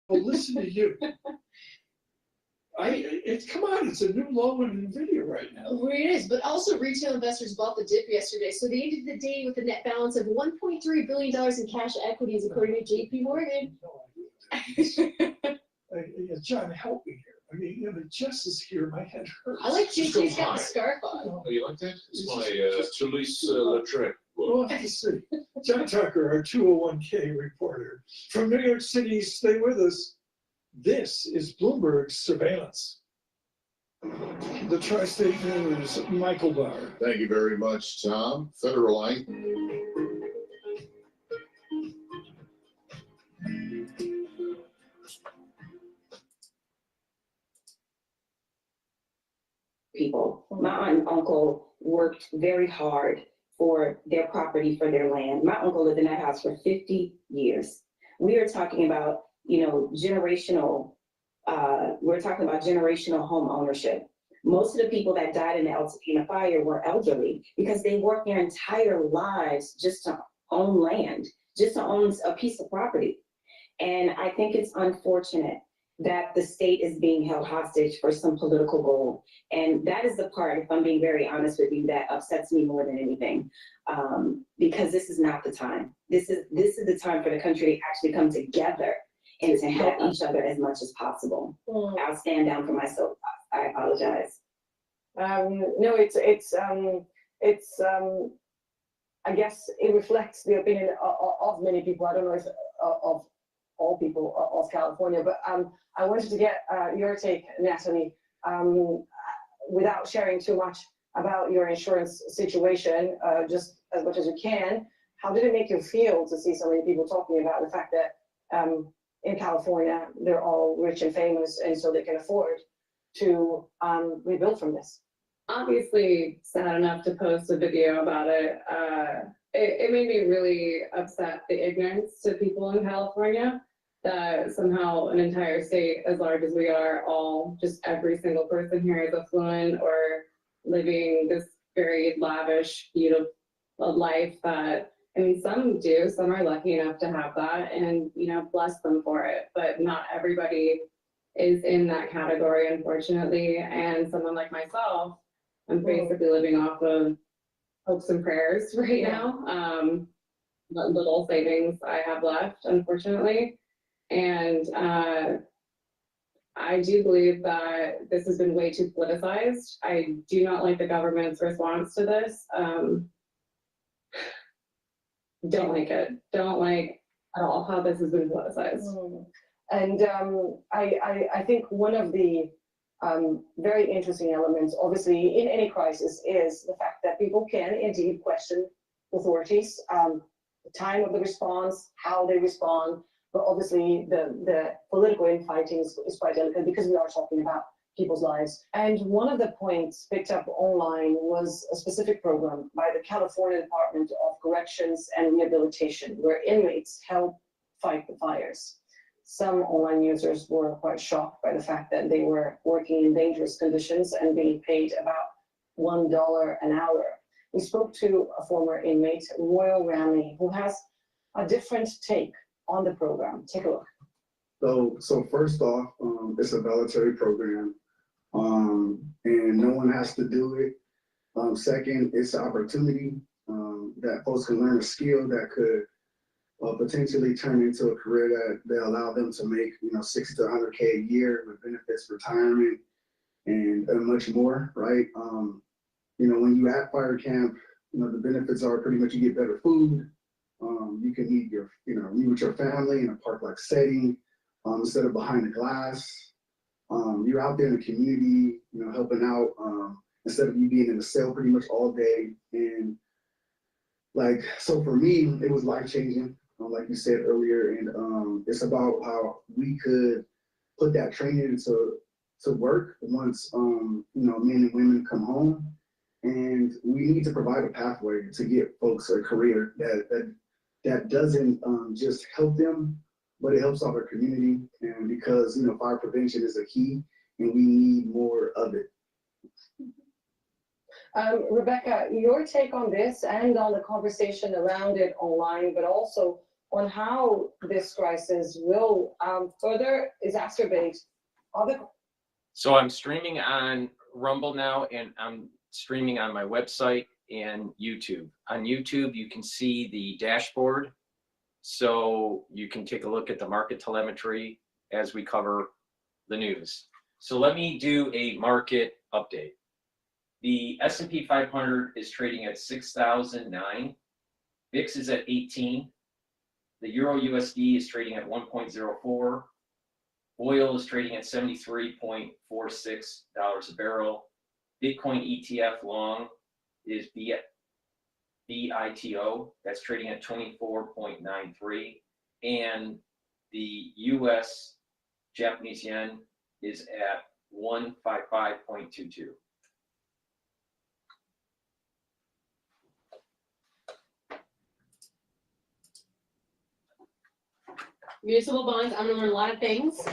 Well, listen to you. It's come on, it's a new low in NVIDIA right now. Well, it is, but also retail investors bought the dip yesterday, so they ended the day with a net balance of $1.3 billion in cash equities, according to JP Morgan. John, help me here. I mean, the justice here, my head hurts. I like JP's got the scarf on. Oh, you like that? It's my Toulouse-Lautrec book. Well, I see. John Tucker, our 201K reporter from New York City. Stay with us. This is Bloomberg's surveillance. The Tri-State News, Michael Barr. Thank you very much, Tom. Federal people. My aunt and uncle worked very hard for their property, for their land. My uncle lived in that house for 50 years. We are talking about, generational, we're talking about generational home ownership. Most of the people that died in the Altadena fire were elderly because they worked their entire lives just to own land, just to own a piece of property. And I think it's unfortunate that the state is being held hostage for some political goal. And that is the part, if I'm being very honest with you, that upsets me more than anything, because this is not the time. This is the time for the country to actually come together and to help each other as much as possible. I'll stand down for my soapbox. I apologize. No, it's I guess it reflects the opinion of many people. I don't know if of all people of California, but I wanted to get your take, Natalie, without sharing too much about your insurance situation, just as much as you can. How did it make you feel to see so many people talking about the fact that in California, they're all rich and famous, and so they can afford to rebuild from this? Obviously sad enough to post a video about it. It made me really upset, the ignorance to people in California, that somehow an entire state as large as we are, all, just every single person here is affluent or living this very lavish, beautiful life that, I mean, some do, some are lucky enough to have that, and, bless them for it, but not everybody is in that category, unfortunately. And someone like myself, I'm basically living off of hopes and prayers right now. What little savings I have left, unfortunately. And I do believe that this has been way too politicized. I do not like the government's response to this. Don't like it. Don't like at all how this has been politicized. And I think one of the very interesting elements, obviously, in any crisis is the fact that people can indeed question authorities, the time of the response, how they respond, but obviously the political infighting is quite delicate because we are talking about people's lives. And one of the points picked up online was a specific program by the California Department of Corrections and Rehabilitation, where inmates help fight the fires. Some online users were quite shocked by the fact that they were working in dangerous conditions and being paid about $1 an hour. We spoke to a former inmate, Royal Ramley, who has a different take on the program. Take a look. So first off, it's a voluntary program, and no one has to do it. Second, it's an opportunity that folks can learn a skill that could potentially turn into a career that allow them to make 60 to 100K a year with benefits, retirement, and much more, right? When you at fire camp, the benefits are pretty much you get better food. You can meet meet with your family in a park-like setting instead of behind the glass. You're out there in the community, helping out instead of you being in a cell pretty much all day. And so for me, it was life-changing, like you said earlier. And it's about how we could put that training into work once men and women come home. And we need to provide a pathway to get folks a career that doesn't just help them, but it helps our community. And because fire prevention is a key, and we need more of it. Rebecca, your take on this and on the conversation around it online, but also on how this crisis will further exacerbate other. So I'm streaming on Rumble now, and I'm streaming on my website and YouTube. On YouTube, you can see the dashboard. So you can take a look at the market telemetry as we cover the news. So let me do a market update. The S&P 500 is trading at 6,009. VIX is at 18. The Euro USD is trading at 1.04. Oil is trading at $73.46 a barrel. Bitcoin ETF long is BITO, that's trading at 24.93. And the US Japanese yen is at 155.22. Municipal bonds, I'm gonna learn a lot of things.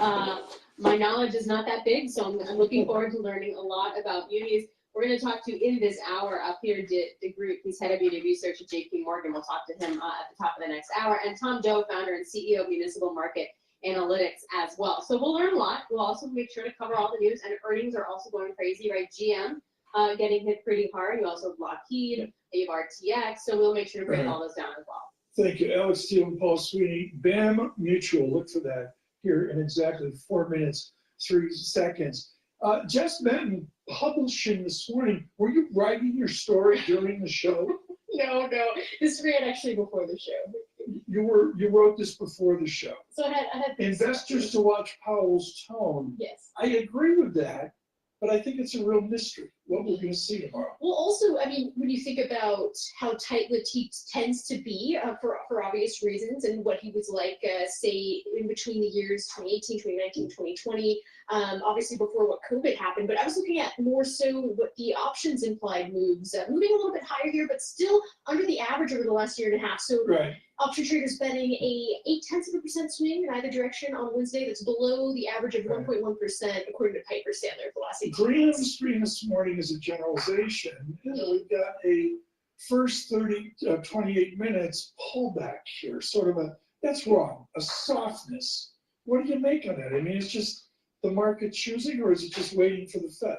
My knowledge is not that big, so I'm looking forward to learning a lot about munis. We're gonna talk to, in this hour up here, De Groot, he's head of muni research at JP Morgan. We'll talk to him at the top of the next hour. And Tom Doe, founder and CEO of Municipal Market Analytics as well. So we'll learn a lot. We'll also make sure to cover all the news, and earnings are also going crazy, right? GM getting hit pretty hard. You also have Lockheed, you have RTX, so we'll make sure to break all those down as well. Thank you, Alex Steele and Paul Sweeney. BAM Mutual, look for that here in exactly 4 minutes, 3 seconds. Jess Benton publishing this morning. Were you writing your story during the show? No, this ran actually before the show. You wrote this before the show. So I had Investors to watch Powell's tone. Yes. I agree with that, but I think it's a real mystery what we're going to see tomorrow. Well, also, I mean, when you think about how tight-lipped he tends to be for obvious reasons, and what he was like, say, in between the years 2018, 2019, 2020, obviously before what COVID happened, but I was looking at more so what the options implied moves, moving a little bit higher here, but still under the average over the last year and a half. So Right. option traders betting a 0.8% swing in either direction on Wednesday. That's below the average of 1.1%, according to Piper Sandler for the last 18 Green on months. the screen this morning is a generalization. We've got a first 28 minutes pullback here, sort of that's wrong, a softness. What do you make of that? I mean, it's just the market choosing, or is it just waiting for the Fed?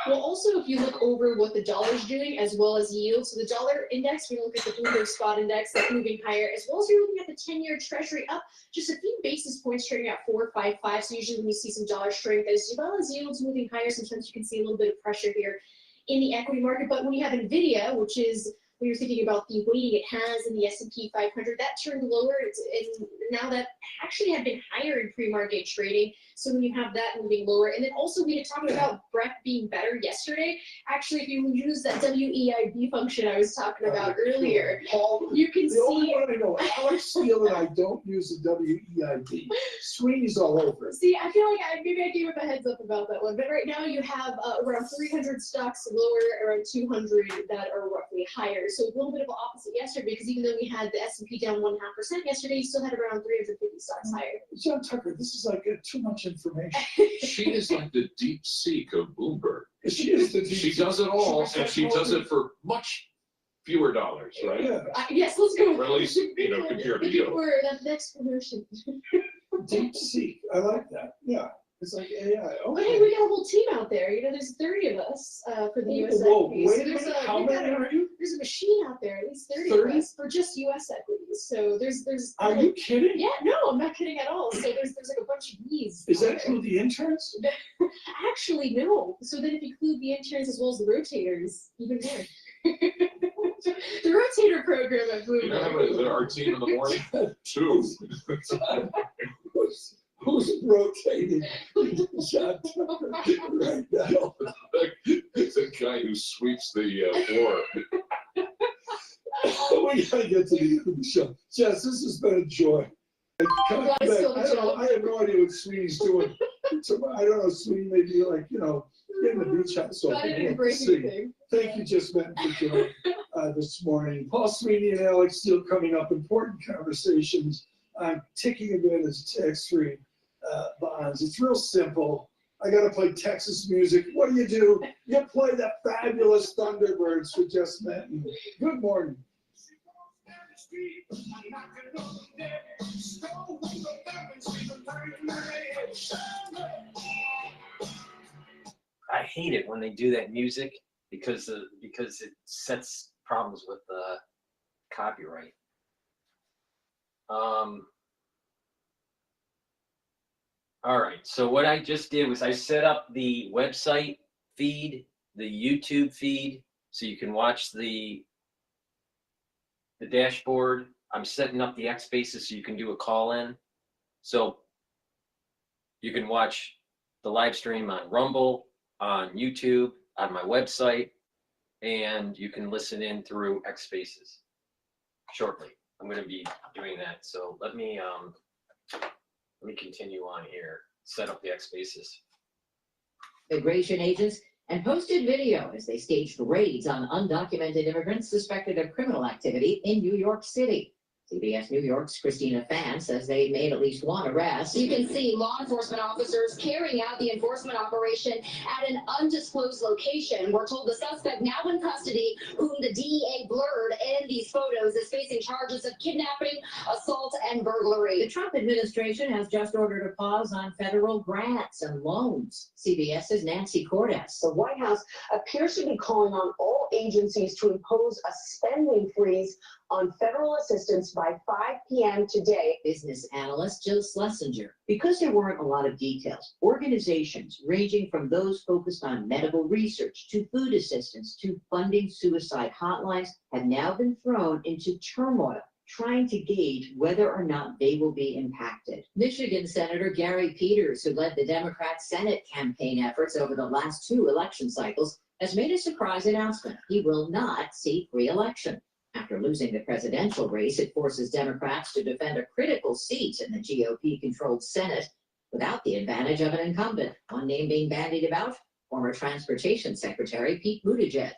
Well, also, if you look over what the dollar's doing, as well as yield, so the dollar index, we look at the Bloomberg spot index, that's moving higher, as well as you're looking at the 10-year treasury up just a few basis points, trading at 4.55. So usually when you see some dollar strength, as well as yields moving higher, sometimes you can see a little bit of pressure here in the equity market. But when you have NVIDIA, which is when you're thinking about the weighting it has in the S&P 500, that turned lower, and now that actually had been higher in pre-market trading. So when you have that moving lower, and then also we had talked about Breck being better yesterday. Actually, if you use that WEIB function I was talking about earlier, Paul, you can the only see. one I know, Alex Steele and I don't use the WEIB. Sweeney's all over it. See, I feel like maybe I gave him a heads up about that one, but right now you have around 300 stocks lower, around 200 that are roughly higher. So a little bit of an opposite yesterday, because even though we had the S&P down 0.5% yesterday, you still had around 350 stocks higher. John Tucker, this is like too much information. She is like the DeepSeek of Bloomberg. She is the She does it all, and she does it for much fewer dollars, right? Yeah, Yes, let's go. Or at least, compared to you. For that next promotion. DeepSeek. I like that. Yeah, it's like AI. But hey, Okay. we got a whole team out there. You know, there's 30 of us for the U.S. Whoa, equities. wait So a there's minute. How we've got many are you? There's a machine out there, at least 30 30? of us for just U.S. equities. So there's. Are you kidding? Yeah, no, I'm not kidding at all. So there's like a bunch of these. Is out that there. through the interns? Actually, no. So then if you include the interns as well as the rotators, even more. The rotator program at You know how many Bloomberg. there are team in the morning? 2. Who's rotating? John Tucker right now. The guy who sweeps the floor. We gotta get to the end of the show. Jess, this has been a joy. Come back. I have no idea what Sweeney's doing. I don't know, Sweeney may be like, in the beach house. So I didn't we'll break see. anything. Thank you, Jess Benton, for joining this morning. Paul Sweeney and Alex Steele coming up, important conversations on taking advantage of tax-free bonds. It's real simple. I got to play Texas music. What do? You play the fabulous Thunderbirds for Jess Benton. Good morning. I hate it when they do that music because it sets problems with the copyright. All right, so what I just did was I set up the website feed, the YouTube feed, so you can watch the dashboard. I'm setting up the X Spaces so you can do a call in. So you can watch the live stream on Rumble, on YouTube, on my website, and you can listen in through X Spaces shortly. I'm going to be doing that. So let me continue on here. Set up the X Spaces. Immigration agents and posted video as they staged raids on undocumented immigrants suspected of criminal activity in New York City. CBS New York's Christina Fan says they made at least one arrest. You can see law enforcement officers carrying out the enforcement operation at an undisclosed location. We're told the suspect, now in custody, whom the DEA blurred in these photos, is facing charges of kidnapping, assault, and burglary. The Trump administration has just ordered a pause on federal grants and loans. CBS's Nancy Cordes. The White House appears to be calling on all agencies to impose a spending freeze on federal assistance by 5 p.m. today. Business analyst Jill Schlesinger. Because there weren't a lot of details, organizations ranging from those focused on medical research to food assistance to funding suicide hotlines have now been thrown into turmoil, trying to gauge whether or not they will be impacted. Michigan Senator Gary Peters, who led the Democrat Senate campaign efforts over the last 2 election cycles, has made a surprise announcement. He will not seek re-election. After losing the presidential race, it forces Democrats to defend a critical seat in the GOP-controlled Senate without the advantage of an incumbent. One name being bandied about, former Transportation Secretary Pete Buttigieg.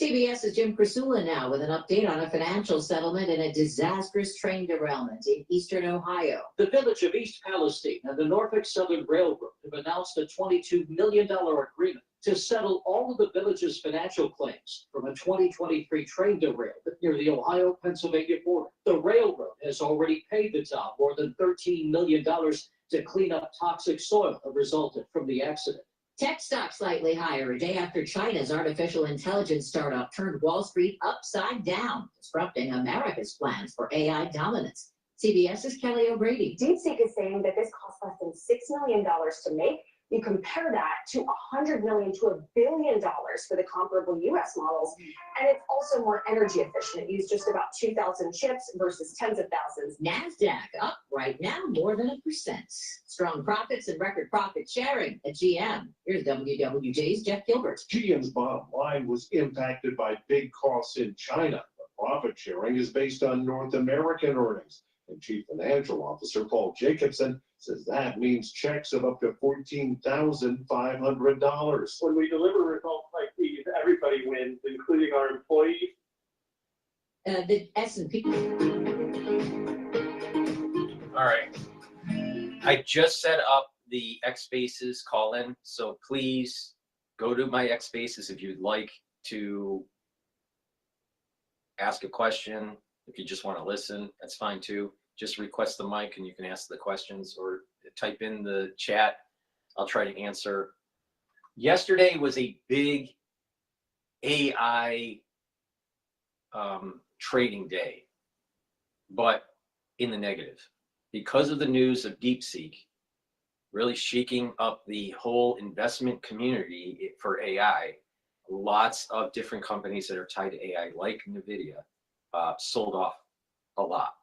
CBS's Jim Krasula now with an update on a financial settlement in a disastrous train derailment in eastern Ohio. The village of East Palestine and the Norfolk Southern Railroad have announced a $22 million agreement to settle all of the village's financial claims from a 2023 train derailment near the Ohio-Pennsylvania border. The railroad has already paid the town more than $13 million to clean up toxic soil that resulted from the accident. Tech stocks slightly higher a day after China's artificial intelligence startup turned Wall Street upside down, disrupting America's plans for AI dominance. CBS's Kelly O'Grady. DeepSeek is saying that this costs less than $6 million to make. You compare that to $100 million to $1 billion for the comparable U.S. models, and it's also more energy efficient. It used just about 2,000 chips versus tens of thousands. NASDAQ up right now more than 1%. Strong profits and record profit sharing at GM. Here's WWJ's Jeff Gilbert. GM's bottom line was impacted by big costs in China. The profit sharing is based on North American earnings. And Chief Financial Officer Paul Jacobson says that means checks of up to $14,500. When we deliver results like these, everybody wins, including our employees. The S&P. All right. I just set up the X Spaces call-in, so please go to my X Spaces if you'd like to ask a question. If you just want to listen, that's fine too. Just request the mic and you can ask the questions or type in the chat. I'll try to answer. Yesterday was a big AI trading day, but in the negative because of the news of DeepSeek really shaking up the whole investment community for AI. Lots of different companies that are tied to AI, like NVIDIA, sold off a lot.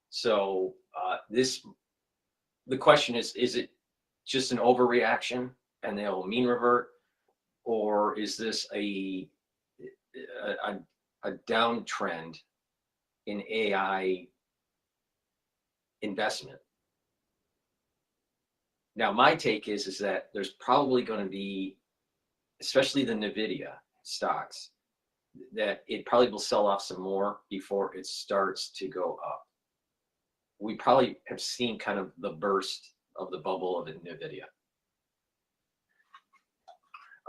So the question is it just an overreaction and they'll mean revert, or is this a downtrend in AI investment? Now, my take is that there's probably going to be, especially the NVIDIA stocks, that it probably will sell off some more before it starts to go up. We probably have seen kind of the burst of the bubble of NVIDIA.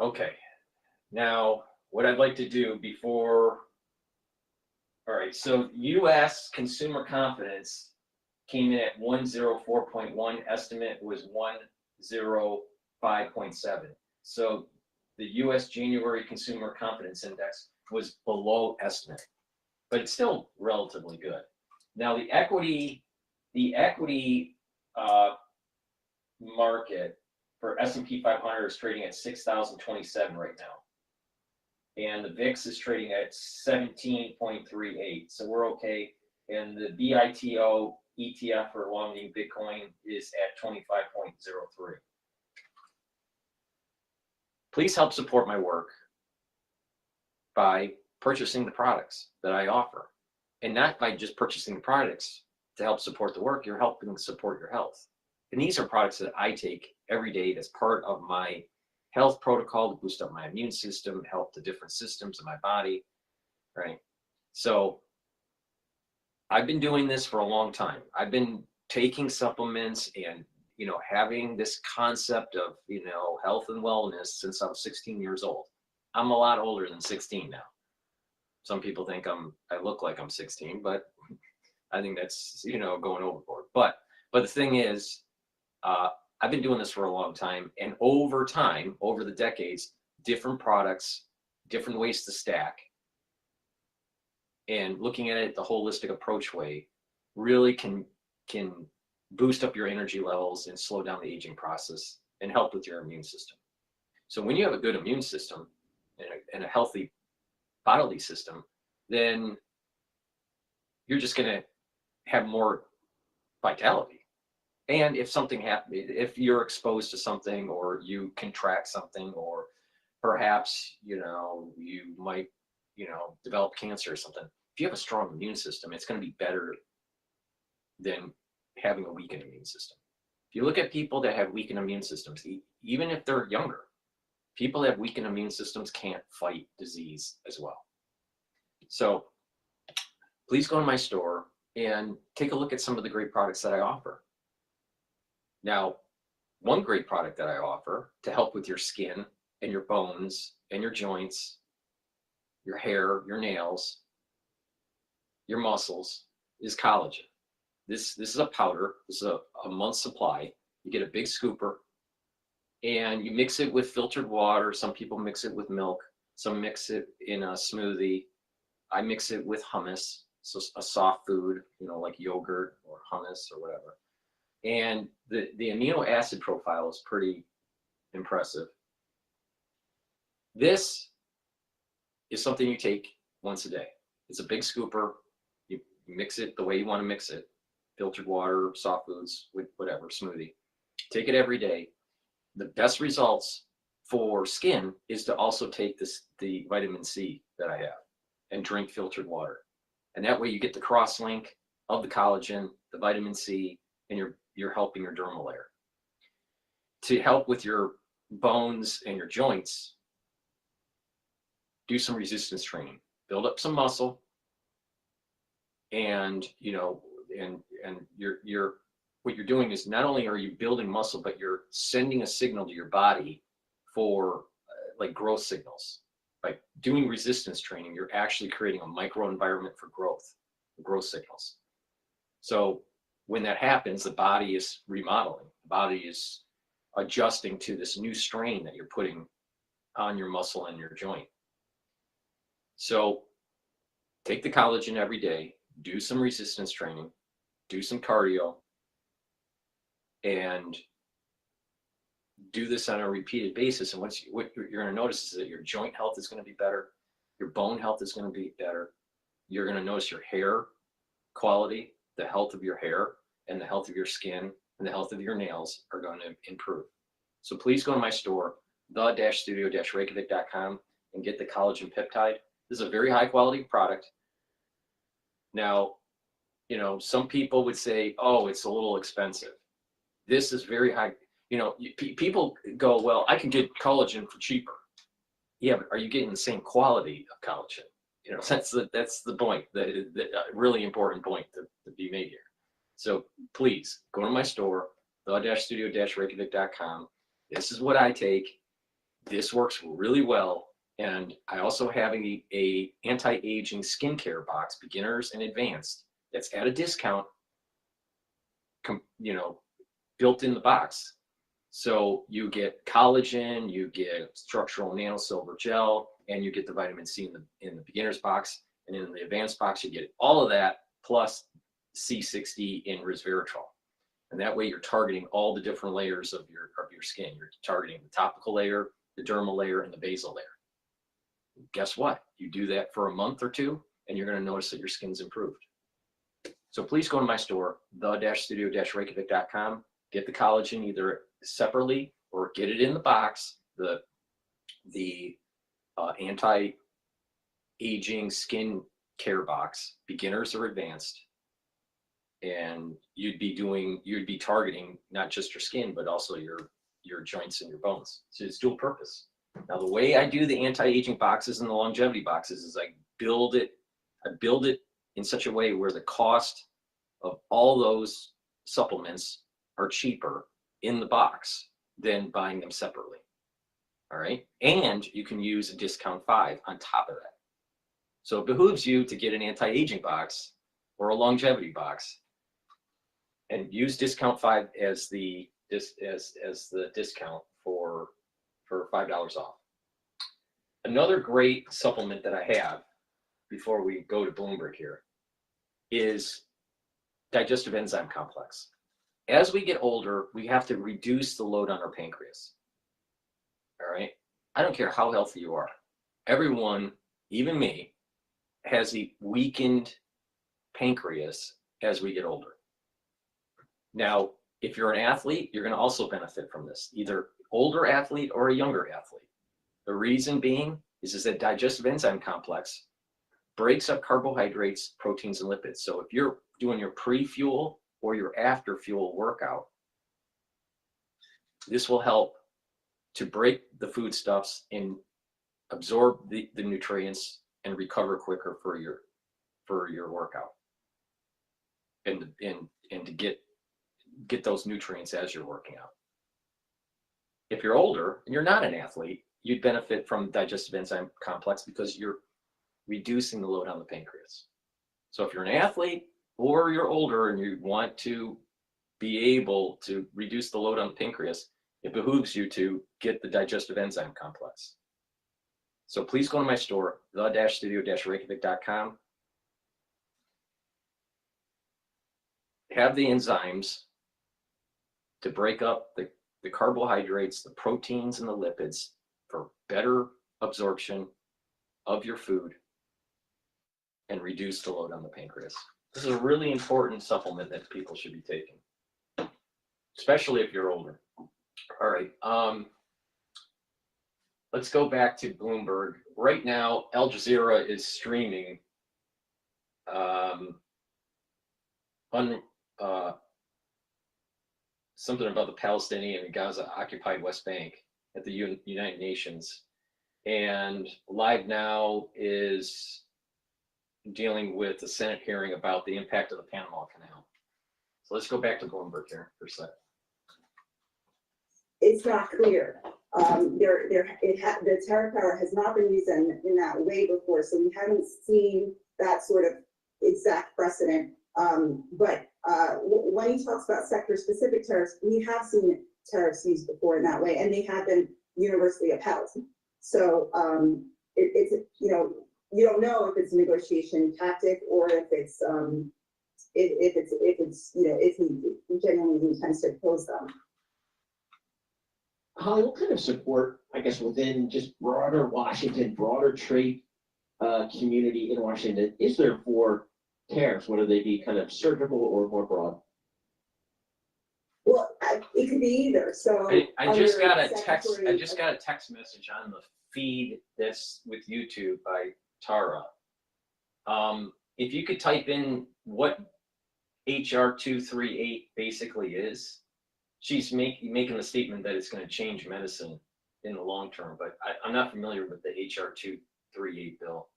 Okay, now what I'd like to do before All right, so US consumer confidence came in at 104.1, estimate was 105.7. So the US January consumer confidence index was below estimate, but it's still relatively good. Now the equity market for S&P 500 is trading at 6,027 right now. And the VIX is trading at 17.38, so we're okay. And the BITO ETF for longing Bitcoin is at 25.03. Please help support my work by purchasing the products that I offer. And not by just purchasing the products to help support the work, you're helping support your health. And these are products that I take every day that's part of my health protocol to boost up my immune system, help the different systems of my body, right? So I've been doing this for a long time. I've been taking supplements and, you know, having this concept of, you know, health and wellness since I was 16 years old. I'm a lot older than 16 now. Some people think I look like I'm 16, but I think that's, you know, going overboard. But the thing is, I've been doing this for a long time, and over time, over the decades, different products, different ways to stack, and looking at it the holistic approach way really can boost up your energy levels and slow down the aging process and help with your immune system. So when you have a good immune system and a healthy bodily system, then you're just going to have more vitality. And if something happens, if you're exposed to something or you contract something, or perhaps, you know, you might, you know, develop cancer or something, if you have a strong immune system, it's going to be better than having a weakened immune system. If you look at people that have weakened immune systems, even if they're younger, people that have weakened immune systems can't fight disease as well. So please go to my store and take a look at some of the great products that I offer. Now, one great product that I offer to help with your skin and your bones and your joints, your hair, your nails, your muscles is collagen. This is a powder. This is a month's supply. You get a big scooper and you mix it with filtered water. Some people mix it with milk. Some mix it in a smoothie. I mix it with hummus, so a soft food, you know, like yogurt or hummus or whatever. And the amino acid profile is pretty impressive. This is something you take once a day. It's a big scooper. You mix it the way you want to mix it. Filtered water, soft foods, whatever, smoothie. Take it every day. The best results for skin is to also take the vitamin C that I have and drink filtered water. And that way you get the cross link of the collagen, the vitamin C, and you're helping your dermal layer. To help with your bones and your joints, do some resistance training, build up some muscle, and you know, and you're what you're doing is not only are you building muscle, but you're sending a signal to your body for like growth signals. By doing resistance training, you're actually creating a microenvironment for growth signals. So when that happens, the body is remodeling. The body is adjusting to this new strain that you're putting on your muscle and your joint. So take the collagen every day, do some resistance training, do some cardio, and do this on a repeated basis. And what you're going to notice is that your joint health is going to be better, your bone health is going to be better. You're going to notice your hair quality, the health of your hair, and the health of your skin, and the health of your nails are going to improve. So please go to my store, the-studio-reykjavik.com, and get the collagen peptide. This is a very high quality product. Now, you know, some people would say, oh, it's a little expensive. This is very high. You know, people go, well, I can get collagen for cheaper. Yeah, but are you getting the same quality of collagen? You know, that's the point, the really important point to be made here. So please go to my store, the-studio-reykjavik.com. This is what I take. This works really well. And I also have a anti-aging skincare box, beginners and advanced, that's at a discount, you know, built in the box. So you get collagen, you get structural nanosilver gel, and you get the vitamin C in the beginner's box. And in the advanced box, you get all of that plus C60 in resveratrol. And that way you're targeting all the different layers of your skin. You're targeting the topical layer, the dermal layer, and the basal layer. Guess what? You do that for a month or two, and you're going to notice that your skin's improved. So please go to my store, the-studio-reykjavik.com. Get the collagen either separately or get it in the box, the anti-aging skin care box, beginners or advanced. And you'd be targeting not just your skin, but also your joints and your bones. So it's dual purpose. Now, the way I do the anti-aging boxes and the longevity boxes is I build it in such a way where the cost of all those supplements are cheaper in the box than buying them separately. All right. And you can use a discount 5 on top of that. So it behooves you to get an anti-aging box or a longevity box and use discount 5 as the discount for $5 off. Another great supplement that I have before we go to Bloomberg here is digestive enzyme complex. As we get older, we have to reduce the load on our pancreas. All right. I don't care how healthy you are. Everyone, even me, has a weakened pancreas as we get older. Now, if you're an athlete, you're going to also benefit from this, either older athlete or a younger athlete. The reason being is that digestive enzyme complex breaks up carbohydrates, proteins, and lipids. So if you're doing your pre-fuel or your after-fuel workout, this will help to break the foodstuffs and absorb the nutrients and recover quicker for your workout, and to get those nutrients as you're working out. If you're older and you're not an athlete, you'd benefit from digestive enzyme complex because you're reducing the load on the pancreas. So if you're an athlete or you're older and you want to be able to reduce the load on the pancreas, it behooves you to get the digestive enzyme complex. So please go to my store, the-studio-reykjavik.com. Have the enzymes to break up the carbohydrates, the proteins, and the lipids for better absorption of your food and reduce the load on the pancreas. This is a really important supplement that people should be taking, especially if you're older. All right, let's go back to Bloomberg. Right now, Al Jazeera is streaming something about the Palestinian and Gaza occupied West Bank at the United Nations. And Live Now is dealing with the Senate hearing about the impact of the Panama Canal. So let's go back to Bloomberg here for a second. It's not clear. The tariff power has not been used in that way before, so we haven't seen that sort of exact precedent. But when he talks about sector-specific tariffs, we have seen tariffs used before in that way, and they have been universally upheld. So it's you don't know if it's a negotiation tactic or if he genuinely intends to oppose them. Holly, what kind of support, I guess, within just broader Washington, broader trade community in Washington is there for tariffs, whether they be kind of surgical or more broad? Well, it could be either. So I just got a text. I just got a text message on the feed that's with YouTube by Tara. If you could type in what HR 238 basically is, she's making the statement that it's going to change medicine in the long term, but I'm not familiar with the HR 238 bill.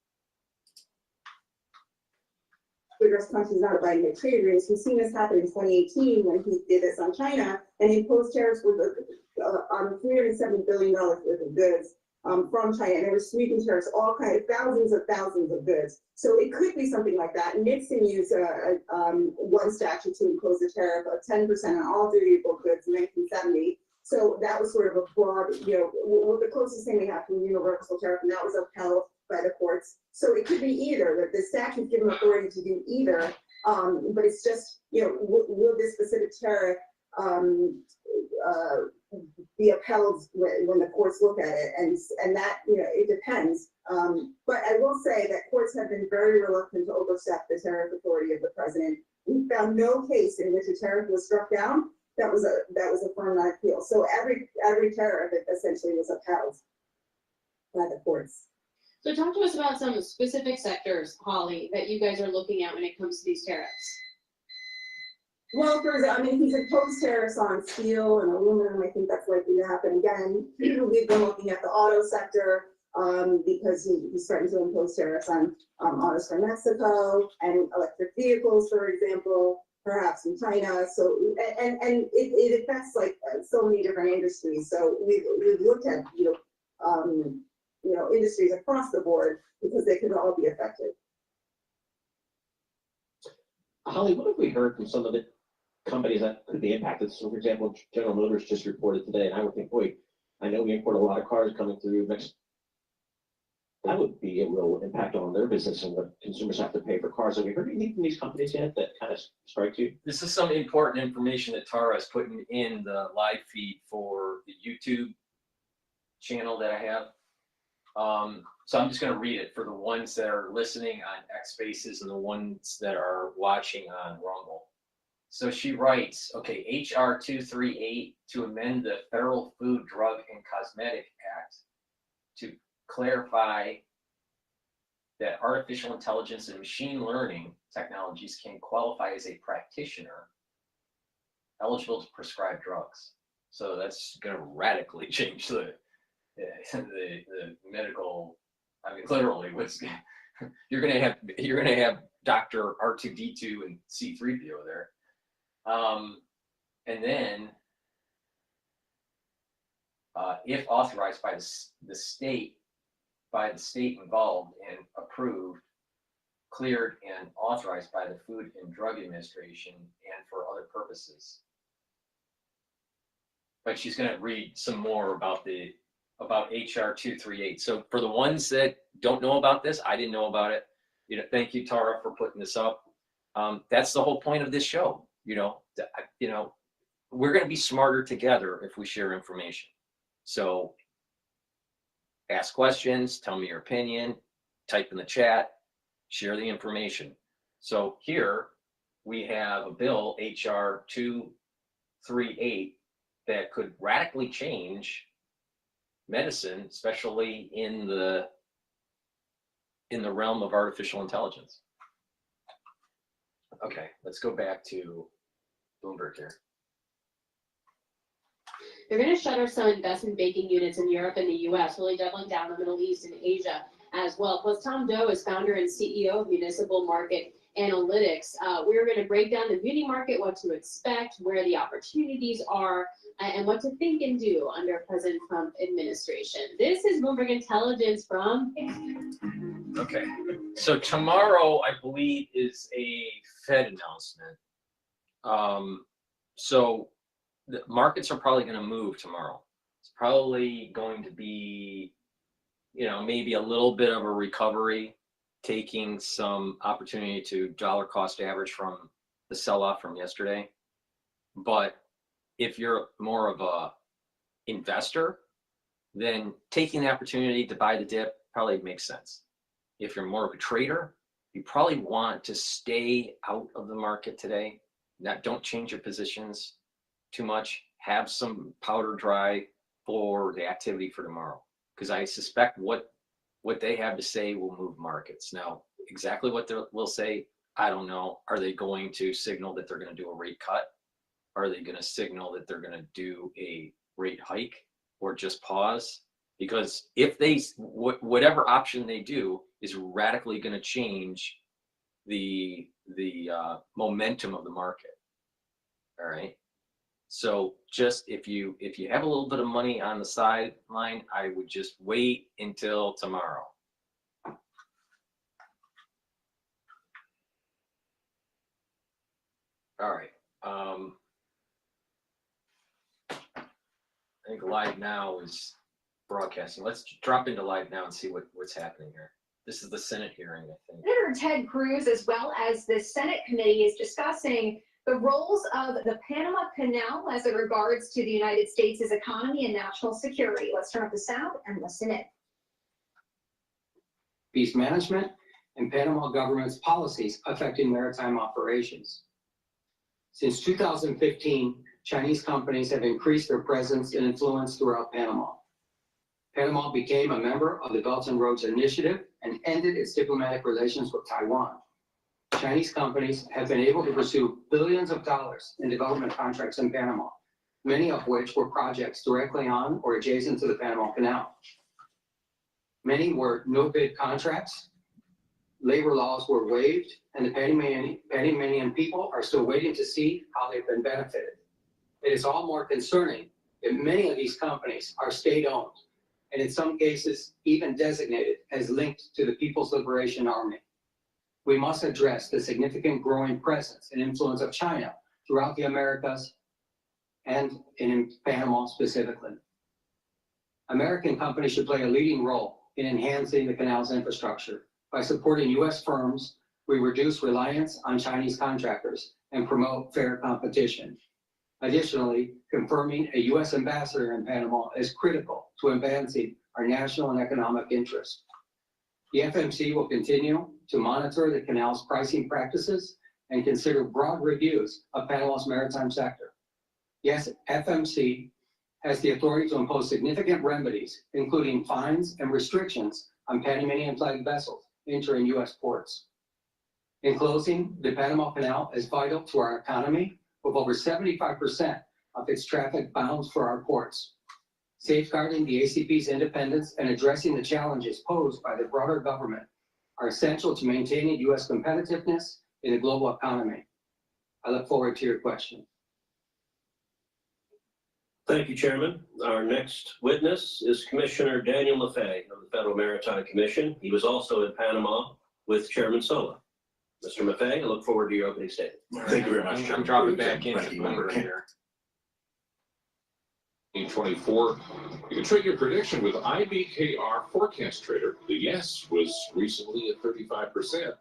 Address countries not abiding by trade agreements. We've seen this happen in 2018 when he did this on China and imposed tariffs on $370 billion worth of goods from China, and they were sweeping tariffs, all kinds, thousands of goods. So it could be something like that. Nixon used one statute to impose a tariff of 10% on all durable goods in 1970. So that was sort of a broad, the closest thing we have to a universal tariff, and that was upheld by the courts. So it could be either, that the statute gives them authority to do either, but it's just, will this specific tariff be upheld when the courts look at it, and that, it depends. But I will say that courts have been very reluctant to overstep the tariff authority of the president. We found no case in which a tariff was struck down that was a firm non-appeal. So every tariff essentially was upheld by the courts. So talk to us about some specific sectors, Holly, that you guys are looking at when it comes to these tariffs. Well, for example, he's imposed tariffs on steel and aluminum. I think that's likely to happen again. We've been looking at the auto sector because he's threatened to impose tariffs on autos from Mexico and electric vehicles, for example, perhaps in China. So, and it affects like so many different industries. So we've looked at, industries across the board because they could all be affected. Holly, what have we heard from some of the companies that could be impacted? So, for example, General Motors just reported today, and I would think, boy, I know we import a lot of cars coming through Mexico. That would be a real impact on their business and what consumers have to pay for cars. Have you heard anything from these companies yet that kind of strikes you? This is some important information that Tara is putting in the live feed for the YouTube channel that I have. So I'm just going to read it for the ones that are listening on X Spaces and the ones that are watching on Rumble. So she writes, okay, HR 238 to amend the Federal Food, Drug, and Cosmetic Act to clarify that artificial intelligence and machine learning technologies can qualify as a practitioner eligible to prescribe drugs. So that's going to radically change the medical. I mean, literally, you're going to have Dr. R2D2 and C3PO there. And then, if authorized by the state involved and approved, cleared and authorized by the Food and Drug Administration and for other purposes. But she's going to read some more about HR 238. So for the ones that don't know about this, I didn't know about it. Thank you, Tara, for putting this up. That's the whole point of this show. We're going to be smarter together if we share information. So ask questions, tell me your opinion, type in the chat, share the information. So here we have a bill, HR 238, that could radically change medicine, especially in the realm of artificial intelligence. Okay, let's go back to Bloomberg here. They're going to shutter some investment banking units in Europe and the US, really doubling down on the Middle East and Asia as well. Plus, Tom Doe is founder and CEO of Municipal Market Analytics. We're going to break down the muni market, what to expect, where the opportunities are, and what to think and do under President Trump administration. This is Bloomberg Intelligence from. Okay, so tomorrow, I believe, is a Fed announcement. So the markets are probably going to move tomorrow. It's probably going to be, maybe a little bit of a recovery, taking some opportunity to dollar cost average from the sell-off from yesterday. But if you're more of a investor, then taking the opportunity to buy the dip probably makes sense. If you're more of a trader, you probably want to stay out of the market today. Don't change your positions too much. Have some powder dry for the activity for tomorrow, because I suspect what they have to say will move markets. Now, exactly what they'll say, I don't know. Are they going to signal that they're going to do a rate cut? Are they going to signal that they're going to do a rate hike or just pause? Because if whatever option they do is radically going to change the momentum of the market. All right. So just if you have a little bit of money on the sideline, I would just wait until tomorrow. All right. I think Live Now is broadcasting. Let's drop into Live Now and see what's happening here. This is the Senate hearing, I think. Senator Ted Cruz, as well as the Senate committee, is discussing the roles of the Panama Canal as it regards to the United States' economy and national security. Let's turn up the sound and listen in. Peace management and Panama government's policies affecting maritime operations. Since 2015, Chinese companies have increased their presence and influence throughout Panama. Panama became a member of the Belt and Roads Initiative and ended its diplomatic relations with Taiwan. Chinese companies have been able to pursue billions of dollars in development contracts in Panama, many of which were projects directly on or adjacent to the Panama Canal. Many were no-bid contracts, labor laws were waived, and the Panamanian people are still waiting to see how they've been benefited. It is all more concerning that many of these companies are state-owned, and in some cases even designated as linked to the People's Liberation Army. We must address the significant growing presence and influence of China throughout the Americas and in Panama specifically. American companies should play a leading role in enhancing the canal's infrastructure. By supporting U.S. firms, we reduce reliance on Chinese contractors and promote fair competition. Additionally, confirming a U.S. ambassador in Panama is critical to advancing our national and economic interests. The FMC will continue to monitor the canal's pricing practices and consider broad reviews of Panama's maritime sector. Yes, FMC has the authority to impose significant remedies, including fines and restrictions on Panamanian flagged vessels entering U.S. ports. In closing, the Panama Canal is vital to our economy, with over 75% of its traffic bound for our ports. Safeguarding the ACP's independence and addressing the challenges posed by the broader government are essential to maintaining U.S. competitiveness in the global economy. I look forward to your question. Thank you, Chairman. Our next witness is Commissioner Daniel Maffei of the Federal Maritime Commission. He was also in Panama with Chairman Sola. Mr. Maffei, I look forward to your opening statement. Thank you very much, I'm dropping back into Bloomberg here. 24. You can trade your prediction with IBKR Forecast Trader. The yes was recently at 35%.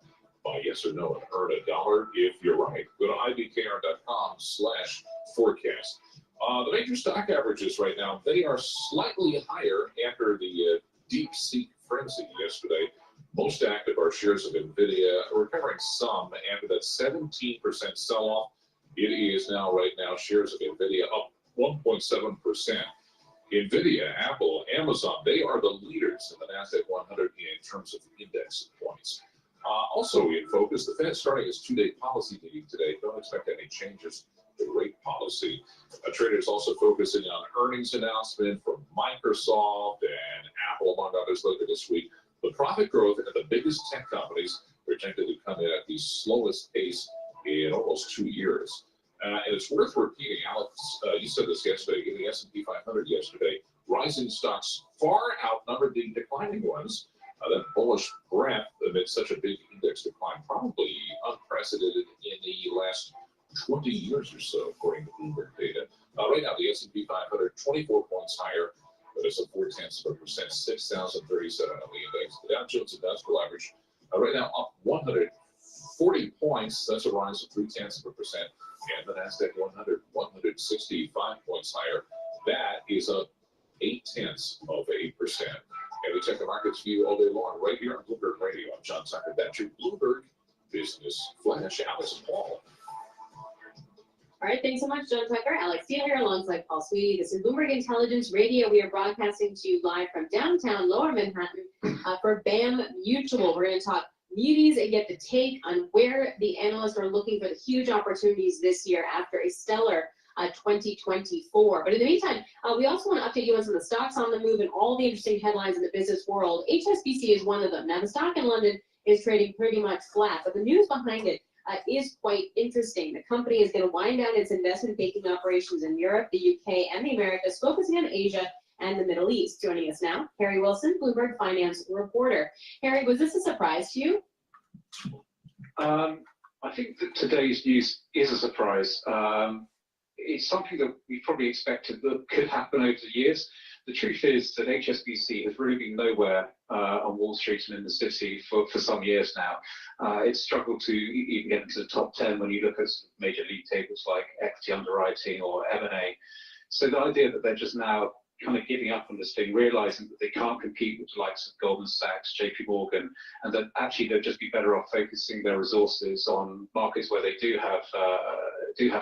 Buy yes or no and earn $1 if you're right. Go to ibkr.com/forecast. The major stock averages right now, they are slightly higher after the DeepSeek frenzy yesterday. Most active are shares of NVIDIA, recovering some after that 17% sell-off. It is now, right now, shares of NVIDIA up 1.7%. NVIDIA, Apple, Amazon, they are the leaders in the NASDAQ 100 in terms of index points. Also in focus, the Fed starting its two-day policy meeting today. Don't expect any changes to rate policy. Traders also focusing on earnings announcement from Microsoft and Apple, among others, later this week. The profit growth at the biggest tech companies projected to come in at the slowest pace in almost 2 years. And it's worth repeating, Alex, you said this yesterday, in the S&P 500 yesterday, rising stocks far outnumbered the declining ones. That bullish breadth amid such a big index decline, probably unprecedented in the last 20 years or so, according to Bloomberg data. Right now, the S&P 500, 24 points higher, but it's a 0.4%, 6,037 on the index. The Dow Jones Industrial Average, right now up 140 points. That's a rise of 0.3%. And the NASDAQ 100, 165 points higher. That is up 0.8%. And we check the markets view all day long, right here on Bloomberg Radio. I'm John Tucker. That's your Bloomberg Business Flash. Alice Paul. All right, thanks so much, John Tucker. Alex Steele here alongside Paul Sweetie. This is Bloomberg Intelligence Radio. We are broadcasting to you live from downtown Lower Manhattan for BAM Mutual. We're going to talk munis and get the take on where the analysts are looking for the huge opportunities this year after a stellar 2024. But in the meantime, we also want to update you on some of the stocks on the move and all the interesting headlines in the business world. HSBC is one of them. Now, the stock in London is trading pretty much flat, but the news behind it is quite interesting. The company is going to wind down its investment banking operations in Europe, the UK, and the Americas, focusing on Asia and the Middle East. Joining us now, Harry Wilson, Bloomberg finance reporter. Harry, was this a surprise to you? I think that today's news is a surprise. It's something that we probably expected that could happen over the years. The truth is that HSBC has really been nowhere on Wall Street and in the city for some years now. It's struggled to even get into the top 10 when you look at major league tables like equity underwriting or M&A. So the idea that they're just now kind of giving up on this thing, realizing that they can't compete with the likes of Goldman Sachs, JP Morgan, and that actually they'll just be better off focusing their resources on markets where they do have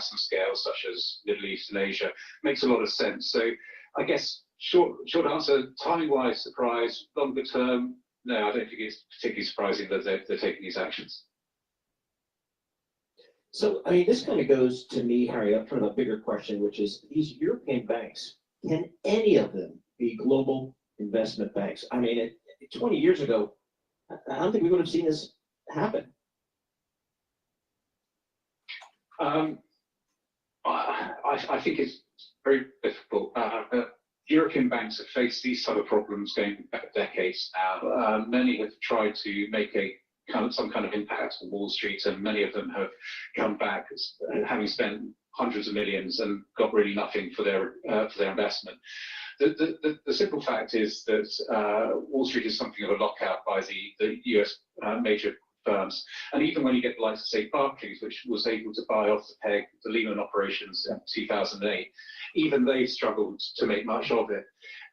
some scale, such as Middle East and Asia, makes a lot of sense. So I guess short answer, timing-wise, surprise. Longer term, no, I don't think it's particularly surprising that they're taking these actions. So, I mean, this kind of goes to me, Harry, up front of a bigger question, which is these European banks, can any of them be global investment banks? I mean, 20 years ago, I don't think we would have seen this happen. I think it's very difficult. European banks have faced these sort of problems going back decades now. Many have tried to make some kind of impact on Wall Street, and many of them have come back having spent hundreds of millions and got really nothing for their investment. The simple fact is that Wall Street is something of a lockout by the US major firms. And even when you get the likes of, say, Barclays, which was able to buy off the peg the Lehman operations in 2008, even they struggled to make much of it.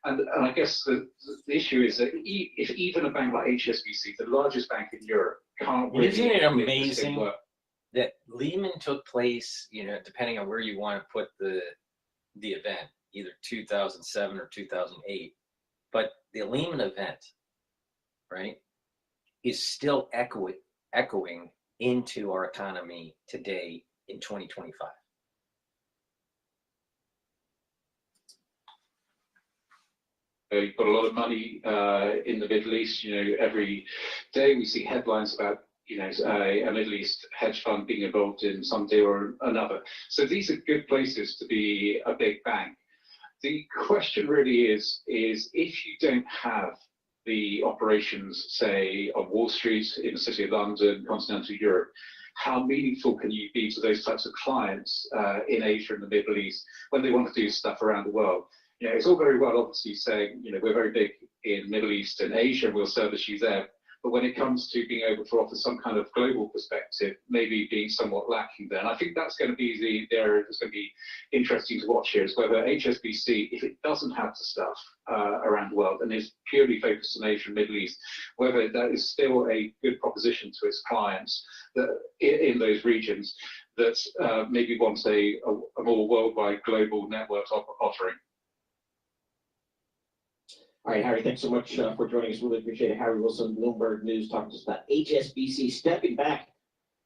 And I guess the issue is that if even a bank like HSBC, the largest bank in Europe, can't really... Isn't it amazing that Lehman took place, depending on where you want to put the event, either 2007 or 2008, but the Lehman event, right, is still echoing into our economy today in 2025. You've got a lot of money in the Middle East. Every day we see headlines about a Middle East hedge fund being involved in some deal or another. So these are good places to be a big bank. The question really is if you don't have the operations, say, on Wall Street, in the City of London, continental Europe, how meaningful can you be to those types of clients in Asia and the Middle East when they want to do stuff around the world? It's all very well obviously saying, we're very big in Middle East and Asia, we'll service you there. But when it comes to being able to offer some kind of global perspective, maybe being somewhat lacking there. And I think that's going to be the area that's going to be interesting to watch here, is whether HSBC, if it doesn't have the stuff around the world and is purely focused on Asia and Middle East, whether that is still a good proposition to its clients that in those regions that maybe want a more worldwide global network offering. All right, Harry, thanks so much for joining us. Really appreciate it. Harry Wilson, Bloomberg News, talking to us about HSBC stepping back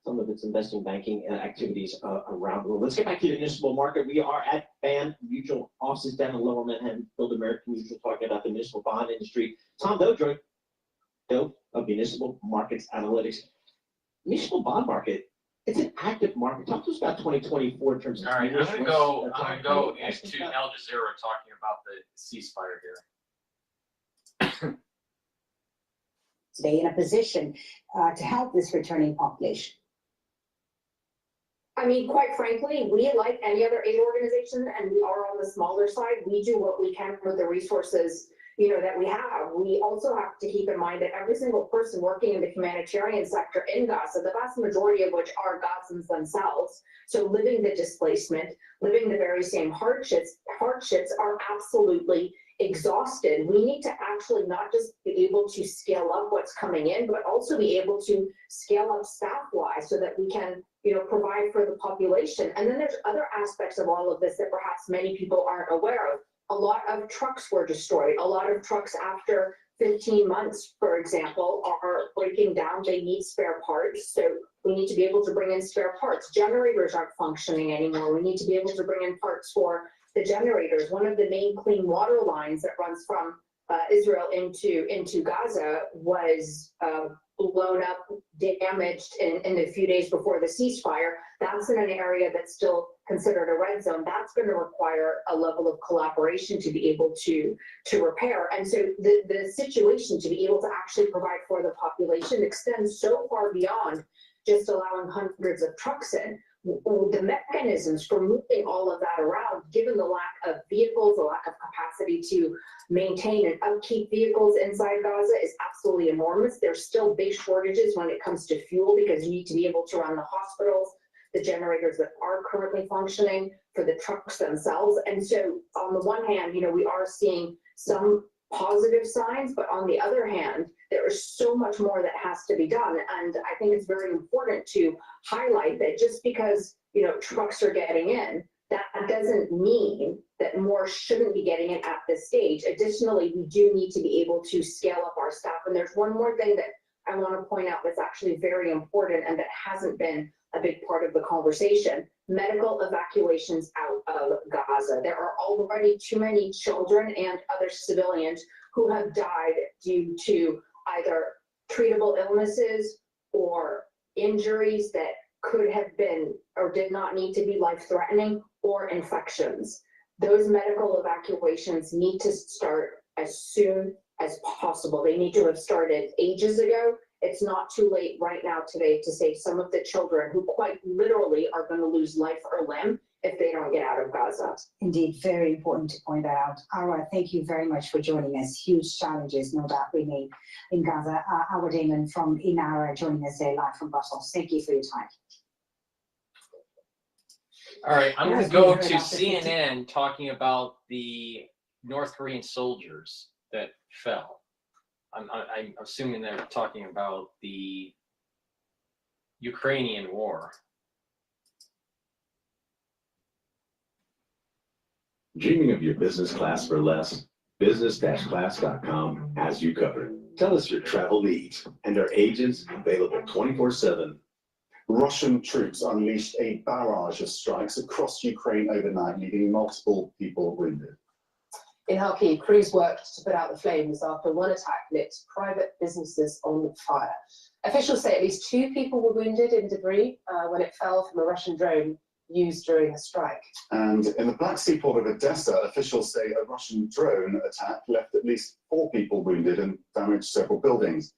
some of its investing banking activities around the world. Let's get back to the municipal market. We are at BAM Mutual offices down in Lower Manhattan, Build American Mutual, talking about the municipal bond industry. Tom Doe of Municipal Markets Analytics. Municipal bond market, it's an active market. Talk to us about 2024 in terms of... All right, I'm going to go into Al Jazeera talking about the ceasefire here. Today in a position to help this returning population? I mean, quite frankly, we, like any other aid organization, and we are on the smaller side, we do what we can with the resources, that we have. We also have to keep in mind that every single person working in the humanitarian sector in Gaza, the vast majority of which are Gazans themselves, so living the displacement, living the very same hardships are absolutely exhausted. We need to actually not just be able to scale up what's coming in, but also be able to scale up staff-wise so that we can, provide for the population. And then there's other aspects of all of this that perhaps many people aren't aware of. A lot of trucks were destroyed. A lot of trucks after 15 months, for example, are breaking down. They need spare parts. So we need to be able to bring in spare parts. Generators aren't functioning anymore. We need to be able to bring in parts for the generators. One of the main clean water lines that runs from Israel into Gaza was blown up, damaged in the few days before the ceasefire. That's in an area that's still considered a red zone. That's going to require a level of collaboration to be able to repair. And so the situation to be able to actually provide for the population extends so far beyond just allowing hundreds of trucks in. The mechanisms for moving all of that around, given the lack of vehicles, the lack of capacity to maintain and upkeep vehicles inside Gaza, is absolutely enormous. There's still big shortages when it comes to fuel because you need to be able to run the hospitals, the generators that are currently functioning, for the trucks themselves. And so on the one hand, we are seeing some positive signs, but on the other hand, there is so much more that has to be done. And I think it's very important to highlight that just because, trucks are getting in, that doesn't mean that more shouldn't be getting in at this stage. Additionally, we do need to be able to scale up our staff. And there's one more thing that I want to point out that's actually very important and that hasn't been a big part of the conversation: medical evacuations out of Gaza. There are already too many children and other civilians who have died due to either treatable illnesses or injuries that could have been or did not need to be life-threatening, or infections. Those medical evacuations need to start as soon as possible. They need to have started ages ago. It's not too late right now today to save some of the children who quite literally are going to lose life or limb if they don't get out of Gaza. Indeed, very important to point that out. Ara, thank you very much for joining us. Huge challenges, no doubt, remain in Gaza. Ara Damon from Inara joining us today live from Brussels. Thank you for your time. All right, I'm going to go to CNN talking about the North Korean soldiers that fell. I'm assuming they're talking about the Ukrainian war. Dreaming of your business class for less? Business-class.com has you covered. Tell us your travel needs, and our agents available 24/7. Russian troops unleashed a barrage of strikes across Ukraine overnight, leaving multiple people wounded. In Kharkiv, crews worked to put out the flames after one attack lit private businesses on fire. Officials say at least 2 people were wounded in debris when it fell from a Russian drone used during the strike. And in the Black Sea port of Odessa, officials say a Russian drone attack left at least 4 people wounded and damaged several buildings.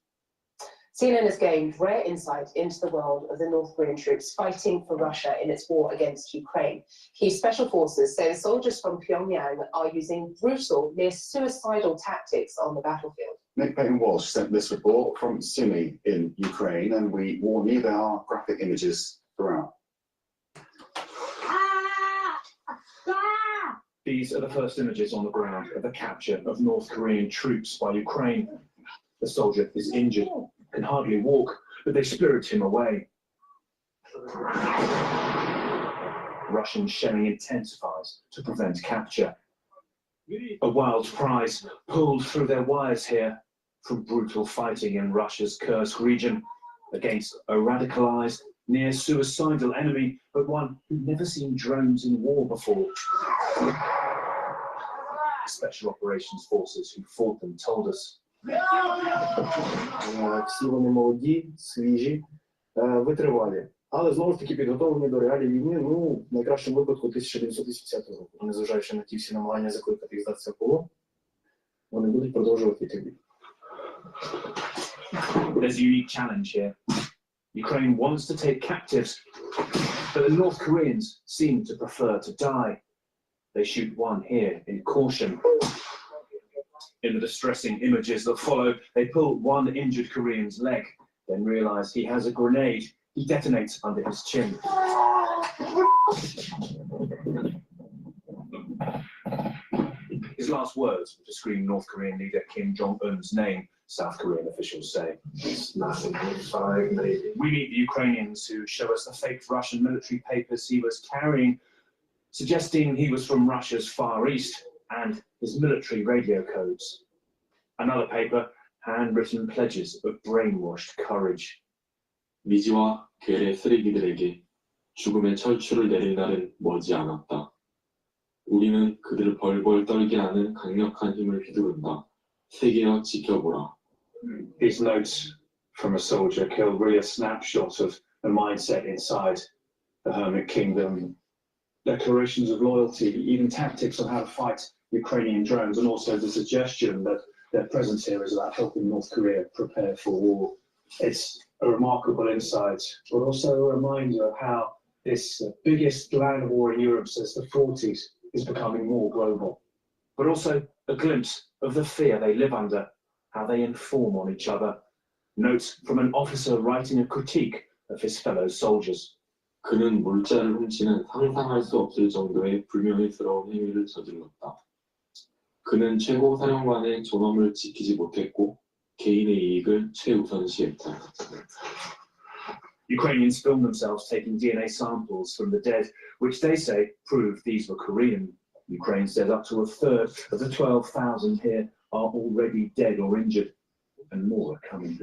CNN has gained rare insight into the world of the North Korean troops fighting for Russia in its war against Ukraine. Kyiv Special Forces say the soldiers from Pyongyang are using brutal, near suicidal tactics on the battlefield. Nick Payton-Walsh sent this report from Sumy in Ukraine, and we warn you there are graphic images throughout. These are the first images on the ground of the capture of North Korean troops by Ukraine. The soldier is injured, can hardly walk, but they spirit him away. Russian shelling intensifies to prevent capture. A wild prize pulled through their wires here from brutal fighting in Russia's Kursk region against a radicalized, near suicidal enemy, but one who'd never seen drones in war before. Special operations forces who fought them told us. Всі вони молоді, свіжі, витривалі. Але знову ж таки підготовлені до реалій війни, в найкращому випадку 1980 року. Незважаючи на ті всі намагання закликати їх здатися в полон, вони будуть продовжувати йти в бій. There's a unique challenge here. Ukraine wants to take captives, but the North Koreans seem to prefer to die. They shoot one here in caution. In the distressing images that follow, they pull one injured Korean's leg, then realize he has a grenade. He detonates under his chin. His last words were to scream North Korean leader Kim Jong-un's name, South Korean officials say. We meet the Ukrainians who show us the faked Russian military papers he was carrying, suggesting he was from Russia's Far East, and his military radio codes. Another paper, handwritten pledges of brainwashed courage. 미지와 괴뢰 쓰레기들에게 죽음의 철출을 내릴 날은 머지 않았다. 우리는 그들을 벌벌 떨게 하는 강력한 힘을 휘두른다. 세계여 지켜보라. These notes from a soldier killed really a snapshot of the mindset inside the Hermit Kingdom. Declarations of loyalty, even tactics on how to fight Ukrainian drones, and also the suggestion that their presence here is about helping North Korea prepare for war. It's a remarkable insight, but also a reminder of how this biggest land war in Europe since the 40s is becoming more global. But also a glimpse of the fear they live under, how they inform on each other. Notes from an officer writing a critique of his fellow soldiers. 그는 물자를 훔치는 상상할 수 없을 정도의 불명예스러운 행위를 저질렀다. 그는 최고 사령관의 존엄을 지키지 못했고 개인의 이익을 최우선시했다. Ukrainians filmed themselves taking DNA samples from the dead, which they say proved these were Korean. Ukraine says up to a third of the 12,000 here are already dead or injured, and more are coming.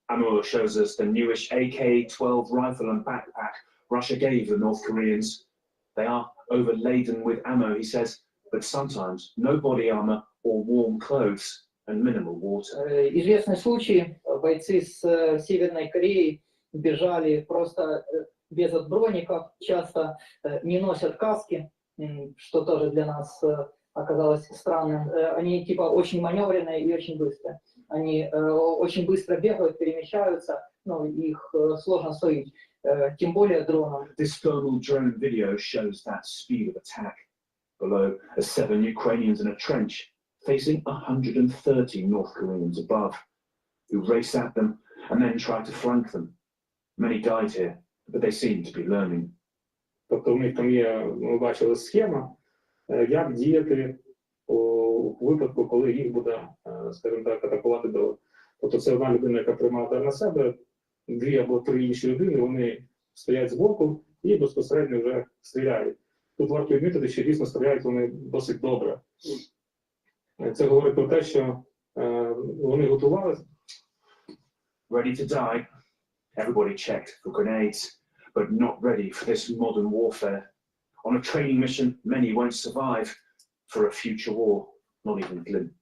Amur shows us the newish AK-12 rifle and backpack Russia gave the North Koreans. They are overladen with ammo, he says, but sometimes no body armor or warm clothes and minimal water. Известный случай, бойцы с Северной Кореи бежали просто без броников, часто не носят каски, что тоже для нас оказалось странным. Они типа очень маневренные и очень быстрые. Они очень быстро бегают, перемещаются, но их сложно стоить, тем более дроном. This thermal drone video shows that speed of attack. Below are 7 Ukrainians in a trench, facing 130 North Koreans above, who race at them and then try to flank them. Many died here, but they seem to be learning. Тобто у них там є, ми бачили схема, як діяти у випадку, коли їх буде, скажімо так, атакувати дрон. Тобто це одна людина, яка приймає удар на себе, 2 або 3 інші людини, вони стоять збоку і безпосередньо вже стріляють. Тут варто відмітити, що дійсно стріляють вони досить добре. Це говорить про те, що вони готувалися. Ready to die. Everybody checked for grenades, but not ready for this modern warfare. On a training mission, many won't survive for a future war, not even Glim.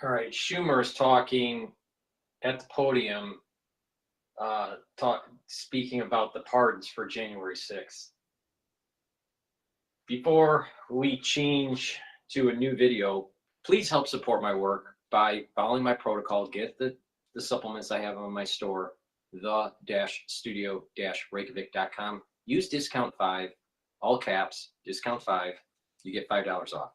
All right, Schumer is talking at the podium, speaking about the pardons for January 6th. Before we change to a new video, please help support my work by following my protocol. Get the supplements I have on my store, the-studio-reykjavik.com. Use discount 5, all caps, discount 5, you get $5 off.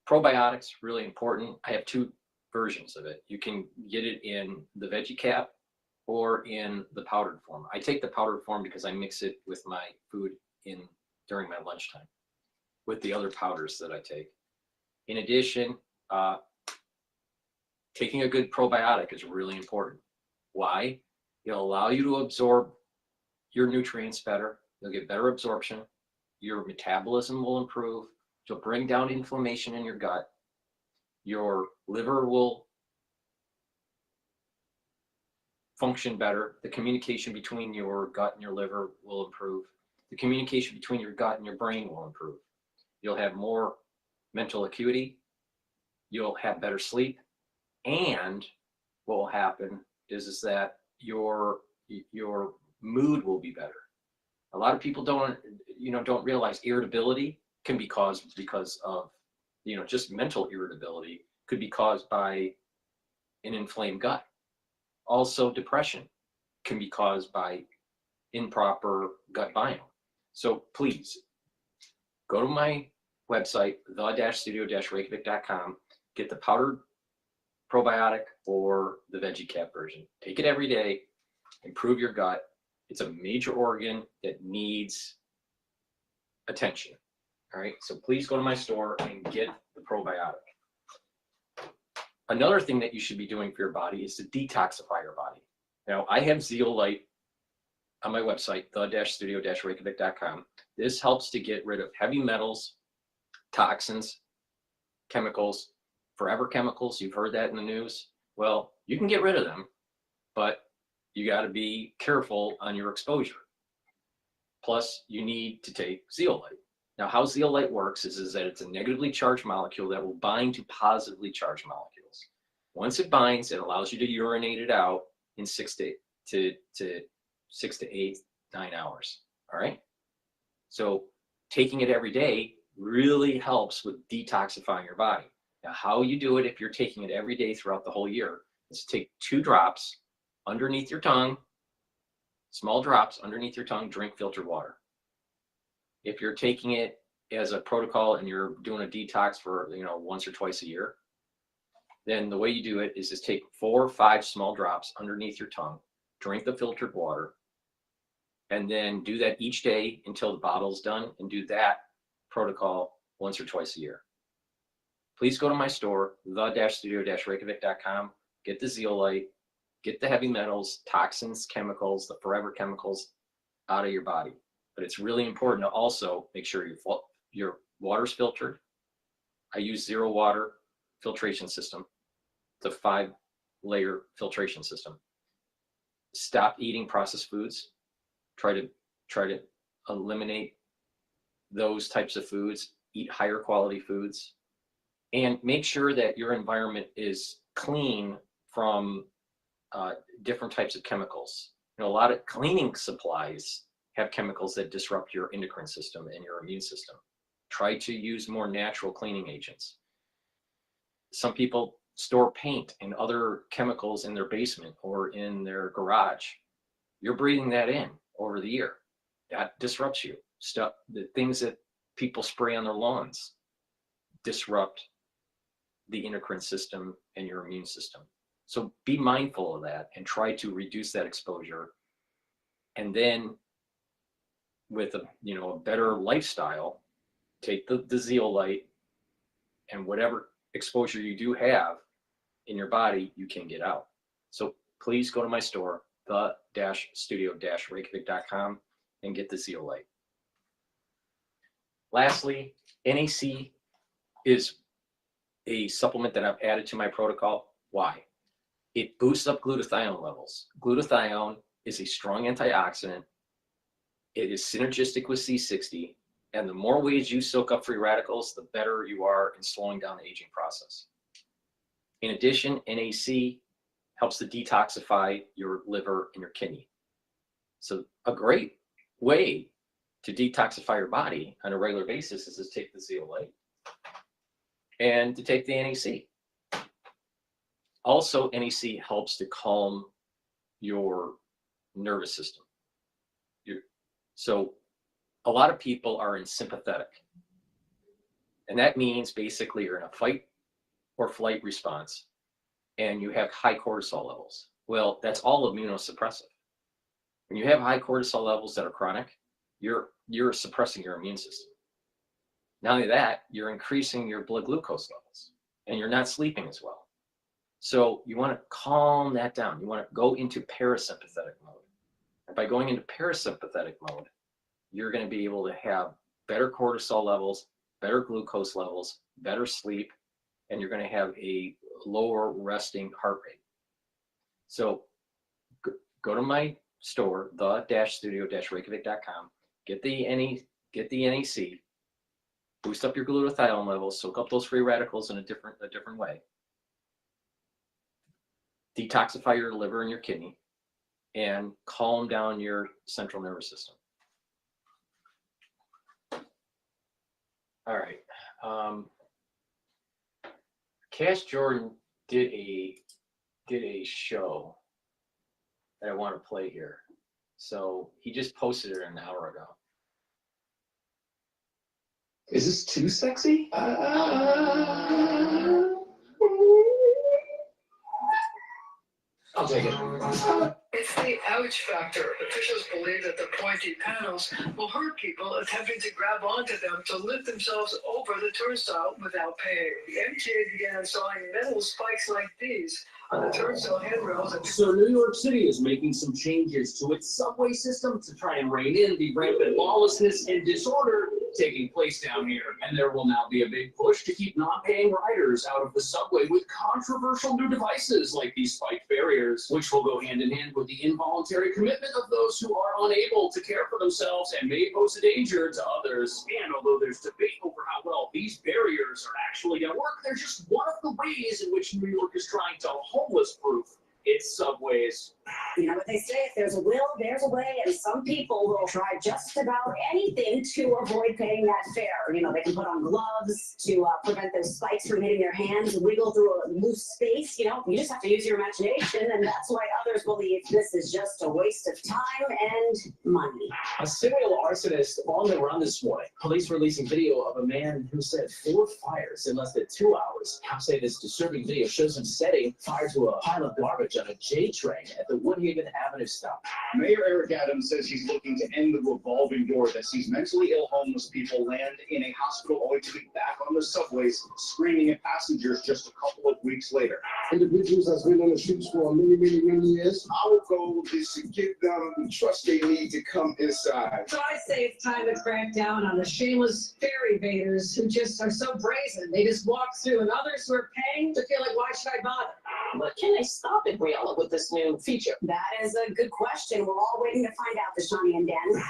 Probiotics, really important. I have 2 versions of it. You can get it in the veggie cap or in the powdered form. I take the powdered form because I mix it with my food during my lunchtime with the other powders that I take. In addition, taking a good probiotic is really important. Why? It'll allow you to absorb your nutrients better. You'll get better absorption. Your metabolism will improve. You'll bring down inflammation in your gut. Your liver will function better. The communication between your gut and your liver will improve. The communication between your gut and your brain will improve. You'll have more mental acuity. You'll have better sleep. And what will happen is that your mood will be better. A lot of people don't realize irritability can be caused because of, just mental irritability could be caused by an inflamed gut. Also, depression can be caused by improper gut biome. So please go to my website, the-studio-reykjavik.com, get the powdered probiotic or the veggie cap version. Take it every day, improve your gut. It's a major organ that needs attention. All right, so please go to my store and get the probiotic. Another thing that you should be doing for your body is to detoxify your body. Now, I have Zeolite on my website, the-studio-reykjavik.com. This helps to get rid of heavy metals, toxins, chemicals, forever chemicals. You've heard that in the news. Well, you can get rid of them, but you got to be careful on your exposure. Plus, you need to take zeolite. Now, how zeolite works is that it's a negatively charged molecule that will bind to positively charged molecules. Once it binds, it allows you to urinate it out in 6 to 8, 9 hours. All right. So taking it every day really helps with detoxifying your body. Now, how you do it if you're taking it every day throughout the whole year is to take 2 drops underneath your tongue, small drops underneath your tongue, drink filtered water. If you're taking it as a protocol and you're doing a detox for, once or twice a year, then the way you do it is just take 4 or 5 small drops underneath your tongue, drink the filtered water, and then do that each day until the bottle's done, and do that protocol once or twice a year. Please go to my store, the-studio-reykjavik.com, get the zeolite, get the heavy metals, toxins, chemicals, the forever chemicals out of your body. But it's really important to also make sure your water's filtered. I use 0 water filtration system, the 5-layer filtration system. Stop eating processed foods. Try to eliminate those types of foods. Eat higher quality foods, and make sure that your environment is clean from different types of chemicals. A lot of cleaning supplies have chemicals that disrupt your endocrine system and your immune system. Try to use more natural cleaning agents. Some people store paint and other chemicals in their basement or in their garage. You're breathing that in over the year. That disrupts you. The things that people spray on their lawns disrupt the endocrine system and your immune system. So be mindful of that and try to reduce that exposure. And then with a better lifestyle, take the zeolite, and whatever exposure you do have in your body, you can get out. So please go to my store, the-studio-reykjavik.com, and get the zeolite. Lastly, NAC is a supplement that I've added to my protocol. Why? It boosts up glutathione levels. Glutathione is a strong antioxidant. It is synergistic with C60, and the more ways you soak up free radicals, the better you are in slowing down the aging process. In addition, NAC helps to detoxify your liver and your kidney. So a great way to detoxify your body on a regular basis is to take the zeolite and to take the NAC. Also, NAC helps to calm your nervous system. So a lot of people are in sympathetic. And that means basically you're in a fight or flight response and you have high cortisol levels. Well, that's all immunosuppressive. When you have high cortisol levels that are chronic, you're suppressing your immune system. Not only that, you're increasing your blood glucose levels and you're not sleeping as well. So you want to calm that down. You want to go into parasympathetic mode. And by going into parasympathetic mode, you're going to be able to have better cortisol levels, better glucose levels, better sleep, and you're going to have a lower resting heart rate. So go to my store, the-studio-reykjavik.com, get the NAC, boost up your glutathione levels, soak up those free radicals in a different way, detoxify your liver and your kidney, and calm down your central nervous system. All right. Cash Jordan did a show that I want to play here. So he just posted it an hour ago. Is this too sexy? I'll take it. It's the ouch factor. Officials believe that the pointy panels will hurt people attempting to grab onto them to lift themselves over the turnstile without pain. The MTA began installing metal spikes like these on the turnstile handrails. So New York City is making some changes to its subway system to try and rein in the rampant lawlessness and disorder taking place down here, and there will now be a big push to keep non-paying riders out of the subway with controversial new devices like these spiked barriers, which will go hand in hand with the involuntary commitment of those who are unable to care for themselves and may pose a danger to others. And although there's debate over how well these barriers are actually going to work, they're just one of the ways in which New York is trying to homeless-proof its subways. You know what they say, if there's a will, there's a way, and some people will try just about anything to avoid paying that fare. You know, they can put on gloves to prevent those spikes from hitting their hands, wiggle through a loose space. You know, you just have to use your imagination, and that's why others believe this is just a waste of time and money. A serial arsonist on the run this morning. Police releasing video of a man who set 4 fires in less than 2 hours. Cops say this disturbing video shows him setting fire to a pile of garbage on a J train at the Woodhaven Avenue stop. Mayor Eric Adams says he's looking to end the revolving door that sees mentally ill homeless people land in a hospital only to be back on the subways screaming at passengers just a couple of weeks later. Individuals that's been on the streets for many years. Our goal is to give them the trust they need to come inside. So I say it's time to crack down on the shameless ferry baiters who just are so brazen. They just walk through, and others who are paying to feel like, why should I bother? But can they stop it, Briella, with this new feature? That is a good question. We're all waiting to find out, this Johnny and Dan.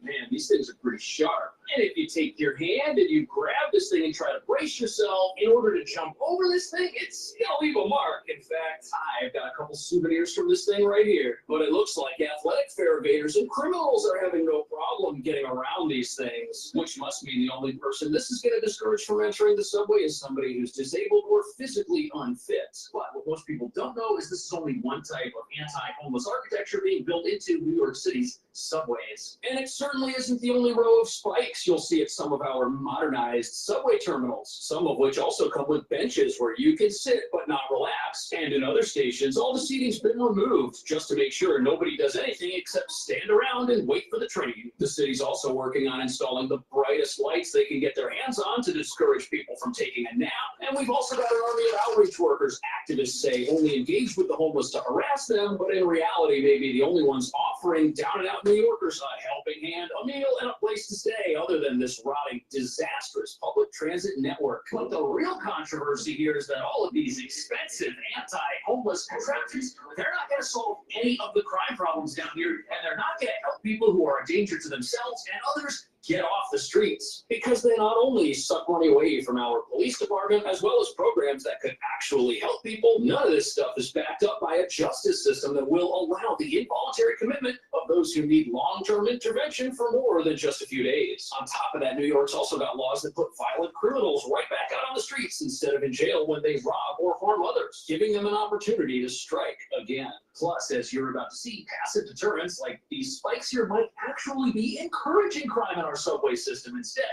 Man, these things are pretty sharp. And if you take your hand and you grab this thing and try to brace yourself in order to jump over this thing, it's gonna leave a mark. In fact, I've got a couple souvenirs from this thing right here. But it looks like athletic fare evaders and criminals are having no problem getting around these things, which must mean the only person this is gonna discourage from entering the subway is somebody who's disabled or physically unfit. But what most people don't know is this is only one type of anti-homeless architecture being built into New York City's subways. And it certainly isn't the only row of spikes you'll see at some of our modernized subway terminals, some of which also come with benches where you can sit but not relax. And in other stations, all the seating's been removed just to make sure nobody does anything except stand around and wait for the train. The city's also working on installing the brightest lights they can get their hands on to discourage people from taking a nap. And we've also got an army of outreach workers, activists say, only engage with the homeless to harass them, but in reality, maybe the only ones offering down-and-out New Yorkers a helping hand, a meal, and a place to stay, other than this rotting, disastrous public transit network. But the real controversy here is that all of these expensive anti-homeless contraptions, they're not going to solve any of the crime problems down here, and they're not going to help people who are a danger to themselves and others get off the streets, because they not only suck money away from our police department, as well as programs that could actually help people. None of this stuff is backed up by a justice system that will allow the involuntary commitment of those who need long-term intervention for more than just a few days. On top of that, New York's also got laws that put violent criminals right back out on the streets instead of in jail when they rob or harm others, giving them an opportunity to strike again. Plus, as you're about to see, passive deterrents like these spikes here might actually be encouraging crime in our subway system instead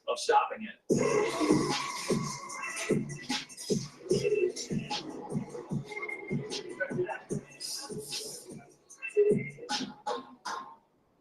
of stopping it.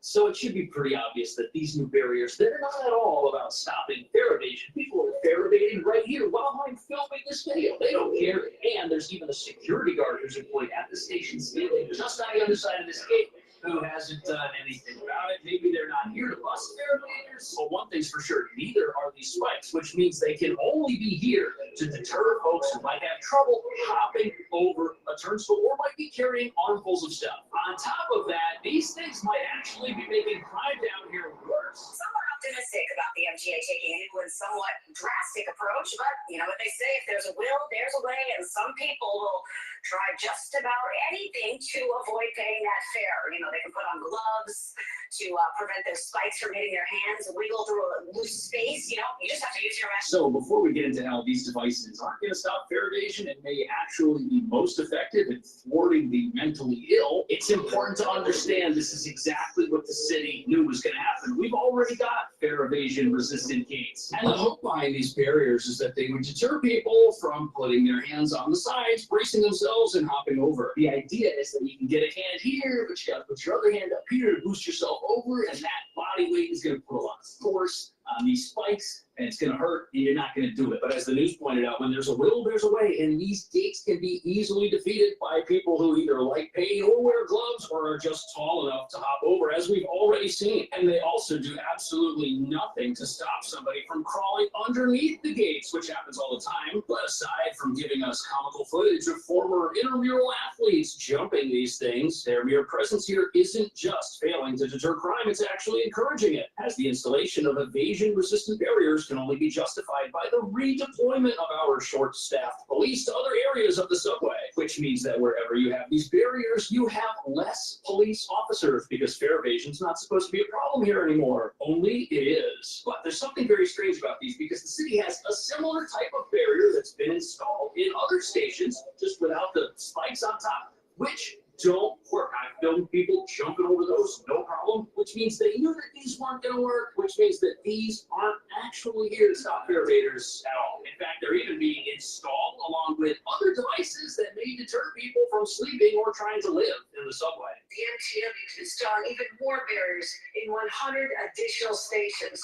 So it should be pretty obvious that these new barriers, they're not at all about stopping fare evasion. People are fare evading right here while I'm filming this video. They don't care. And there's even a security guard who's employed at the station standing just on the other side of this gate who hasn't done anything about it. Maybe they're not here to bust fare evaders. But one thing's for sure, neither are these spikes, which means they can only be here to deter folks who might have trouble hopping over a turnstile or might be carrying armfuls of stuff. On top of that, these things might actually be making crime down here worse. Some are optimistic about the MTA taking a new and somewhat drastic approach, but you know what they say, if there's a will, there's a way, and some people will try just about anything to avoid paying that fare. You know, they can put on gloves to prevent those spikes from hitting their hands, wiggle through a loose space. You know, you just have to use your imagination. So before we get into how these devices aren't going to stop fare evasion and may actually be most effective in thwarting the mentally ill, it's important to understand this is exactly what the city knew was going to happen. We've already got fare evasion resistant gates. And the hope behind these barriers is that they would deter people from putting their hands on the sides, bracing themselves, and hopping over. The idea is that you can get a hand here, but you got to put your other hand up here to boost yourself over, and that body weight is going to put a lot of force on these spikes, and it's going to hurt, and you're not going to do it. But as the news pointed out, when there's a will, there's a way, and these gates can be easily defeated by people who either like pain or wear gloves or are just tall enough to hop over, as we've already seen. And they also do absolutely nothing to stop somebody from crawling underneath the gates, which happens all the time. But aside from giving us comical footage of former intramural athletes jumping these things, their mere presence here isn't just failing to deter crime, it's actually encouraging it, as the installation of evasion-resistant barriers can only be justified by the redeployment of our short-staffed police to other areas of the subway, which means that wherever you have these barriers, you have less police officers, because fare evasion's not supposed to be a problem here anymore. Only it is. But there's something very strange about these, because the city has a similar type of barrier that's been installed in other stations, just without the spikes on top, which don't work. I've filmed people jumping over those, no problem, which means they knew that these weren't going to work, which means that these aren't actually here to stop fare evaders at all. In fact, they're even being installed along with other devices that may deter people from sleeping or trying to live in the subway. The MTA is installing even more barriers in 100 additional stations.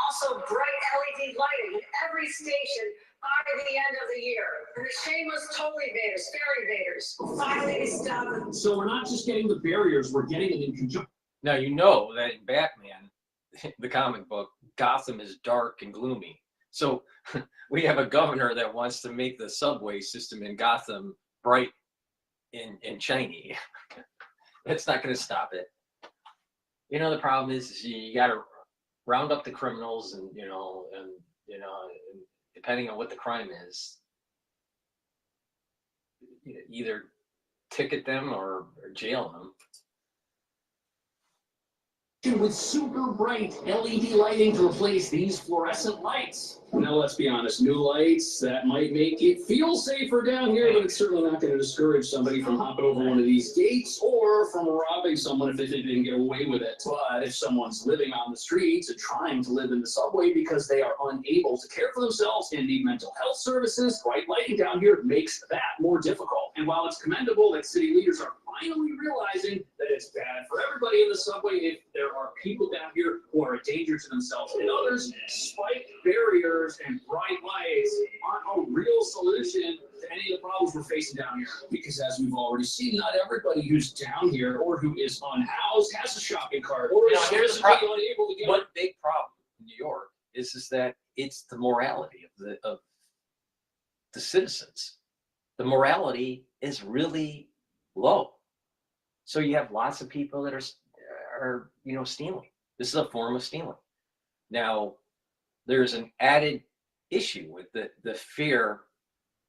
Also, bright LED lighting in every station by the end of the year. And the shameless toll evaders, fare evaders, will finally be stopped. So we're not just getting the barriers, we're getting them in conjunction. Now, you know that in Batman, the comic book, Gotham is dark and gloomy. So we have a governor that wants to make the subway system in Gotham bright and shiny. That's not going to stop it. You know, the problem is you got to round up the criminals and depending on what the crime is, either ticket them or jail them. With super bright LED lighting to replace these fluorescent lights. Now, let's be honest, new lights, that might make it feel safer down here, but it's certainly not going to discourage somebody from hopping over one of these gates or from robbing someone if they didn't get away with it. But if someone's living on the streets and trying to live in the subway because they are unable to care for themselves and need mental health services, bright lighting down here makes that more difficult. And while it's commendable that city leaders are finally realizing that it's bad for everybody in the subway if there are people down here who are a danger to themselves and others, spiked barriers and bright lights aren't a real solution to any of the problems we're facing down here. Because as we've already seen, not everybody who's down here or who is unhoused has a shopping cart or is here's the problem. unable to get. One big problem in New York is that it's the morality of the citizens. The morality is really low. So you have lots of people that are stealing. This is a form of stealing. Now, there's an added issue with the fare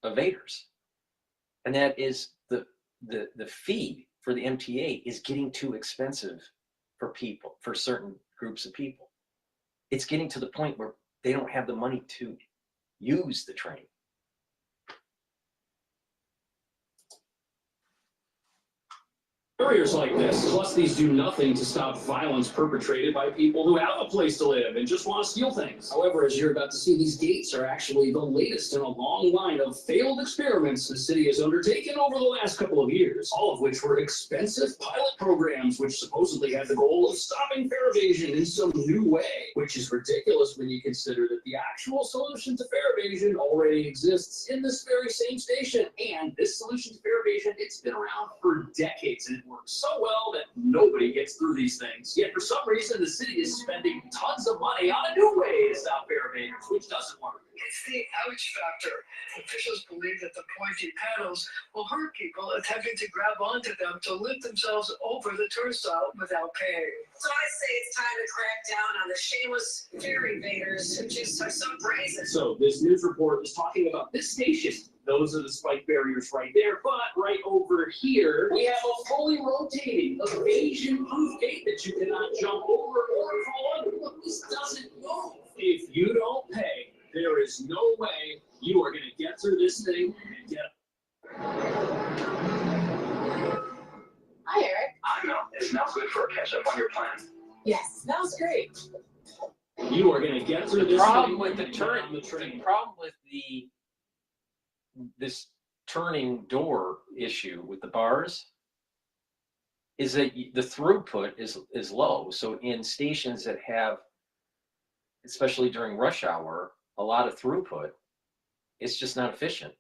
evaders, and that is the fee for the MTA is getting too expensive for people, for certain groups of people. It's getting to the point where they don't have the money to use the train. Barriers like this, plus these do nothing to stop violence perpetrated by people who have a place to live and just want to steal things. However, as you're about to see, these gates are actually the latest in a long line of failed experiments the city has undertaken over the last couple of years, all of which were expensive pilot programs which supposedly had the goal of stopping fare evasion in some new way, which is ridiculous when you consider that the actual solution to fare evasion already exists in this very same station. And this solution to fare evasion, it's been around for decades, and it works so well that nobody gets through these things. Yet for some reason, the city is spending tons of money on a new way to stop fare evaders, which doesn't work. It's the ouch factor. Officials believe that the pointy panels will hurt people attempting to grab onto them to lift themselves over the turnstile without paying. So I say it's time to crack down on the shameless fare evaders who just are so brazen. So this news report is talking about this station. Those are the spike barriers right there, but right over here, we have a fully rotating evasion-proof gate that you cannot jump over or crawl under. Look, this doesn't move. If you don't pay, there is no way you are going to get through this thing and get. Hi, Eric. I know. It's now good for a catch-up on your plan. Yes, that was great. You are going to get through this problem thing with the turn. the problem with this turning door issue with the bars is that the throughput is low. So in stations that have especially during rush hour, a lot of throughput. It's just not efficient.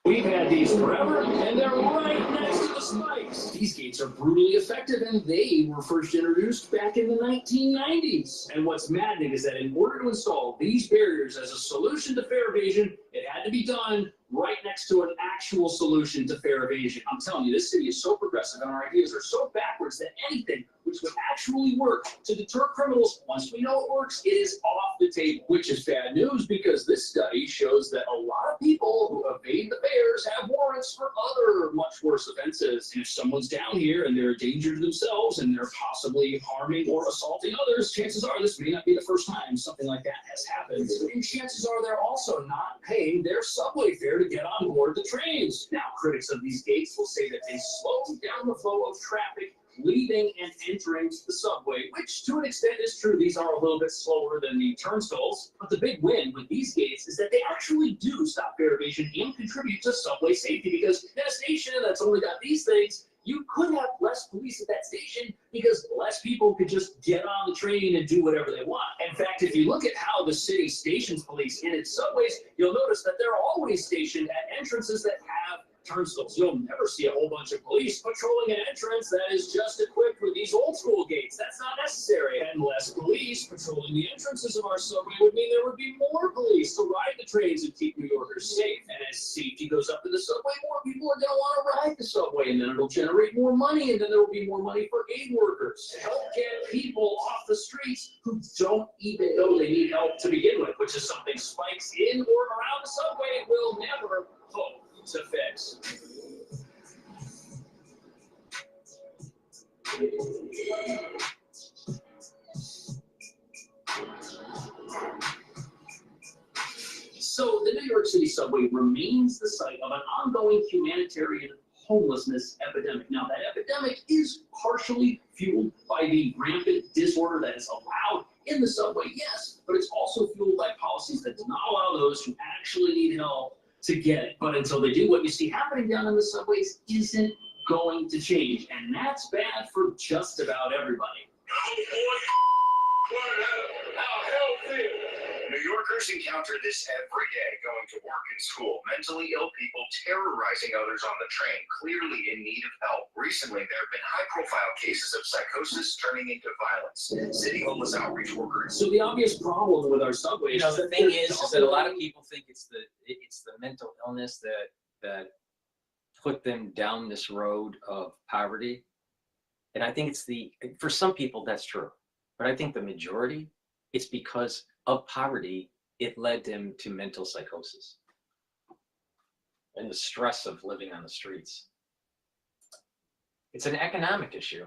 We've had these forever, and they're right next to the spikes. These gates are brutally effective, and they were first introduced back in the 1990s. And what's maddening is that in order to install these barriers as a solution to fare evasion, it had to be done right next to an actual solution to fare evasion. I'm telling you, this city is so progressive, and our ideas are so backwards that anything which would actually work to deter criminals, once we know it works, it is off the table. Which is bad news, because this study shows that a lot of people who evade the fares have warrants for other much worse offenses. And if someone's down here and they're a danger to themselves and they're possibly harming or assaulting others, chances are this may not be the first time something like that has happened. And chances are they're also not paying their subway fare to get on board the trains. Now, critics of these gates will say that they slow down the flow of traffic leaving and entering the subway, which to an extent is true. These are a little bit slower than the turnstiles, but the big win with these gates is that they actually do stop fare evasion and contribute to subway safety, because in a station that's only got these things, you could have less police at that station because less people could just get on the train and do whatever they want. In fact, if you look at how the city stations police in its subways, you'll notice that they're always stationed at entrances that have turnstiles. You'll never see a whole bunch of police patrolling an entrance that is just equipped with these old school gates. That's not necessary. And less police patrolling the entrances of our subway would mean there would be more police to ride the trains and keep New Yorkers safe. And as safety goes up in the subway, more people are going to want to ride the subway, and then it'll generate more money, and then there will be more money for aid workers to help get people off the streets who don't even know they need help to begin with, which is something spikes in or around the subway will never hope to fix. So the New York City subway remains the site of an ongoing humanitarian homelessness epidemic. Now, that epidemic is partially fueled by the rampant disorder that is allowed in the subway, yes, but it's also fueled by policies that do not allow those who actually need help to get it. But until they do, what you see happening down in the subways isn't going to change, and that's bad for just about everybody. New Yorkers encounter this every day going to work and school. Mentally ill people terrorizing others on the train, clearly in need of help. Recently, there have been high-profile cases of psychosis turning into violence. City homeless outreach workers. So the obvious problem with our subways, the thing is that a lot of people think it's the mental illness that put them down this road of poverty, and I think for some people that's true, but I think the majority, it's because of poverty, it led them to mental psychosis and the stress of living on the streets. It's an economic issue.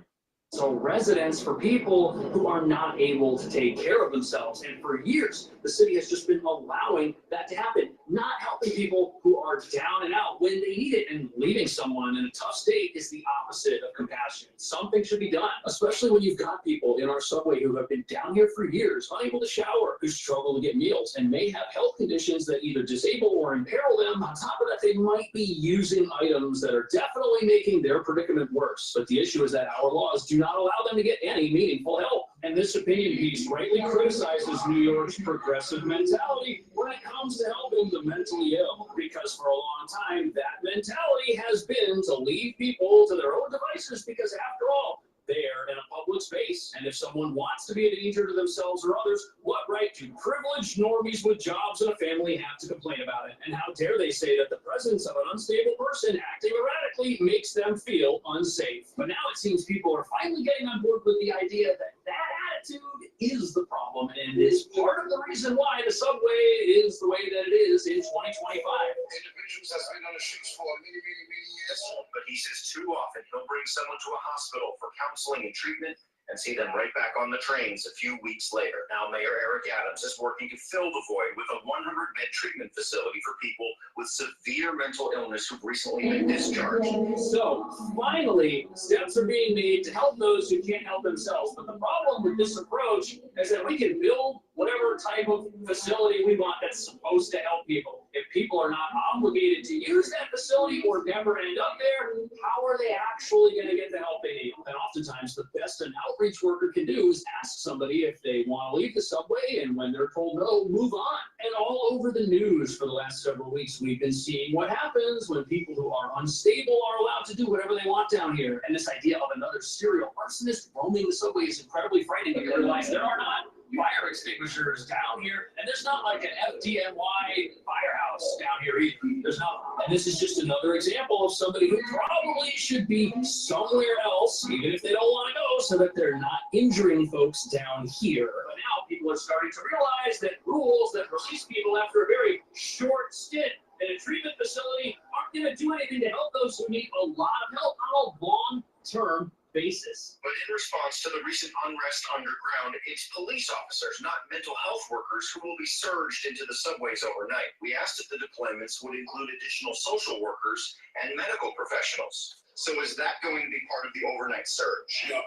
So residents for people who are not able to take care of themselves. And for years, the city has just been allowing that to happen, not helping people who are down and out when they need it. And leaving someone in a tough state is the opposite of compassion. Something should be done, especially when you've got people in our subway who have been down here for years, unable to shower, who struggle to get meals, and may have health conditions that either disable or imperil them. On top of that, they might be using items that are definitely making their predicament worse. But the issue is that our laws do not allow them to get any meaningful help. And this opinion piece rightly criticizes New York's progressive mentality when it comes to helping the mentally ill, because for a long time, that mentality has been to leave people to their own devices, because after all, they're in a public space. And if someone wants to be a danger to themselves or others, what right do privileged normies with jobs and a family have to complain about it? And how dare they say that the presence of an unstable person acting erratically makes them feel unsafe? But now it seems people are finally getting on board with the idea that that attitude is the problem, and is part of the reason why the subway is the way that it is in 2025. Individuals has been on the streets for many years, but he says too often he'll bring someone to a hospital for counseling and treatment and see them right back on the trains a few weeks later. Now, Mayor Eric Adams is working to fill the void with a 100-bed treatment facility for people with severe mental illness who've recently been discharged. So, finally, steps are being made to help those who can't help themselves. But the problem with this approach is that we can build whatever type of facility we want that's supposed to help people. If people are not obligated to use that facility or never end up there, how are they actually going to get the help they need? And oftentimes the best an outreach worker can do is ask somebody if they want to leave the subway, and when they're told no, move on. And all over the news for the last several weeks, we've been seeing what happens when people who are unstable are allowed to do whatever they want down here. And this idea of another serial arsonist roaming the subway is incredibly frightening. You realize there are not fire extinguishers down here, and there's not like an FDNY firehouse down here either. There's not. And this is just another example of somebody who probably should be somewhere else, even if they don't want to go, so that they're not injuring folks down here. But now people are starting to realize that rules that release people after a very short stint in a treatment facility aren't going to do anything to help those who need a lot of help on a long-term basis. But in response to the recent unrest underground, it's police officers, not mental health workers, who will be surged into the subways overnight. We asked if the deployments would include additional social workers and medical professionals. So is that going to be part of the overnight surge? No.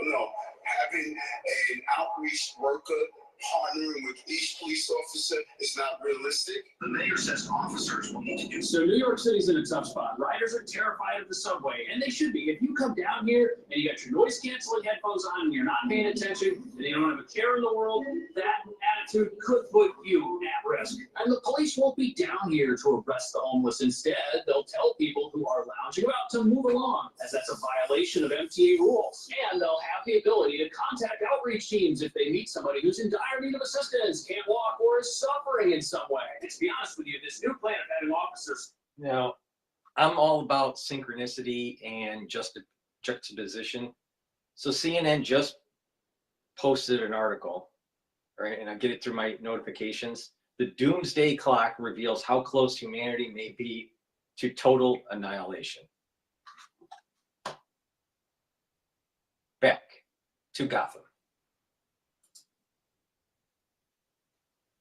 Having an outreach worker partnering with each police officer is not realistic. The mayor says officers will need to do. So New York City's in a tough spot. Riders are terrified of the subway, and they should be. If you come down here and you got your noise canceling headphones on and you're not paying attention and you don't have a care in the world, that attitude could put you at risk. And the police won't be down here to arrest the homeless. Instead, they'll tell people who are lounging about to move along, as that's a violation of MTA rules. And they'll have the ability to contact outreach teams if they meet somebody who's in dire need of assistance, can't walk, or is suffering in some way. And to be honest with you, this new plan of having officers. Now, I'm all about synchronicity and juxtaposition. So CNN just posted an article, right? And I get it through my notifications. The doomsday clock reveals how close humanity may be to total annihilation. Back to Gotham.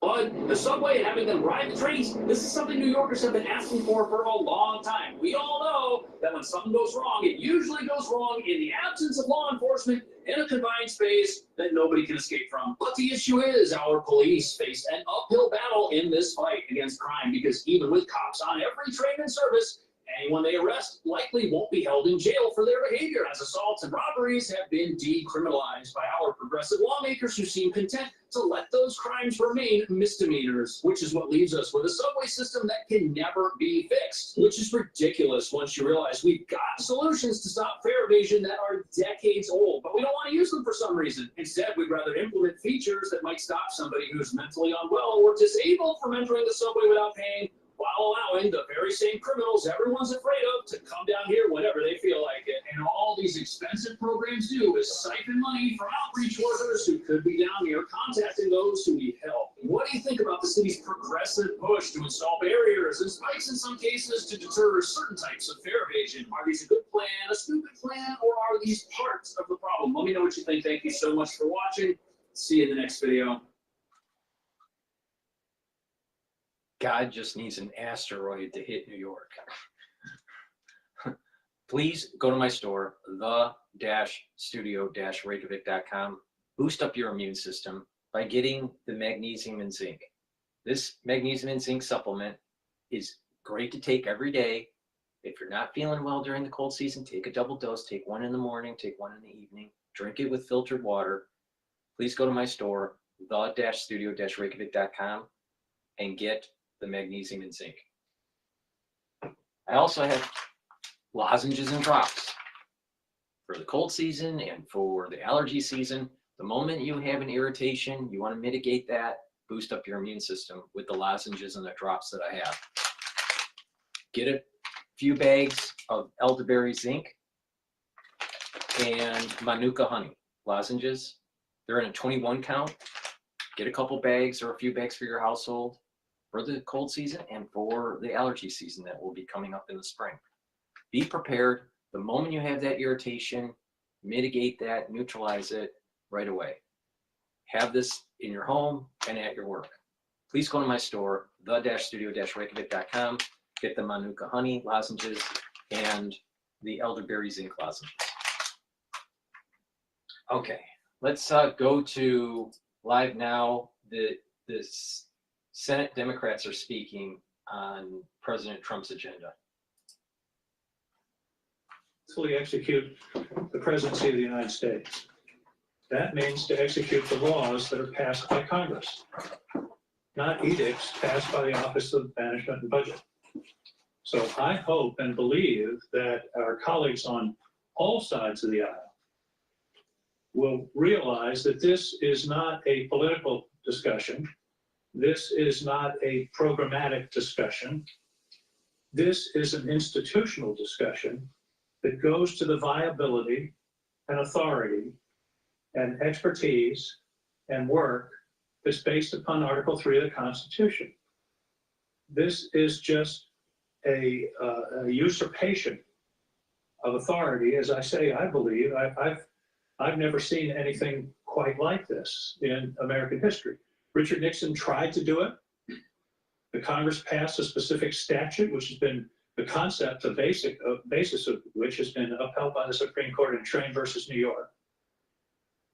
But the subway and having them ride the trains, this is something New Yorkers have been asking for a long time. We all know that when something goes wrong, it usually goes wrong in the absence of law enforcement in a confined space that nobody can escape from. But the issue is our police face an uphill battle in this fight against crime, because even with cops on every train in service, anyone they arrest likely won't be held in jail for their behavior, as assaults and robberies have been decriminalized by our progressive lawmakers who seem content to let those crimes remain misdemeanors, which is what leaves us with a subway system that can never be fixed, which is ridiculous once you realize we've got solutions to stop fare evasion that are decades old, but we don't want to use them for some reason. Instead, we'd rather implement features that might stop somebody who's mentally unwell or disabled from entering the subway without paying, while allowing the very same criminals everyone's afraid of to come down here whenever they feel like it. And all these expensive programs do is siphon money from outreach workers who could be down here contacting those who need help. What do you think about the city's progressive push to install barriers and spikes in some cases to deter certain types of fare evasion? Are these a good plan, a stupid plan, or are these parts of the problem? Let me know what you think. Thank you so much for watching. See you in the next video. God just needs an asteroid to hit New York. Please go to my store, the-studio-reykjavik.com. Boost up your immune system by getting the magnesium and zinc. This magnesium and zinc supplement is great to take every day. If you're not feeling well during the cold season, take a double dose. Take one in the morning, take one in the evening. Drink it with filtered water. Please go to my store, the-studio-reykjavik.com, and get the magnesium and zinc. I also have lozenges and drops for the cold season and for the allergy season. The moment you have an irritation, you want to mitigate that, boost up your immune system with the lozenges and the drops that I have. Get a few bags of elderberry zinc and manuka honey lozenges. They're in a 21 count. Get a couple bags or a few bags for your household for the cold season and for the allergy season that will be coming up in the spring. Be prepared. The moment you have that irritation, mitigate that, neutralize it right away. Have this in your home and at your work. Please go to my store, the-studio-reykjavik.com, get the manuka honey lozenges and the elderberry zinc lozenges. Okay, let's go to live now. The Senate Democrats are speaking on President Trump's agenda? Fully execute the presidency of the United States. That means to execute the laws that are passed by Congress, not edicts passed by the Office of Management and Budget. So I hope and believe that our colleagues on all sides of the aisle will realize that this is not a political discussion. This is not a programmatic discussion. This is an institutional discussion that goes to the viability and authority and expertise and work that's based upon Article 3 of the Constitution. This is just a usurpation of authority. As I say, I believe, I've never seen anything quite like this in American history. Richard Nixon tried to do it. The Congress passed a specific statute, which has been the concept, the basis of which has been upheld by the Supreme Court in Train versus New York.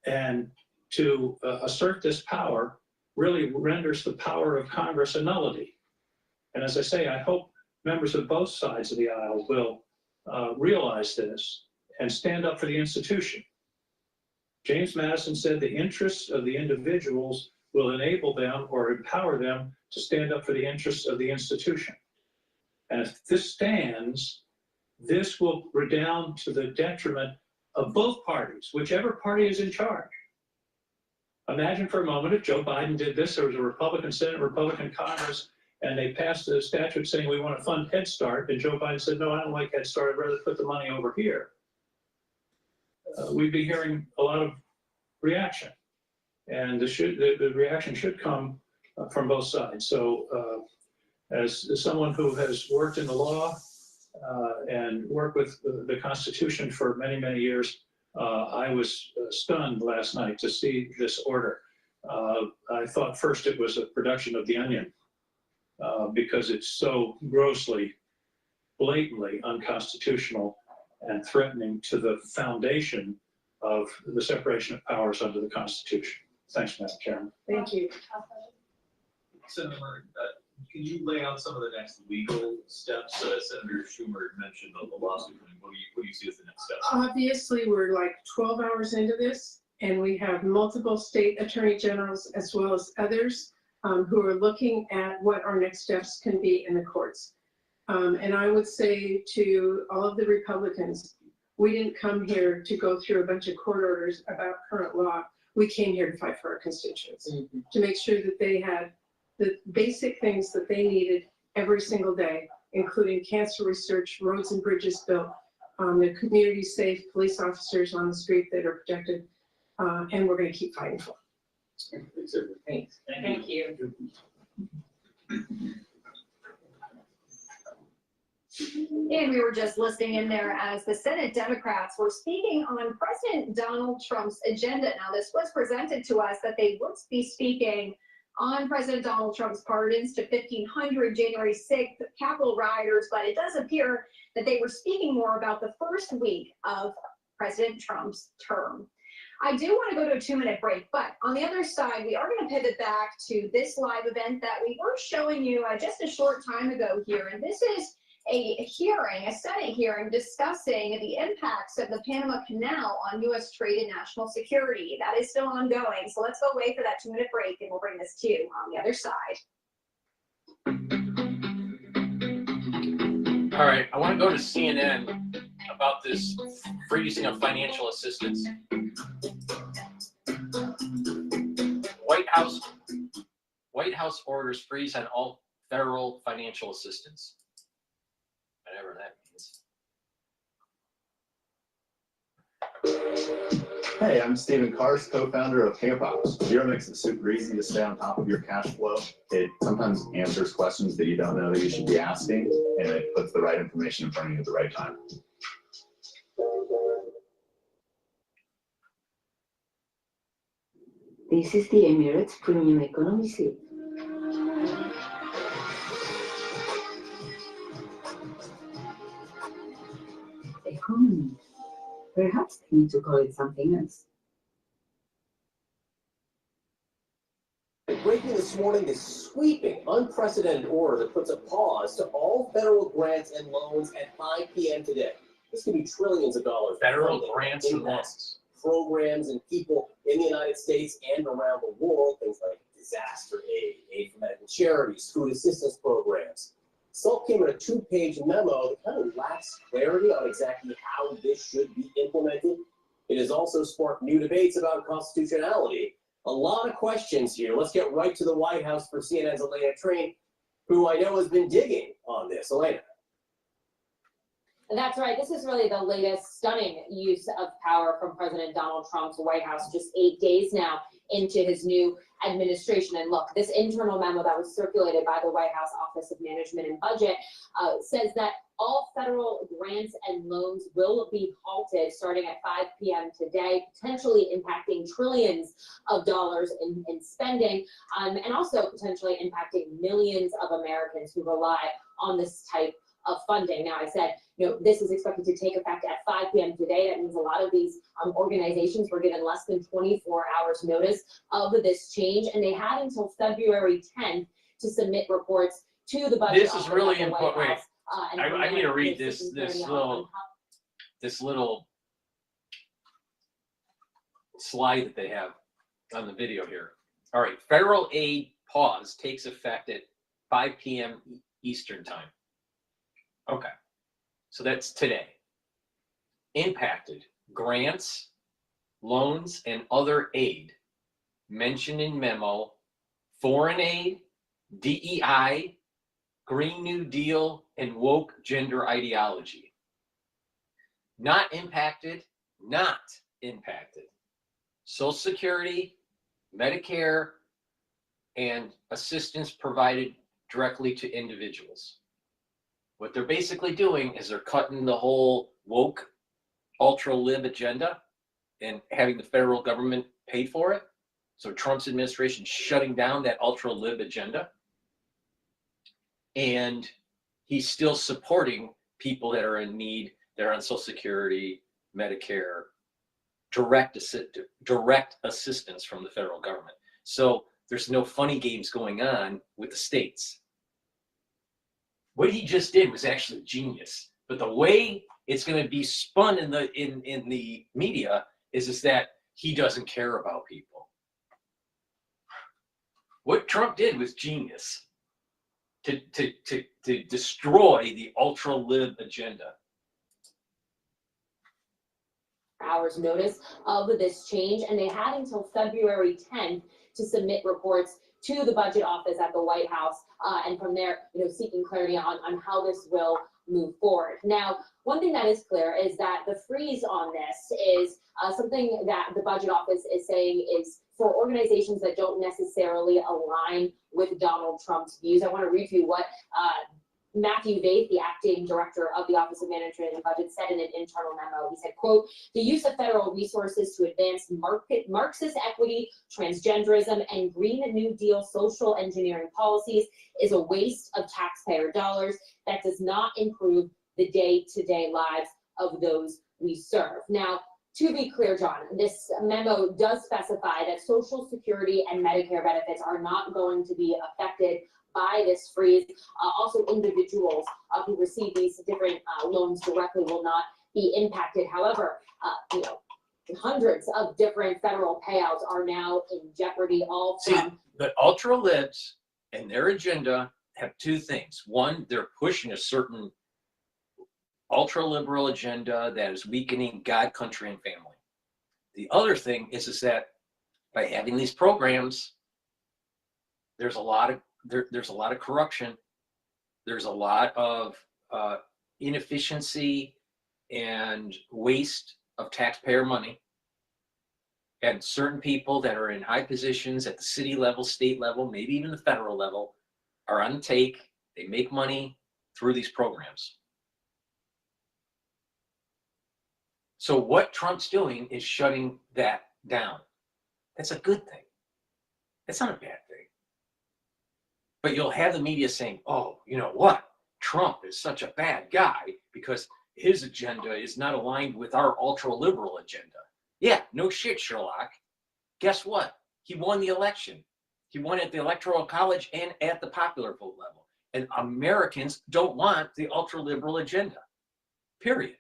And to assert this power really renders the power of Congress a nullity. And as I say, I hope members of both sides of the aisle will realize this and stand up for the institution. James Madison said the interests of the individuals will enable them or empower them to stand up for the interests of the institution. And if this stands, this will redound to the detriment of both parties, whichever party is in charge. Imagine for a moment if Joe Biden did this, there was a Republican Senate, Republican Congress, and they passed a statute saying we want to fund Head Start, and Joe Biden said, no, I don't like Head Start, I'd rather put the money over here. We'd be hearing a lot of reaction, and the reaction should come from both sides. So as someone who has worked in the law and worked with the Constitution for many, many years, I was stunned last night to see this order. I thought first it was a production of The Onion because it's so grossly, blatantly unconstitutional and threatening to the foundation of the separation of powers under the Constitution. Thanks, Madam Chairman. Thank you. Senator, can you lay out some of the next legal steps? Senator Schumer mentioned the lawsuit. What do you see as the next steps? Obviously, we're like 12 hours into this, and we have multiple state attorney generals as well as others who are looking at what our next steps can be in the courts. And I would say to all of the Republicans, we didn't come here to go through a bunch of court orders about current law. We came here to fight for our constituents, to make sure that they had the basic things that they needed every single day, including cancer research, roads and bridges built, the community safe, police officers on the street that are protected, and we're going to keep fighting for it. Thanks. Thank you. And we were just listening in there as the Senate Democrats were speaking on President Donald Trump's agenda. Now, this was presented to us that they would be speaking on President Donald Trump's pardons to 1,500 January 6th Capitol rioters, but it does appear that they were speaking more about the first week of President Trump's term. I do want to go to a 2-minute break, but on the other side, we are going to pivot back to this live event that we were showing you just a short time ago here, and this is a hearing, a Senate hearing discussing the impacts of the Panama Canal on U.S. trade and national security. That is still ongoing. So let's go away for that 2-minute break and we'll bring this to you on the other side. All right, I want to go to CNN about this freezing of financial assistance. White House orders freeze on all federal financial assistance. Whatever that means. Hey, I'm Stephen Kars, co-founder of Hangpops. Zero makes it super easy to stay on top of your cash flow. It sometimes answers questions that you don't know that you should be asking, and it puts the right information in front of you at the right time. This is the Emirates Premium Economy Suite. Economy. Perhaps they need to call it something else. breaking this morning, this sweeping, unprecedented order that puts a pause to all federal grants and loans at 5 p.m. today. This could be trillions of dollars. Federal grants and loans. Programs and people in the United States and around the world, things like disaster aid, aid for medical charities, food assistance programs. This all came in a 2-page memo that kind of lacks clarity on exactly how this should be implemented. It has also sparked new debates about constitutionality. A lot of questions here. Let's get right to the White House for CNN's Elena Train, who I know has been digging on this. Elena. That's right. This is really the latest stunning use of power from President Donald Trump's White House, just 8 days now into his new administration. And look, this internal memo that was circulated by the White House Office of Management and Budget says that all federal grants and loans will be halted starting at 5 p.m. today, potentially impacting trillions of dollars in spending, and also potentially impacting millions of Americans who rely on this type of funding. Now, I said, this is expected to take effect at 5 p.m. today. That means a lot of these organizations were given less than 24 hours notice of this change, and they had until February 10th to submit reports to the budget. This is really important. Wait, I need to read this little slide that they have on the video here. All right, federal aid pause takes effect at 5 p.m. Eastern time. Okay, so that's today. Impacted grants, loans, and other aid mentioned in memo, foreign aid, DEI, Green New Deal, and woke gender ideology. Not impacted. Social Security, Medicare, and assistance provided directly to individuals. What they're basically doing is they're cutting the whole woke ultra-lib agenda and having the federal government pay for it. So Trump's administration shutting down that ultra-lib agenda. And he's still supporting people that are in need, that are on Social Security, Medicare, direct assistance from the federal government. So there's no funny games going on with the states. What he just did was actually genius, but the way it's going to be spun in the media is that he doesn't care about people. What Trump did was genius to destroy the ultra-lib agenda. Hours notice of this change, and they had until February 10th to submit reports to the budget office at the White House, and from there, seeking clarity on how this will move forward. Now, one thing that is clear is that the freeze on this is something that the budget office is saying is for organizations that don't necessarily align with Donald Trump's views. I want to read to you what Matthew Vaith, the acting director of the Office of Management and Budget, said in an internal memo. He said, quote, "The use of federal resources to advance Marxist equity, transgenderism, and Green New Deal social engineering policies is a waste of taxpayer dollars that does not improve the day-to-day lives of those we serve." Now, to be clear, John, this memo does specify that Social Security and Medicare benefits are not going to be affected by this freeze. Also, individuals who receive these different loans directly will not be impacted. However, hundreds of different federal payouts are now in jeopardy. The ultra libs and their agenda have two things. One, they're pushing a certain ultra liberal agenda that is weakening God, country, and family. The other thing is that by having these programs, there's a lot of corruption. There's a lot of inefficiency and waste of taxpayer money. And certain people that are in high positions at the city level, state level, maybe even the federal level, are on the take. They make money through these programs. So what Trump's doing is shutting that down. That's a good thing. That's not a bad thing. But you'll have the media saying, oh, you know what? Trump is such a bad guy because his agenda is not aligned with our ultra-liberal agenda. Yeah, no shit, Sherlock. Guess what? He won the election. He won at the Electoral College and at the popular vote level. And Americans don't want the ultra-liberal agenda, period.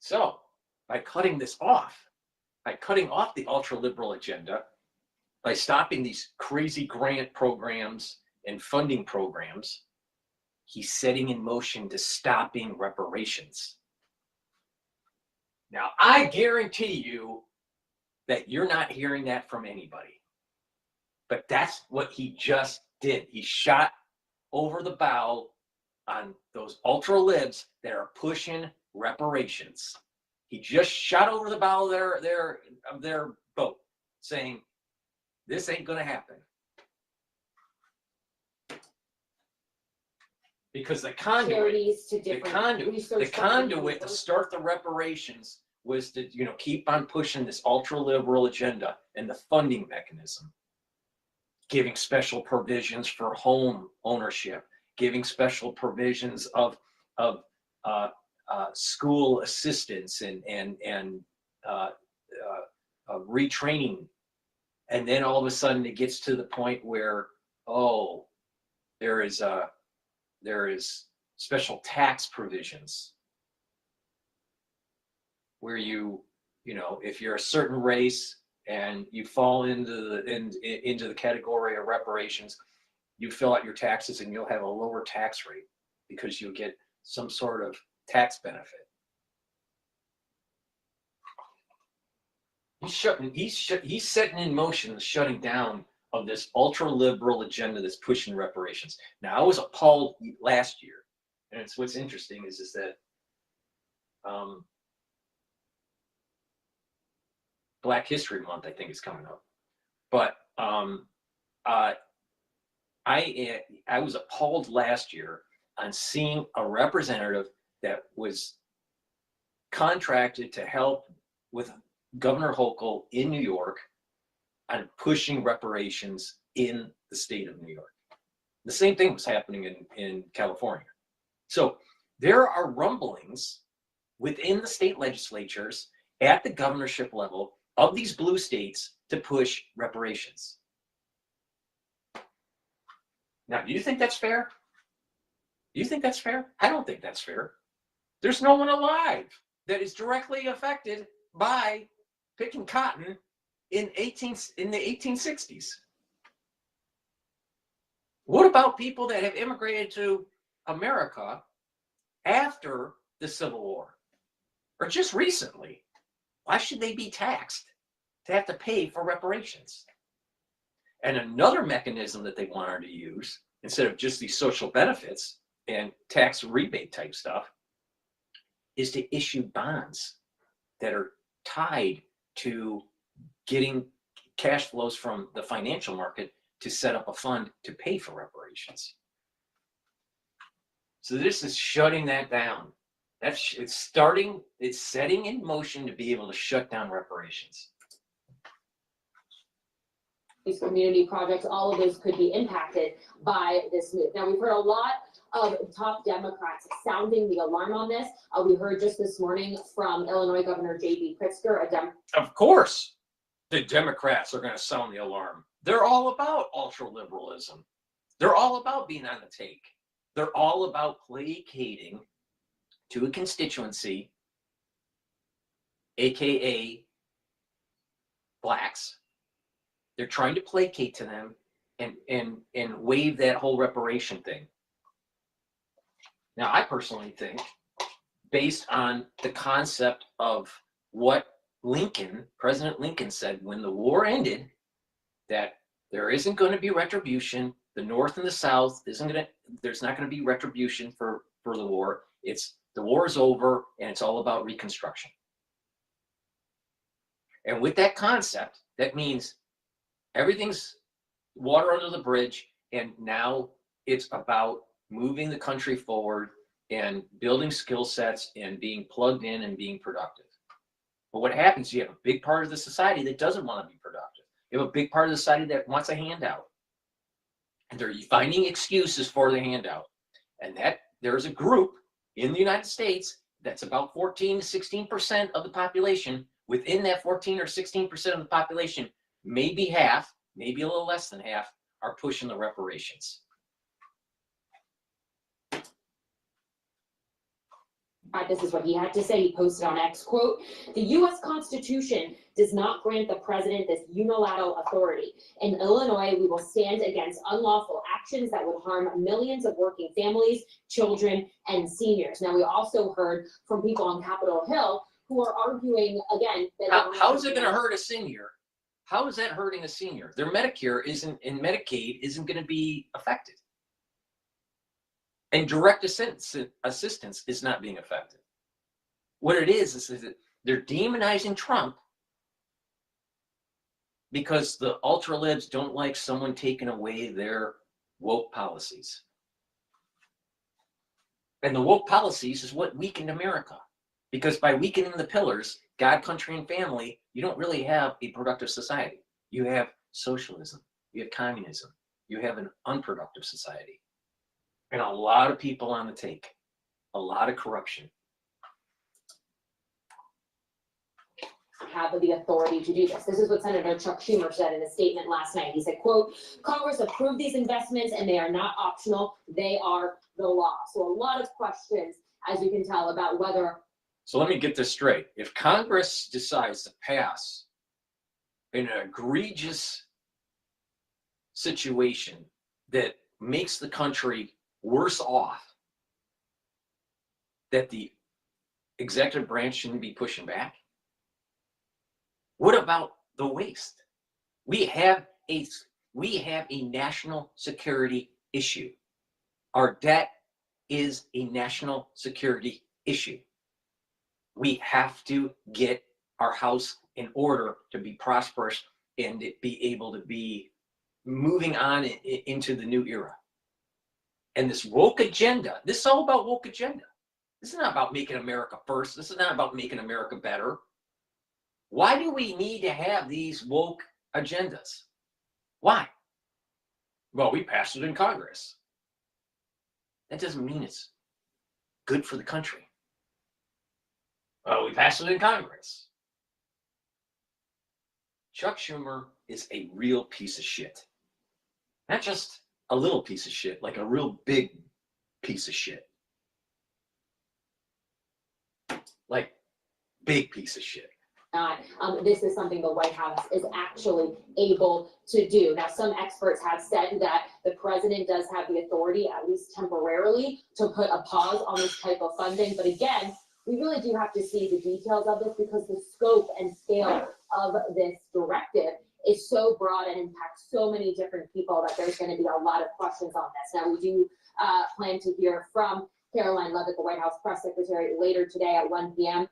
So by cutting this off, by cutting off the ultra-liberal agenda, by stopping these crazy grant programs and funding programs, he's setting in motion to stopping reparations. Now, I guarantee you that you're not hearing that from anybody. But that's what he just did. He shot over the bow on those ultra libs that are pushing reparations. He just shot over the bow of their boat, saying, this ain't gonna happen. Because the conduit to start the reparations was to, keep on pushing this ultra-liberal agenda and the funding mechanism, giving special provisions for home ownership, giving special provisions of school assistance and retraining. And then all of a sudden it gets to the point where, there is special tax provisions where if you're a certain race and you fall into the category of reparations, you fill out your taxes and you'll have a lower tax rate because you'll get some sort of tax benefit. He's setting in motion the shutting down of this ultra-liberal agenda that's pushing reparations. Now, I was appalled last year, and what's interesting is that Black History Month, I think, is coming up. But I was appalled last year on seeing a representative that was contracted to help with Governor Hochul in New York on pushing reparations in the state of New York. The same thing was happening in California. So there are rumblings within the state legislatures at the governorship level of these blue states to push reparations. Now, do you think that's fair? Do you think that's fair? I don't think that's fair. There's no one alive that is directly affected by picking cotton in the 1860s. What about people that have immigrated to America after the Civil War or just recently? Why should they be taxed to have to pay for reparations? And another mechanism that they wanted to use, instead of just these social benefits and tax rebate type stuff, is to issue bonds that are tied to getting cash flows from the financial market to set up a fund to pay for reparations. So this is shutting that down. It's setting in motion to be able to shut down reparations. These community projects, all of those could be impacted by this move. Now, we've heard a lot of top Democrats sounding the alarm on this. We heard just this morning from Illinois Governor J.B. Pritzker, Of course, the Democrats are going to sound the alarm. They're all about ultra-liberalism. They're all about being on the take. They're all about placating to a constituency, AKA blacks. They're trying to placate to them and waive that whole reparation thing. Now, I personally think, based on the concept of what President Lincoln said when the war ended, that there isn't going to be retribution. The North and the South there's not going to be retribution for the war. The war is over and it's all about Reconstruction. And with that concept, that means everything's water under the bridge, and now it's about moving the country forward and building skill sets and being plugged in and being productive. But what happens is you have a big part of the society that doesn't want to be productive. You have a big part of the society that wants a handout. And they're finding excuses for the handout. And that there's a group in the United States that's about 14 to 16% of the population. Within that 14 or 16% of the population, maybe half, maybe a little less than half, are pushing the reparations. This is what he had to say. He posted on X, quote, "The U.S. Constitution does not grant the president this unilateral authority. In Illinois, we will stand against unlawful actions that would harm millions of working families, children, and seniors." Now, we also heard from people on Capitol Hill who are arguing, again, that how is it going to hurt a senior? How is that hurting a senior? Their Medicare isn't, and Medicaid isn't going to be affected. And direct assistance is not being affected. What it is that they're demonizing Trump because the ultra-libs don't like someone taking away their woke policies. And the woke policies is what weakened America. Because by weakening the pillars, God, country, and family, you don't really have a productive society. You have socialism, you have communism, you have an unproductive society. And a lot of people on the take, a lot of corruption. Have the authority to do this. This is what Senator Chuck Schumer said in a statement last night. He said, quote, "Congress approved these investments and they are not optional. They are the law." So a lot of questions, as you can tell, about whether. So let me get this straight. If Congress decides to pass an egregious situation that makes the country worse off, that the executive branch shouldn't be pushing back? What about the waste? We have a national security issue. Our debt is a national security issue. We have to get our house in order to be prosperous and be able to be moving on into the new era. And this woke agenda, this is all about woke agenda. This is not about making America first. This is not about making America better. Why do we need to have these woke agendas? Why? Well, we passed it in Congress. That doesn't mean it's good for the country. We passed it in Congress. Chuck Schumer is a real piece of shit. Not just a little piece of shit, like a real big piece of shit. Like, big piece of shit. This is something the White House is actually able to do. Now, some experts have said that the president does have the authority, at least temporarily, to put a pause on this type of funding. But again, we really do have to see the details of this because the scope and scale of this directive is so broad and impacts so many different people that there's going to be a lot of questions on this. Now, we do plan to hear from Caroline Leavitt, the White House press secretary, later today at 1 p.m.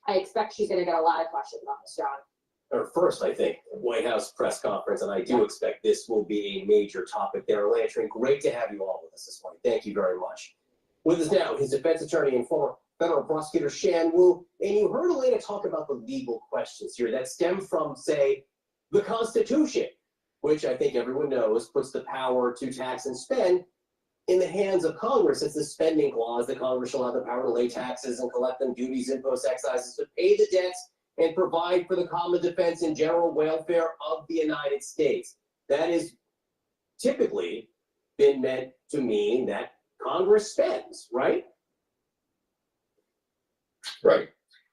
I expect she's going to get a lot of questions on this, John. Or first, I think, White House press conference, and I do expect this will be a major topic there. Lantern, great to have you all with us this morning. Thank you very much. With us now, his defense attorney and former federal prosecutor Shan Wu, and you heard Elena talk about the legal questions here that stem from, say, the Constitution, which I think everyone knows puts the power to tax and spend in the hands of Congress. It's the spending clause that Congress shall have the power to lay taxes and collect them, duties, imposts, excises, to pay the debts and provide for the common defense and general welfare of the United States. That is typically been meant to mean that Congress spends, right? Right.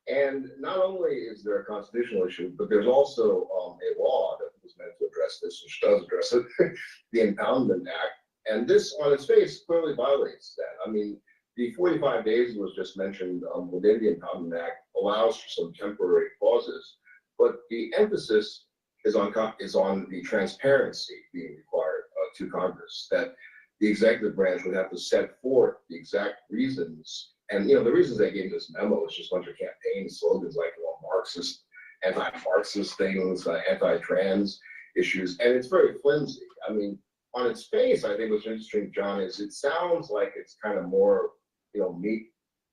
And not only is there a constitutional issue, but there's also a law that was meant to address this, which does address it, the Impoundment Act. And this, on its face, clearly violates that. I mean, the 45 days that was just mentioned within the Impoundment Act allows for some temporary clauses, but the emphasis is on the transparency being required to Congress, that the executive branch would have to set forth the exact reasons. And, the reasons they gave in this memo is just a bunch of campaign slogans like, Marxist, anti-Marxist things, anti-trans issues, and it's very flimsy. I mean, on its face, I think what's interesting, John, is it sounds like it's kind of more, meet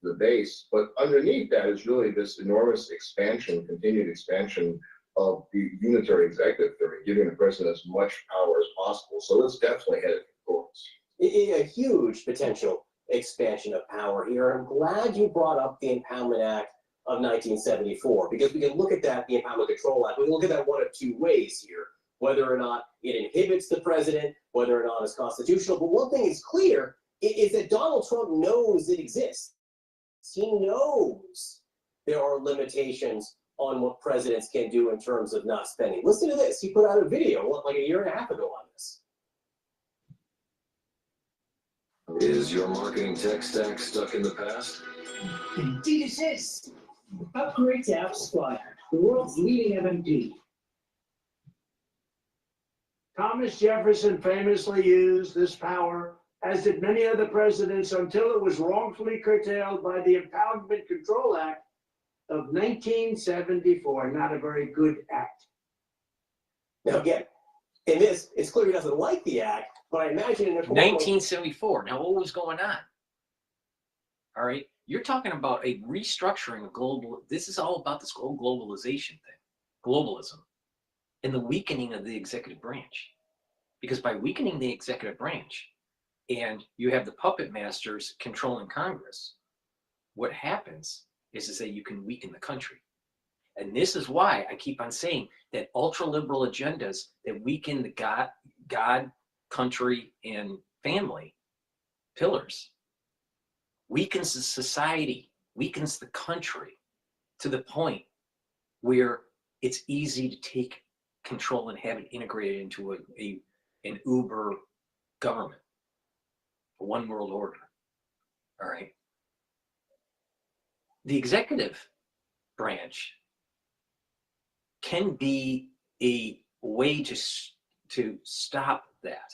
the base, but underneath that is really this enormous expansion, continued expansion of the unitary executive theory, giving the president as much power as possible. So it's definitely headed for courts. A huge potential expansion of power here. I'm glad you brought up the Impoundment Act of 1974, because we can look at that, the Impoundment Control Act, we can look at that one of two ways here, whether or not it inhibits the president, whether or not it's constitutional. But one thing is clear is that Donald Trump knows it exists. He knows there are limitations on what presidents can do in terms of not spending. Listen to this. He put out a video like a year and a half ago on this. Is your marketing tech stack stuck in the past? Indeed it is. Upgrade to AppsFlyer, the world's leading MMD. Thomas Jefferson famously used this power, as did many other presidents, until it was wrongfully curtailed by the Impoundment Control Act of 1974. Not a very good act. Now again, in this, it's clear he doesn't like the act, but I imagine in a 1974. Now, what was going on? All right, you're talking about a restructuring of global. This is all about this whole globalization thing, globalism, and the weakening of the executive branch. Because by weakening the executive branch, and you have the puppet masters controlling Congress, what happens is that you can weaken the country. And this is why I keep on saying that ultra-liberal agendas that weaken the God, country, and family pillars weakens the society, weakens the country to the point where it's easy to take control and have it integrated into an uber government, a one world order. All right. The executive branch can be a way to stop that.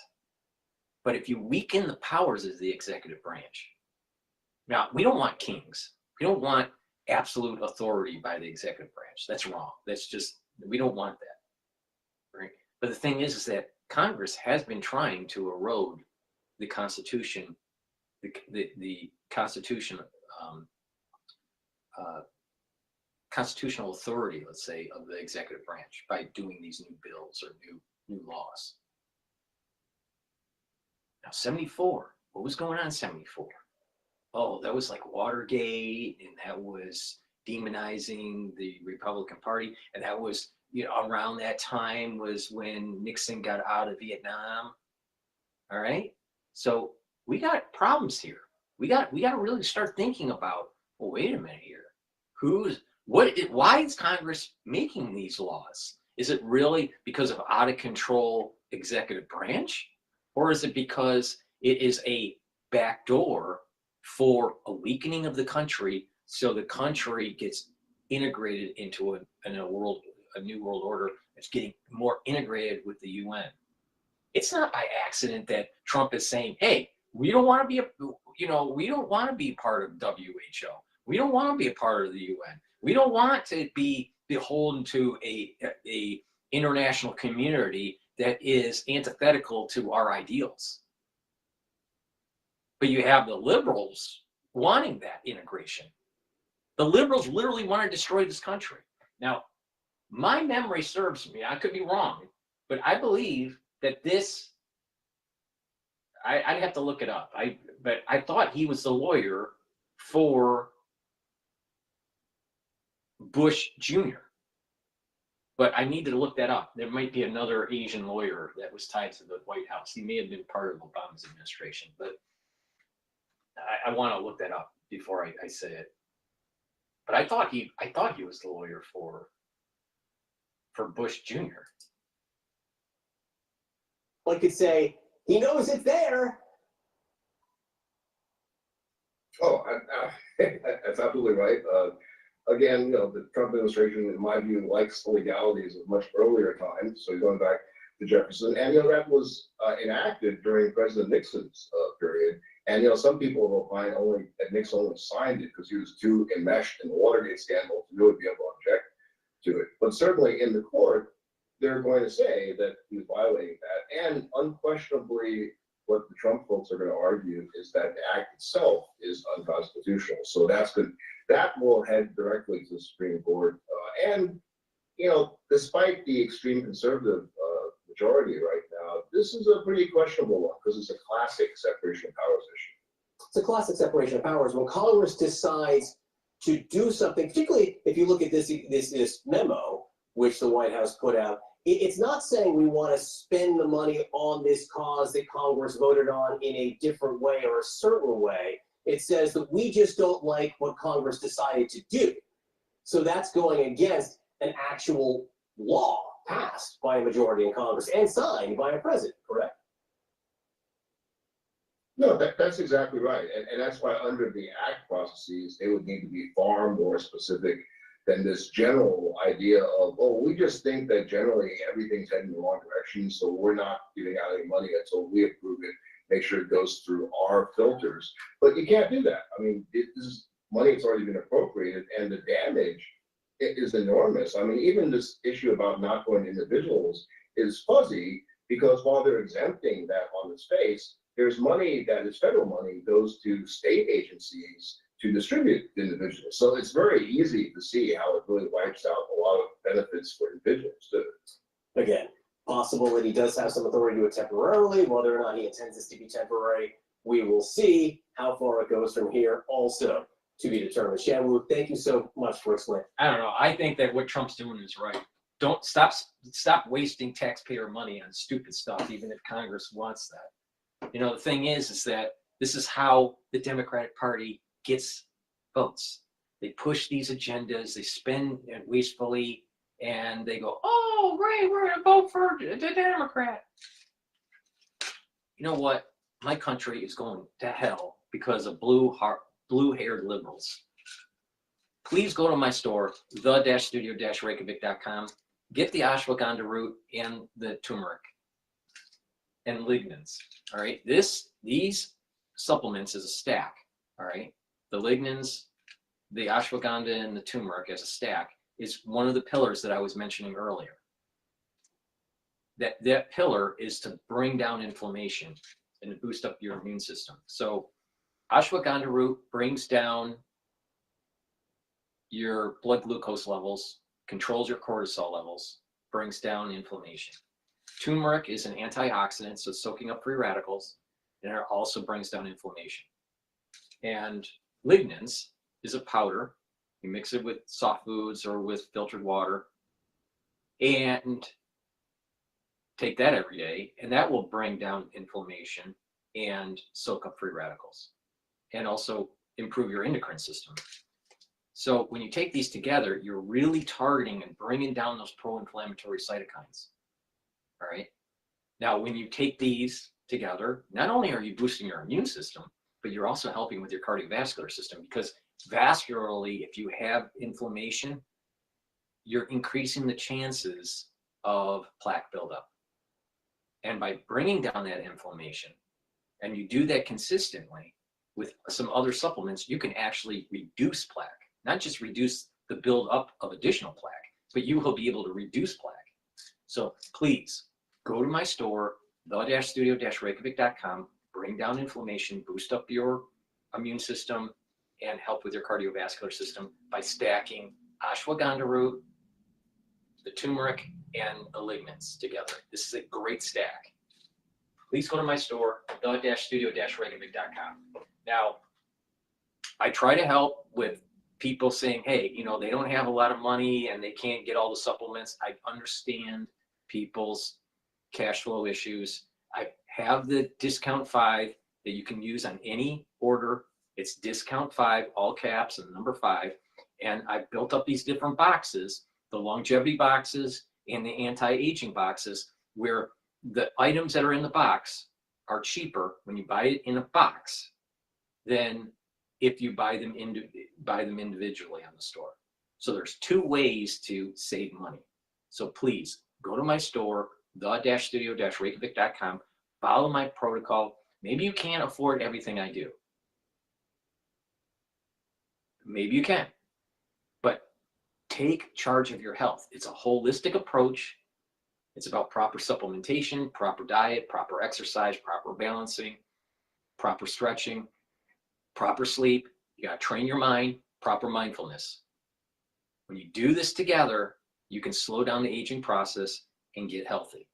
But if you weaken the powers of the executive branch, now we don't want kings. We don't want absolute authority by the executive branch. That's wrong. That's just, we don't want that. Right? But the thing is that Congress has been trying to erode the Constitution, the Constitution, constitutional authority, let's say, of the executive branch by doing these new bills or new laws. Now, 74, what was going on in 74? Oh, that was like Watergate, and that was demonizing the Republican Party, and that was, you know, around that time was when Nixon got out of Vietnam. All right, so we got problems here. We got to really start thinking about, well, wait a minute here. Why is Congress making these laws? Is it really because of out of control executive branch? Or is it because it is a backdoor for a weakening of the country, so the country gets integrated into a new world order? It's getting more integrated with the UN. It's not by accident that Trump is saying, hey, we don't want to be we don't want to be part of WHO. We don't want to be a part of the UN. We don't want to be beholden to a international community that is antithetical to our ideals. But you have the liberals wanting that integration. The liberals literally want to destroy this country. Now, my memory serves me, I could be wrong, but I believe that this, I'd have to look it up. But I thought he was the lawyer for Bush Jr. But I need to look that up. There might be another Asian lawyer that was tied to the White House. He may have been part of Obama's administration, but I want to look that up before I say it. But I thought he was the lawyer for Bush Jr. One could say he knows it's there. Oh, that's absolutely right. Again, you know, the Trump administration, in my view, likes the legalities of much earlier times. So going back to Jefferson, and you know that was enacted during President Nixon's period. And you know, some people will find that Nixon only signed it because he was too enmeshed in the Watergate scandal to really be able to object to it. But certainly in the court, they're going to say that he's violating that. And unquestionably, what the Trump folks are going to argue is that the act itself is unconstitutional. So that's good. That will head directly to the Supreme Court. And, you know, despite the extreme conservative majority right now, this is a pretty questionable one because it's a classic separation of powers issue. It's a classic separation of powers. When Congress decides to do something, particularly if you look at this memo, which the White House put out. It's not saying we want to spend the money on this cause that Congress voted on in a different way or a certain way. It says that we just don't like what Congress decided to do. So that's going against an actual law passed by a majority in Congress and signed by a president, correct? No, that's exactly right. And that's why under the act processes, they would need to be far more specific than this general idea of, oh, we just think that generally everything's heading in the wrong direction, so we're not giving out any money until we approve it, make sure it goes through our filters. But you can't do that. I mean, this is money that's already been appropriated, and the damage is enormous. I mean, even this issue about not going to individuals is fuzzy, because while they're exempting that on its face, there's money that is federal money goes to state agencies to distribute to individuals. So it's very easy to see how it really wipes out a lot of benefits for individuals too. Again, possible that he does have some authority to do it temporarily. Whether or not he intends this to be temporary, we will see. How far it goes from here, also to be determined. Shamu, thank you so much for explaining. I don't know. I think that what Trump's doing is right. Don't stop wasting taxpayer money on stupid stuff, even if Congress wants that. You know, the thing is that this is how the Democratic Party gets votes. They push these agendas, they spend wastefully, and they go, oh, right, we're going to vote for the Democrat. You know what? My country is going to hell because of blue-haired liberals. Please go to my store, the-studio-reykjavik.com. Get the ashwagandha root and the turmeric and lignans. All right, these supplements is a stack. All right, the lignans, the ashwagandha, and the turmeric as a stack is one of the pillars that I was mentioning earlier. That pillar is to bring down inflammation and boost up your immune system. So ashwagandha root brings down your blood glucose levels, controls your cortisol levels, brings down inflammation. Turmeric is an antioxidant, so it's soaking up free radicals, and it also brings down inflammation. And lignans is a powder. You mix it with soft foods or with filtered water and take that every day, and that will bring down inflammation and soak up free radicals and also improve your endocrine system. So when you take these together, you're really targeting and bringing down those pro-inflammatory cytokines. All right. Now, when you take these together, not only are you boosting your immune system, but you're also helping with your cardiovascular system, because vascularly, if you have inflammation, you're increasing the chances of plaque buildup. And by bringing down that inflammation, and you do that consistently with some other supplements, you can actually reduce plaque, not just reduce the buildup of additional plaque, but you will be able to reduce plaque. So please go to my store, the-studio-reykjavik.com, bring down inflammation, boost up your immune system, and help with your cardiovascular system by stacking ashwagandha root, the turmeric, and the lignans together. This is a great stack. Please go to my store, the-studio-reykjavik.com. Now, I try to help with people saying, hey, you know, they don't have a lot of money and they can't get all the supplements. I understand people's cash flow issues. I have the discount 5 that you can use on any order. It's discount 5, all caps, and number 5. And I've built up these different boxes, the longevity boxes and the anti-aging boxes, where the items that are in the box are cheaper when you buy it in a box than if you buy them individually on the store. So there's 2 ways to save money. So please go to my store, the-studio-reykjavik.com, follow my protocol. Maybe you can't afford everything I do. Maybe you can, but take charge of your health. It's a holistic approach. It's about proper supplementation, proper diet, proper exercise, proper balancing, proper stretching, proper sleep. You got to train your mind, proper mindfulness. When you do this together, you can slow down the aging process and get healthy.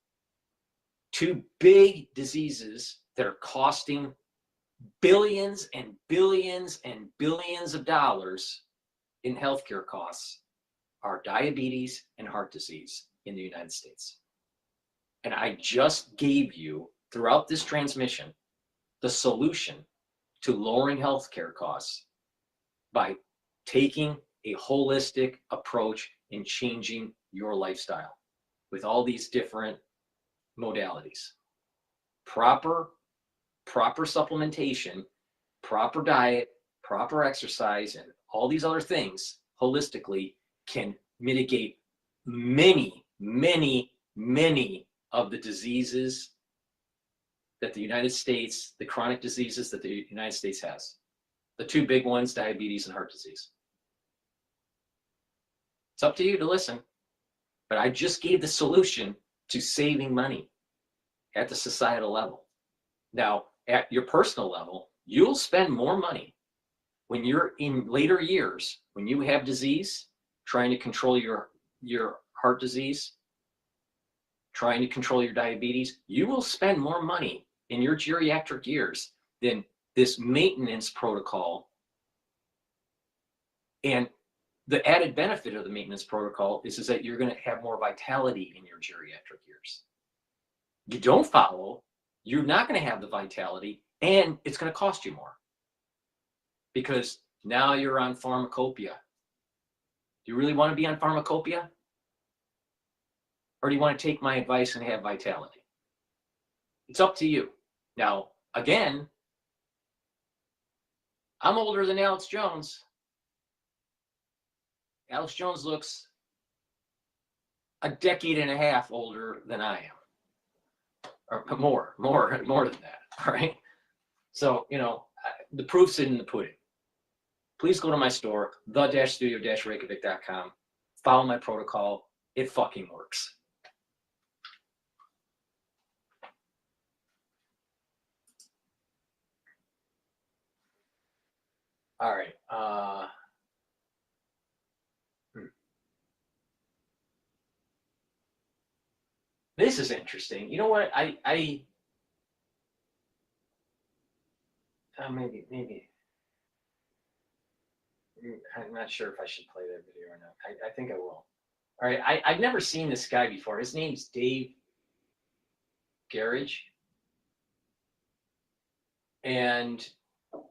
2 big diseases that are costing billions and billions and billions of dollars in healthcare costs are diabetes and heart disease in the United States. And I just gave you, throughout this transmission, the solution to lowering healthcare costs by taking a holistic approach and changing your lifestyle with all these different modalities. Proper supplementation, proper diet, proper exercise, and all these other things holistically can mitigate many, many, many of the diseases that the United States, the chronic diseases that the United States has. The two big ones, diabetes and heart disease. It's up to you to listen, but I just gave the solution to saving money at the societal level. Now, at your personal level, you'll spend more money when you're in later years, when you have disease, trying to control your heart disease, trying to control your diabetes. You will spend more money in your geriatric years than this maintenance protocol. And the added benefit of the maintenance protocol is that you're going to have more vitality in your geriatric years. You don't follow, you're not going to have the vitality, and it's going to cost you more because now you're on pharmacopoeia. Do you really want to be on pharmacopoeia? Or do you want to take my advice and have vitality? It's up to you. Now, again, I'm older than Alex Jones. Alex Jones looks a decade and a half older than I am. Or more than that, all right? So, you know, the proof's in the pudding. Please go to my store, the-studio-reykjavik.com. Follow my protocol. It fucking works. All right. This is interesting. You know what? Maybe. I'm not sure if I should play that video or not. I think I will. All right. I've never seen this guy before. His name's Dave Garage. And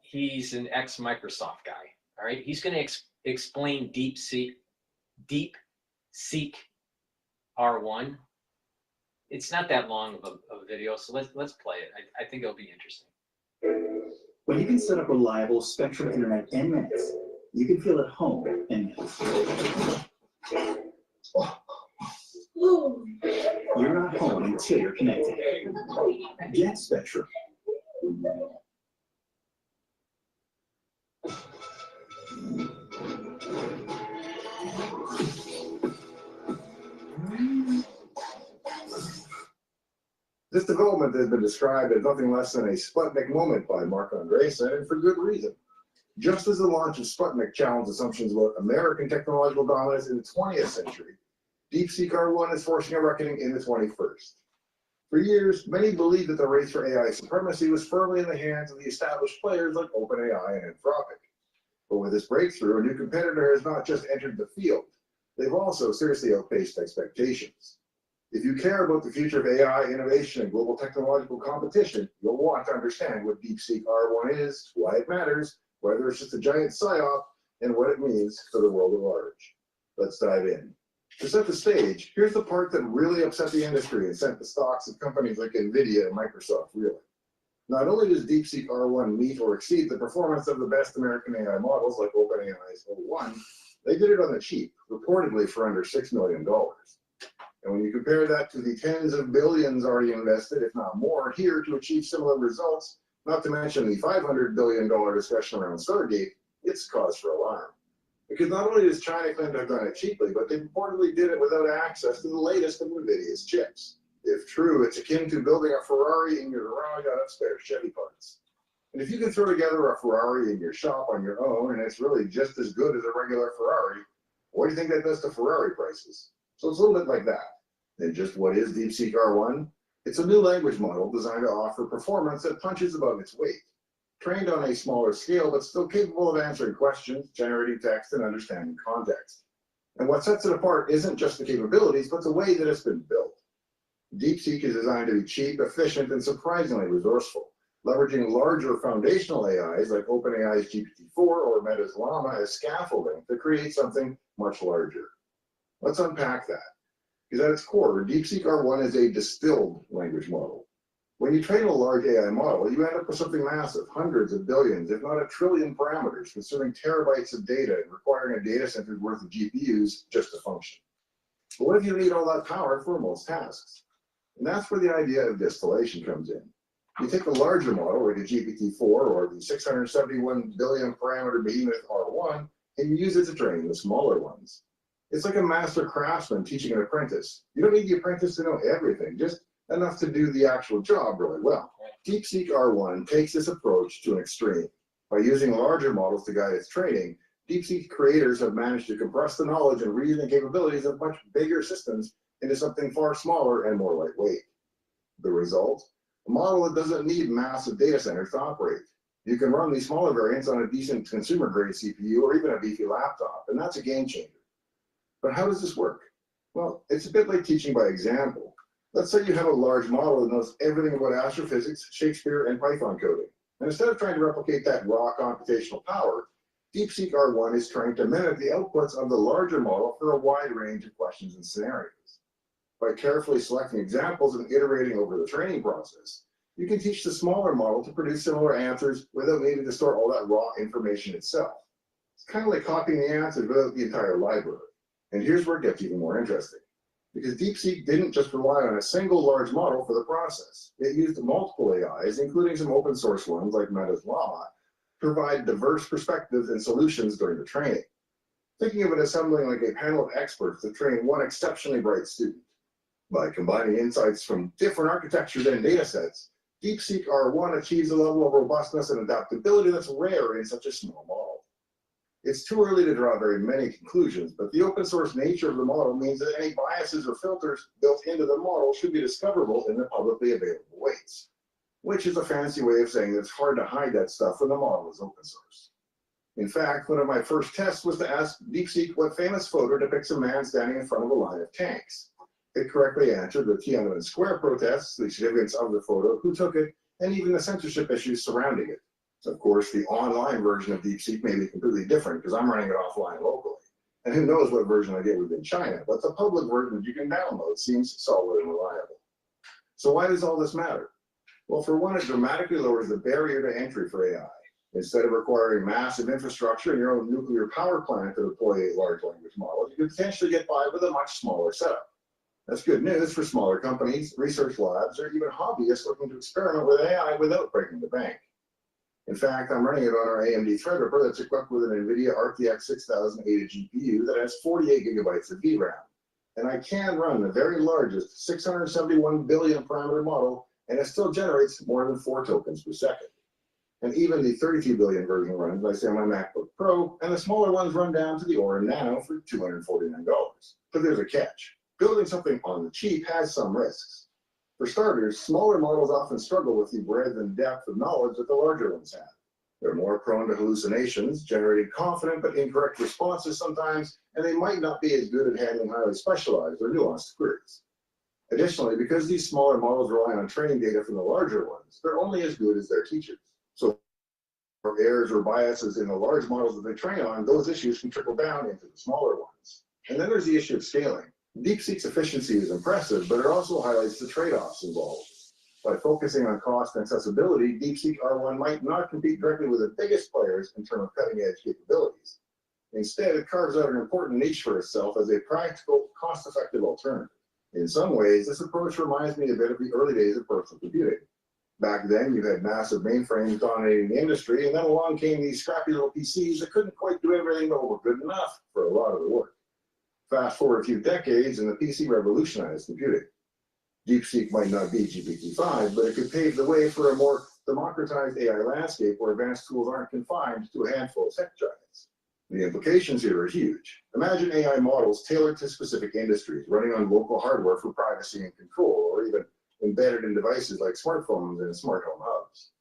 he's an ex-Microsoft guy. All right. He's going to explain DeepSeek R1. It's not that long of a video, so let's play it. I think it'll be interesting. When you can set up reliable Spectrum internet in minutes, you can feel at home in minutes. You're not home until you're connected. Get Spectrum. This development has been described as nothing less than a Sputnik moment by Mark Andreessen, and for good reason. Just as the launch of Sputnik challenged assumptions about American technological dominance in the 20th century, DeepSeek R1 is forcing a reckoning in the 21st. For years, many believed that the race for AI supremacy was firmly in the hands of the established players like OpenAI and Anthropic. But with this breakthrough, a new competitor has not just entered the field, they've also seriously outpaced expectations. If you care about the future of AI innovation and global technological competition, you'll want to understand what DeepSeek R1 is, why it matters, whether it's just a giant psyop, and what it means for the world at large. Let's dive in. To set the stage, here's the part that really upset the industry and sent the stocks of companies like NVIDIA and Microsoft reeling. Not only does DeepSeek R1 meet or exceed the performance of the best American AI models like OpenAI's O1, they did it on the cheap, reportedly for under $6 million. And when you compare that to the tens of billions already invested, if not more, here to achieve similar results, not to mention the $500 billion discussion around Stargate, it's cause for alarm. Because not only does China claim to have done it cheaply, but they reportedly did it without access to the latest of NVIDIA's chips. If true, it's akin to building a Ferrari in your garage out of spare Chevy parts. And if you can throw together a Ferrari in your shop on your own, and it's really just as good as a regular Ferrari, what do you think that does to Ferrari prices? So it's a little bit like that. And just what is DeepSeek R1? It's a new language model designed to offer performance that punches above its weight. trained on a smaller scale, but still capable of answering questions, generating text, and understanding context. And what sets it apart isn't just the capabilities, but the way that it's been built. DeepSeek is designed to be cheap, efficient, and surprisingly resourceful, leveraging larger foundational AIs like OpenAI's GPT-4 or Meta's Llama as scaffolding to create something much larger. Let's unpack that. Because at its core, DeepSeek R1 is a distilled language model. When you train a large AI model, you end up with something massive, hundreds of billions, if not a trillion parameters, consuming terabytes of data and requiring a data center's worth of GPUs just to function. But what if you need all that power for most tasks? And that's where the idea of distillation comes in. You take a larger model, like a GPT-4 or the 671 billion parameter behemoth R1, and you use it to train the smaller ones. It's like a master craftsman teaching an apprentice. You don't need the apprentice to know everything, just enough to do the actual job really well. DeepSeek R1 takes this approach to an extreme. By using larger models to guide its training, DeepSeek creators have managed to compress the knowledge and reasoning capabilities of much bigger systems into something far smaller and more lightweight. The result? A model that doesn't need massive data centers to operate. You can run these smaller variants on a decent consumer-grade CPU or even a beefy laptop, and that's a game changer. But how does this work? Well, it's a bit like teaching by example. Let's say you have a large model that knows everything about astrophysics, Shakespeare, and Python coding. And instead of trying to replicate that raw computational power, DeepSeek R1 is trying to mimic the outputs of the larger model for a wide range of questions and scenarios. By carefully selecting examples and iterating over the training process, you can teach the smaller model to produce similar answers without needing to store all that raw information itself. It's kind of like copying the answers without the entire library. And here's where it gets even more interesting. Because DeepSeek didn't just rely on a single large model for the process. It used multiple AIs, including some open source ones like Meta's Llama, to provide diverse perspectives and solutions during the training. Thinking of it as something like a panel of experts to train one exceptionally bright student. By combining insights from different architectures and data sets, DeepSeek R1 achieves a level of robustness and adaptability that's rare in such a small model. It's too early to draw very many conclusions, but the open source nature of the model means that any biases or filters built into the model should be discoverable in the publicly available weights, which is a fancy way of saying that it's hard to hide that stuff when the model is open source. In fact, one of my first tests was to ask DeepSeek what famous photo depicts a man standing in front of a line of tanks. It correctly answered the Tiananmen Square protests, the significance of the photo, who took it, and even the censorship issues surrounding it. Of course, the online version of DeepSeek may be completely different because I'm running it offline locally. And who knows what version I get within China, but the public version that you can download seems solid and reliable. So why does all this matter? Well, for one, it dramatically lowers the barrier to entry for AI. Instead of requiring massive infrastructure and your own nuclear power plant to deploy a large language model, you could potentially get by with a much smaller setup. That's good news for smaller companies, research labs, or even hobbyists looking to experiment with AI without breaking the bank. In fact, I'm running it on our AMD Threadripper that's equipped with an NVIDIA RTX 6080 GPU that has 48 gigabytes of VRAM. And I can run the very largest 671 billion parameter model, and it still generates more than 4 tokens per second. And even the 32 billion version runs, I say, on my MacBook Pro, and the smaller ones run down to the Aura Nano for $249. But there's a catch. Building something on the cheap has some risks. For starters, smaller models often struggle with the breadth and depth of knowledge that the larger ones have. They're more prone to hallucinations, generating confident but incorrect responses sometimes, and they might not be as good at handling highly specialized or nuanced queries. Additionally, because these smaller models rely on training data from the larger ones, they're only as good as their teachers. So for errors or biases in the large models that they train on, those issues can trickle down into the smaller ones. And then there's the issue of scaling. DeepSeek's efficiency is impressive, but it also highlights the trade-offs involved. By focusing on cost and accessibility, DeepSeek R1 might not compete directly with the biggest players in terms of cutting-edge capabilities. Instead, it carves out an important niche for itself as a practical, cost-effective alternative. In some ways, this approach reminds me a bit of the early days of personal computing. Back then, you had massive mainframes dominating the industry, and then along came these scrappy little PCs that couldn't quite do everything but were good enough for a lot of the work. Fast forward a few decades, and the PC revolutionized computing. DeepSeek might not be GPT-5, but it could pave the way for a more democratized AI landscape where advanced tools aren't confined to a handful of tech giants. The implications here are huge. Imagine AI models tailored to specific industries, running on local hardware for privacy and control, or even embedded in devices like smartphones and smart home hubs.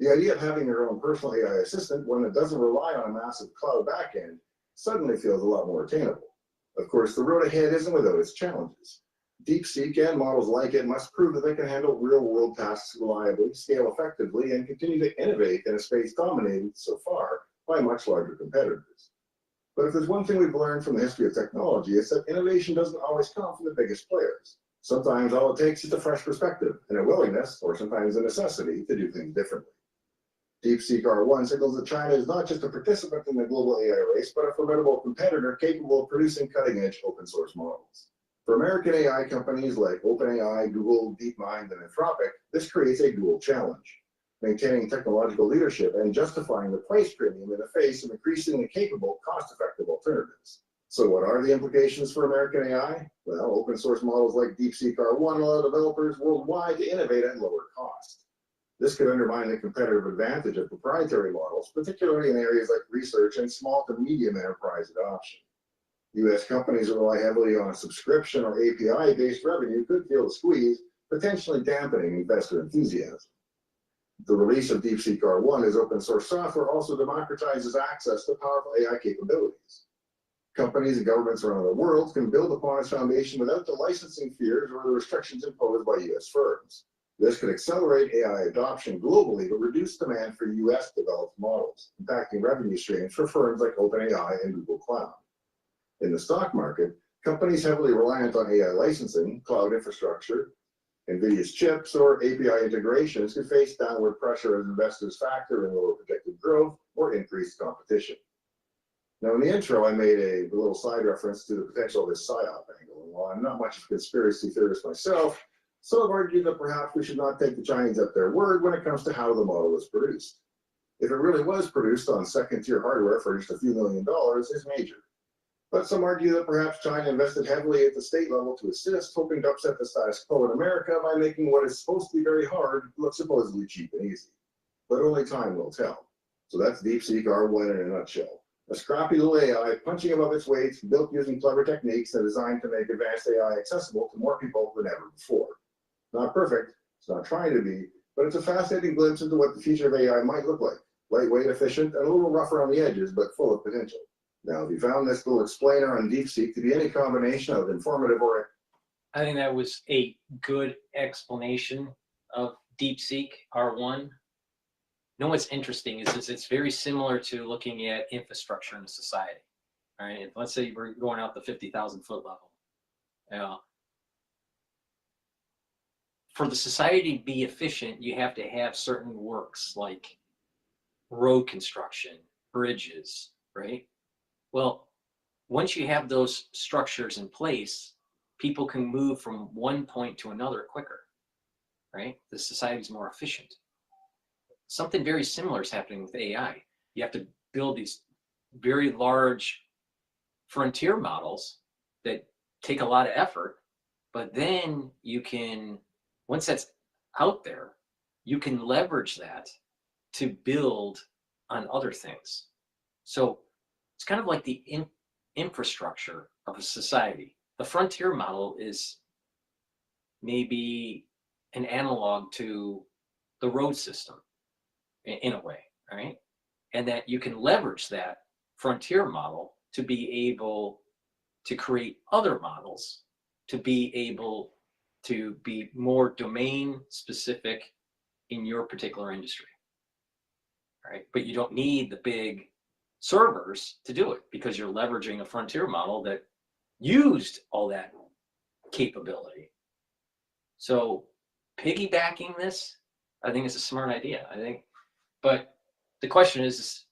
The idea of having your own personal AI assistant, one that doesn't rely on a massive cloud backend, suddenly feels a lot more attainable. Of course, the road ahead isn't without its challenges. DeepSeek and models like it must prove that they can handle real-world tasks reliably, scale effectively, and continue to innovate in a space dominated so far by much larger competitors. But if there's one thing we've learned from the history of technology, it's that innovation doesn't always come from the biggest players. Sometimes all it takes is a fresh perspective and a willingness, or sometimes a necessity, to do things differently. DeepSeek R1 signals that China is not just a participant in the global AI race, but a formidable competitor capable of producing cutting-edge open-source models. For American AI companies like OpenAI, Google, DeepMind, and Anthropic, this creates a dual challenge: maintaining technological leadership and justifying the price premium in the face of increasingly capable, cost-effective alternatives. So what are the implications for American AI? Well, open-source models like DeepSeek R1 allow developers worldwide to innovate at lower cost. This could undermine the competitive advantage of proprietary models, particularly in areas like research and small to medium enterprise adoption. U.S. companies that rely heavily on subscription or API-based revenue could feel the squeeze, potentially dampening investor enthusiasm. The release of DeepSeek R1 as open source software also democratizes access to powerful AI capabilities. Companies and governments around the world can build upon its foundation without the licensing fears or the restrictions imposed by U.S. firms. This could accelerate AI adoption globally, but reduce demand for U.S. developed models, impacting revenue streams for firms like OpenAI and Google Cloud. In the stock market, companies heavily reliant on AI licensing, cloud infrastructure, NVIDIA's chips, or API integrations could face downward pressure as investors factor in lower projected growth or increased competition. Now, in the intro, I made a little side reference to the potential of this PSYOP angle. And while I'm not much of a conspiracy theorist myself, some have argued that perhaps we should not take the Chinese at their word when it comes to how the model was produced. If it really was produced on second-tier hardware for just a few $1 million, it's major. But some argue that perhaps China invested heavily at the state level to assist, hoping to upset the status quo in America by making what is supposed to be very hard look supposedly cheap and easy. But only time will tell. So that's DeepSeek R1 in a nutshell. A scrappy little AI punching above its weight, built using clever techniques and designed to make advanced AI accessible to more people than ever before. Not perfect, it's not trying to be, but it's a fascinating glimpse into what the future of AI might look like. Lightweight, efficient, and a little rougher on the edges, but full of potential. Now, if you found this little explainer on DeepSeek to be any combination of informative or... I think that was a good explanation of DeepSeek R1. You know what's interesting is it's very similar to looking at infrastructure in a society. All right, let's say we're going out the 50,000 foot level. For the society to be efficient, you have to have certain works like road construction, bridges, right? Well, once you have those structures in place, people can move from one point to another quicker, right? The society's more efficient. Something very similar is happening with AI. You have to build these very large frontier models that take a lot of effort, but then you can, once that's out there, you can leverage that to build on other things. So it's kind of like the infrastructure of a society. The frontier model is maybe an analog to the road system in a way, right? And that you can leverage that frontier model to be able to create other models, to be able to be more domain specific in your particular industry, right? But you don't need the big servers to do it because you're leveraging a frontier model that used all that capability. So piggybacking this, I think is a smart idea, I think. But the question is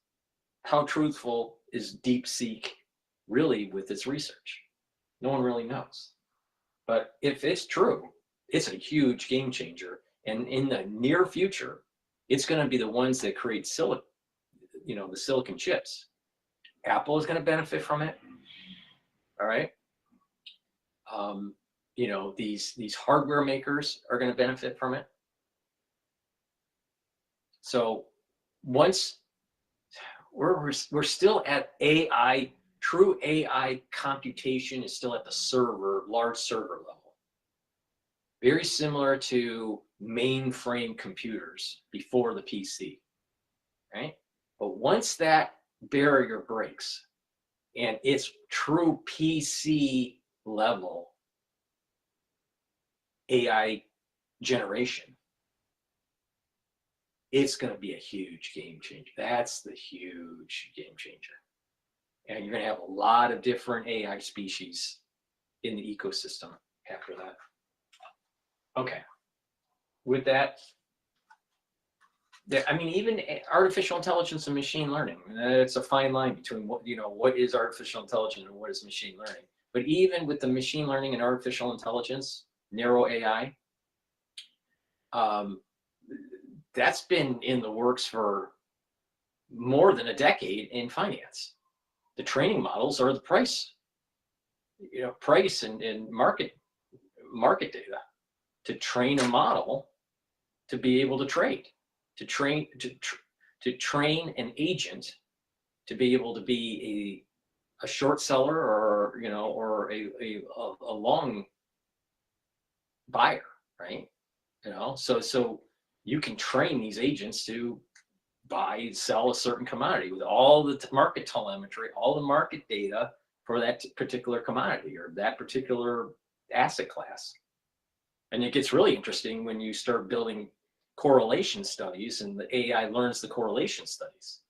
how truthful is DeepSeek really with its research? No one really knows. But if it's true, it's a huge game changer. And in the near future, it's going to be the ones that create silicon, you know, the silicon chips. Apple is going to benefit from it. All right. You know, these hardware makers are going to benefit from it. So once we're still at AI, true AI computation is still at the server, large server level. Very similar to mainframe computers before the PC, right? But once that barrier breaks and it's true PC level AI generation, it's going to be a huge game changer. That's the huge game changer. And you're going to have a lot of different AI species in the ecosystem after that. Okay. With that, I mean, even artificial intelligence and machine learning, it's a fine line between what is artificial intelligence and what is machine learning. But even with the machine learning and artificial intelligence, narrow AI, that's been in the works for more than a decade in finance. The training models are the price, price and market data to train a model to be able to trade, to train an agent to be able to be a short seller or a long buyer, right? So you can train these agents to buy, sell a certain commodity with all the market telemetry, all the market data for that particular commodity or that particular asset class. And it gets really interesting when you start building correlation studies and the AI learns the correlation studies.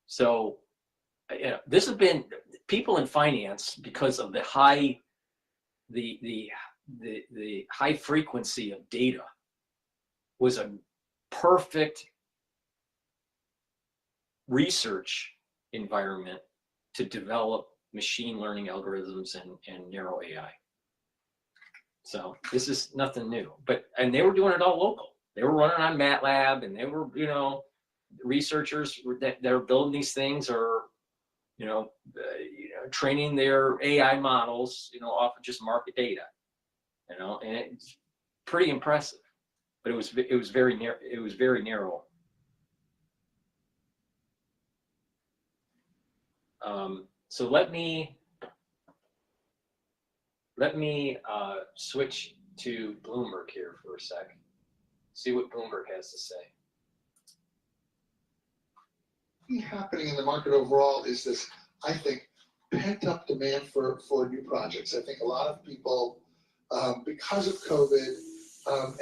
So, this has been people in finance, because of the high frequency of data, was a perfect research environment to develop machine learning algorithms and narrow AI. So this is nothing new, and they were doing it all local. They were running on MATLAB, and they were, researchers that are building these things or, training their AI models, off of just market data, and it's pretty impressive. But it was very narrow. So let me switch to Bloomberg here for a sec. See what Bloomberg has to say. Happening in the market overall is this, I think, pent-up demand for new projects. I think a lot of people, because of COVID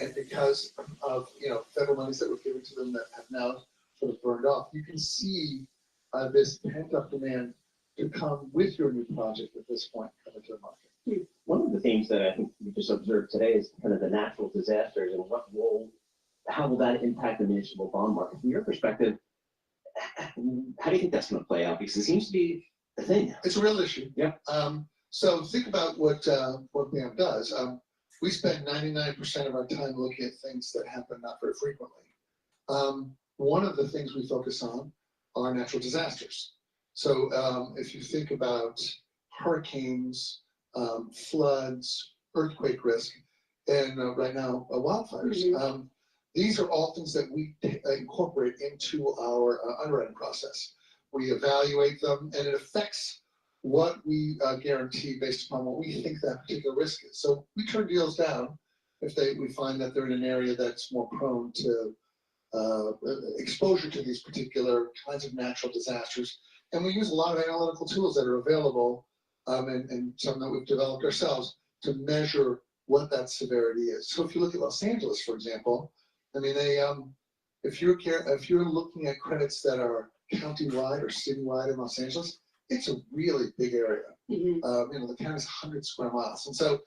and because of federal monies that were given to them that have now sort of burned off, you can see this pent-up demand to come with your new project at this point coming to the market. One of the themes that I think we just observed today is kind of the natural disasters and how will that impact the municipal bond market? From your perspective, how do you think that's going to play out? Because it seems to be a thing. It's a real issue. Yeah. So think about what BAM does. We spend 99% of our time looking at things that happen not very frequently. One of the things we focus on are natural disasters. So if you think about hurricanes, floods, earthquake risk, and right now wildfires, these are all things that we incorporate into our underwriting process. We evaluate them, and it affects what we guarantee based upon what we think that particular risk is. So we turn deals down if we find that they're in an area that's more prone to exposure to these particular kinds of natural disasters. And we use a lot of analytical tools that are available and some that we've developed ourselves to measure what that severity is. So if you look at Los Angeles, for example, I mean, if you're looking at credits that are county-wide or city-wide in Los Angeles, it's a really big area. The town is 100 square miles, and so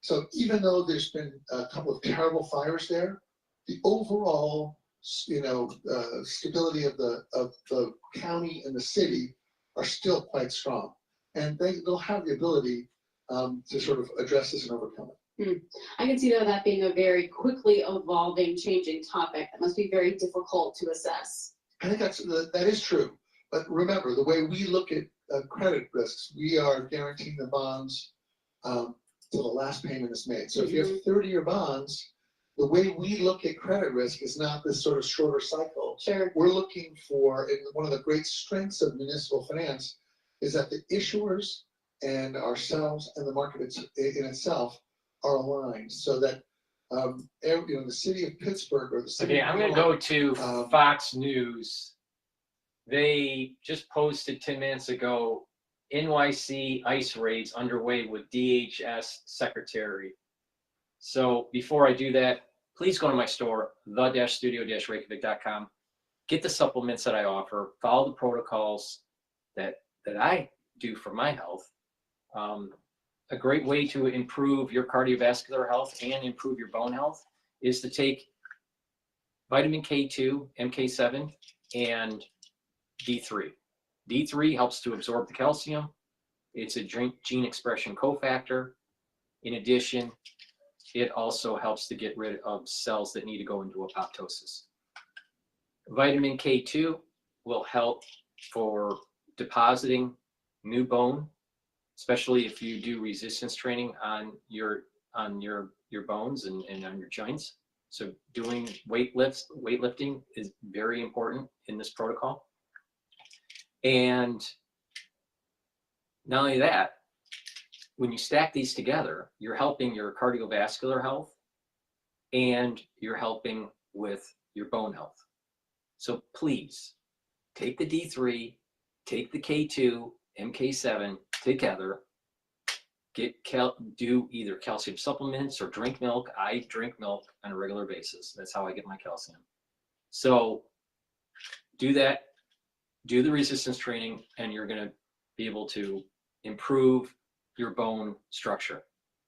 so even though there's been a couple of terrible fires there, the overall stability of the county and the city are still quite strong, and they'll have the ability to sort of address this and overcome it. I can see that being a very quickly evolving, changing topic that must be very difficult to assess. I think that is true. But remember, the way we look at credit risks, we are guaranteeing the bonds till the last payment is made. So if you have 30-year bonds, the way we look at credit risk is not this sort of shorter cycle. Sure. We're looking for, and one of the great strengths of municipal finance is that the issuers and ourselves and the market in itself are aligned, so that The city of Pittsburgh or the city. Okay, I'm gonna go to Fox News. They just posted 10 minutes ago, NYC ICE raids underway with DHS Secretary. So before I do that, please go to my store, the-studio-reykjavik.com. Get the supplements that I offer, follow the protocols that I do for my health. A great way to improve your cardiovascular health and improve your bone health is to take vitamin K2, MK7, and D3. D3 helps to absorb the calcium. It's a gene expression cofactor. In addition, it also helps to get rid of cells that need to go into apoptosis. Vitamin K2 will help for depositing new bone, especially if you do resistance training on your bones and on your joints. So doing weightlifting is very important in this protocol. And not only that, when you stack these together, you're helping your cardiovascular health and you're helping with your bone health. So please take the D3, take the K2, MK7 together, do either calcium supplements or drink milk. I drink milk on a regular basis. That's how I get my calcium. So do that, do the resistance training, and you're gonna be able to improve your bone structure.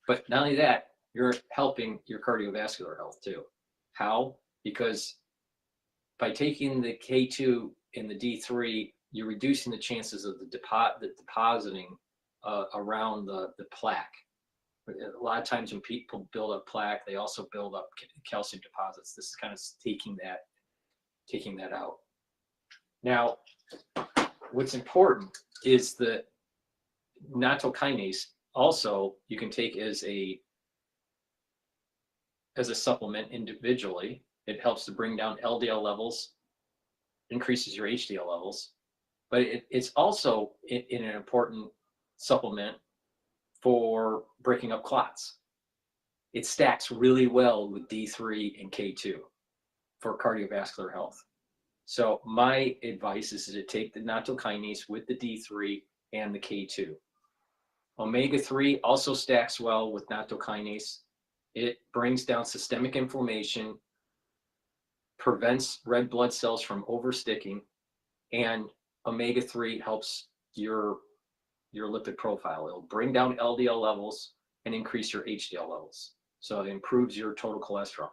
But not only that, you're helping your cardiovascular health too. How? Because by taking the K2 and the D3, you're reducing the chances of the depositing around the plaque. A lot of times when people build up plaque, they also build up calcium deposits. This is kind of taking that out. Now, what's important is the nattokinase also you can take as a supplement individually. It helps to bring down LDL levels, increases your HDL levels, but it's also in an important supplement for breaking up clots. It stacks really well with D3 and K2 for cardiovascular health. So my advice is to take the nattokinase with the D3 and the K2. Omega-3 also stacks well with nattokinase. It brings down systemic inflammation, prevents red blood cells from oversticking, and omega-3 helps your lipid profile. It'll bring down LDL levels and increase your HDL levels. So it improves your total cholesterol.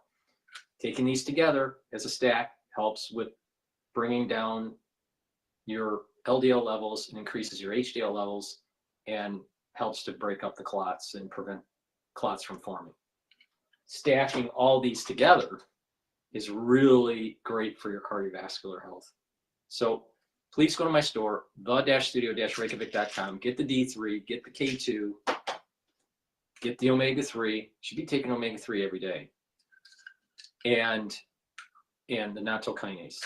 Taking these together as a stack helps with bringing down your LDL levels and increases your HDL levels and helps to break up the clots and prevent clots from forming. Stacking all these together is really great for your cardiovascular health. So please go to my store, the-studio-reykjavik.com, get the D3, get the K2, get the omega-3, should be taking omega-3 every day, and the nattokinase.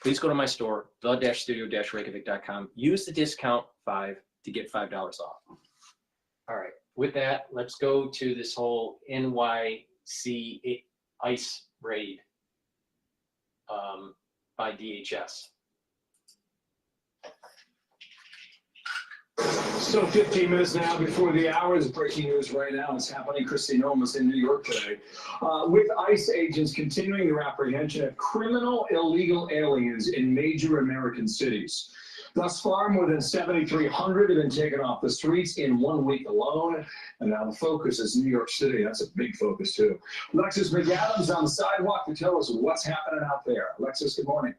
Please go to my store, the-studio-reykjavik.com, use the discount 5 to get $5 off. All right, with that, let's go to this whole NYC ICE raid by DHS. So 15 minutes now before the hour is breaking news right now. It's happening. Christy Nomas in New York today. With ICE agents continuing their apprehension of criminal illegal aliens in major American cities. Thus far, more than 7,300 have been taken off the streets in 1 week alone. And now the focus is New York City. That's a big focus, too. Alexis McAdams on the sidewalk to tell us what's happening out there. Alexis, good morning.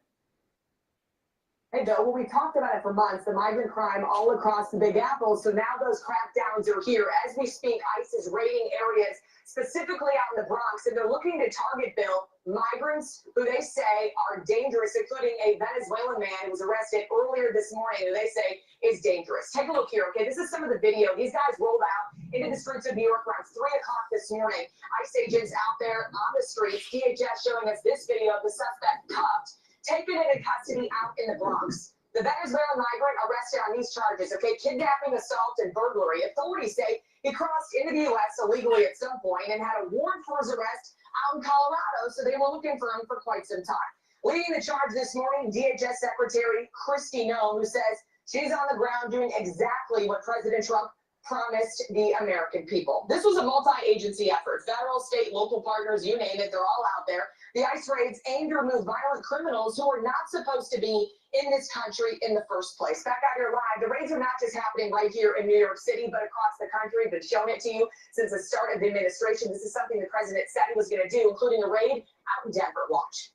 Hey, Bill, well, we talked about it for months, the migrant crime all across the Big Apple. So now those crackdowns are here. As we speak, ICE is raiding areas, specifically out in the Bronx, and they're looking to target, Bill, migrants who they say are dangerous, including a Venezuelan man who was arrested earlier this morning who they say is dangerous. Take a look here, okay? This is some of the video. These guys rolled out into the streets of New York around 3 o'clock this morning. ICE agents out there on the streets. DHS showing us this video of the suspect cuffed, taken into custody out in the Bronx. The Venezuelan migrant arrested on these charges, okay, kidnapping, assault, and burglary. Authorities say he crossed into the U.S. illegally at some point and had a warrant for his arrest out in Colorado, so they were looking for him for quite some time. Leading the charge this morning, DHS Secretary Kristi Noem, who says she's on the ground doing exactly what President Trump promised the American people. This was a multi-agency effort. Federal, state, local partners, you name it, they're all out there. The ICE raids aim to remove violent criminals who are not supposed to be in this country in the first place. Back out here live, the raids are not just happening right here in New York City, but across the country. Been showing it to you since the start of the administration. This is something the president said he was going to do, including a raid out in Denver. Watch.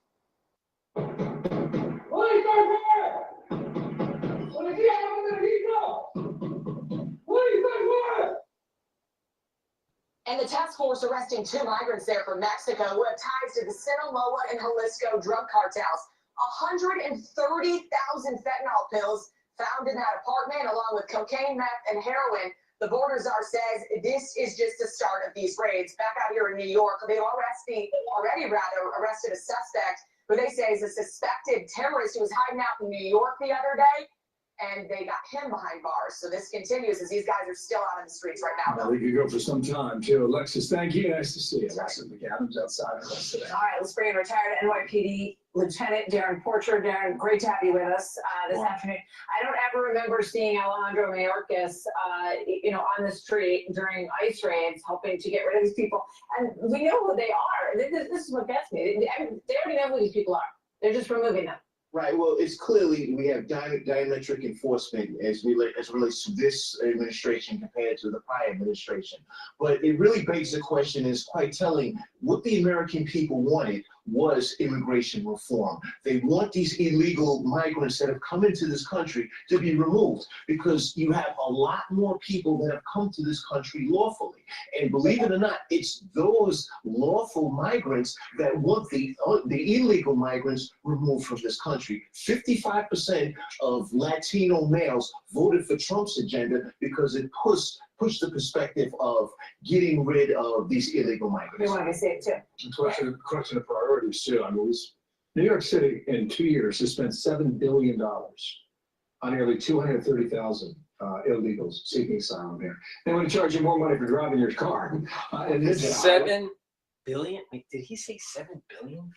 And the task force arresting 2 migrants there from Mexico who have ties to the Sinaloa and Jalisco drug cartels. 130,000 fentanyl pills found in that apartment, along with cocaine, meth, and heroin. The border czar says this is just the start of these raids. Back out here in New York, they've already arrested a suspect who they say is a suspected terrorist who was hiding out in New York the other day, and they got him behind bars. So this continues as these guys are still out in the streets right now. Well, we could go for some time, too. Alexis, thank you. Nice to see you. Alexis McAdams outside of us today. All right, let's bring in retired NYPD Lieutenant Darren Porcher. Darren, great to have you with us this afternoon. I don't ever remember seeing Alejandro Mayorkas, on the street during ICE raids, helping to get rid of these people. And we know who they are. This is what gets me. They already know who these people are. They're just removing them. Right. Well, it's clearly we have diametric enforcement as relates to this administration compared to the prior administration. But it really begs the question, is quite telling, what the American people wanted was immigration reform. They want these illegal migrants that have come into this country to be removed, because you have a lot more people that have come to this country lawfully. And believe it or not, it's those lawful migrants that want the illegal migrants removed from this country. 55% of Latino males voted for Trump's agenda because it pushed the perspective of getting rid of these illegal migrants. We want to say it too. It's question of priorities, too. I mean, New York City in 2 years has spent $7 billion on nearly 230,000 illegals seeking asylum here. They want to charge you more money for driving your car. $7 billion? Wait, did he say 7 billion?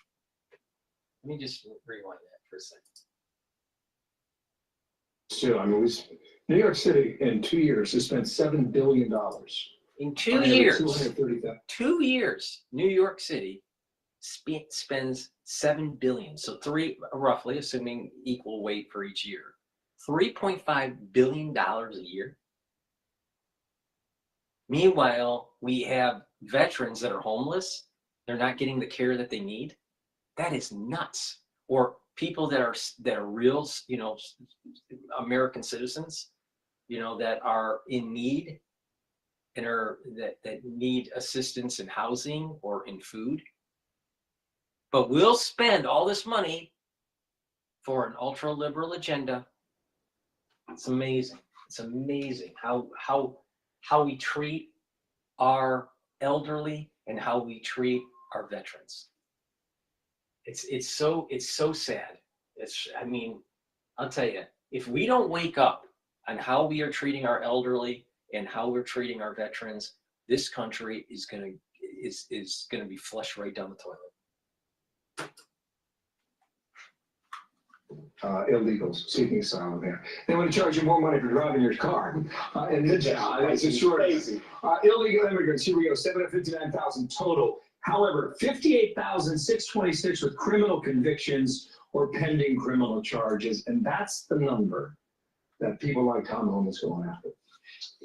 Let me just rewind that for a second. Too. I mean, New York City in 2 years has spent $7 billion. In 2 years, 2 years, New York City spends $7 billion. So roughly, assuming equal weight for each year, $3.5 billion a year. Meanwhile, we have veterans that are homeless. They're not getting the care that they need. That is nuts. Or people that are real, American citizens, that are in need and that need assistance in housing or in food. But we'll spend all this money for an ultra-liberal agenda. It's amazing. It's amazing how we treat our elderly and how we treat our veterans. It's so sad. I'll tell you, if we don't wake up on how we are treating our elderly and how we're treating our veterans, this country is gonna be flushed right down the toilet. Illegals seeking asylum here. They want to charge you more money for driving your car. It's short. Illegal immigrants, here we go, 759,000 total. However, 58,626 with criminal convictions or pending criminal charges. And that's the number that people like Tom Holm is going after.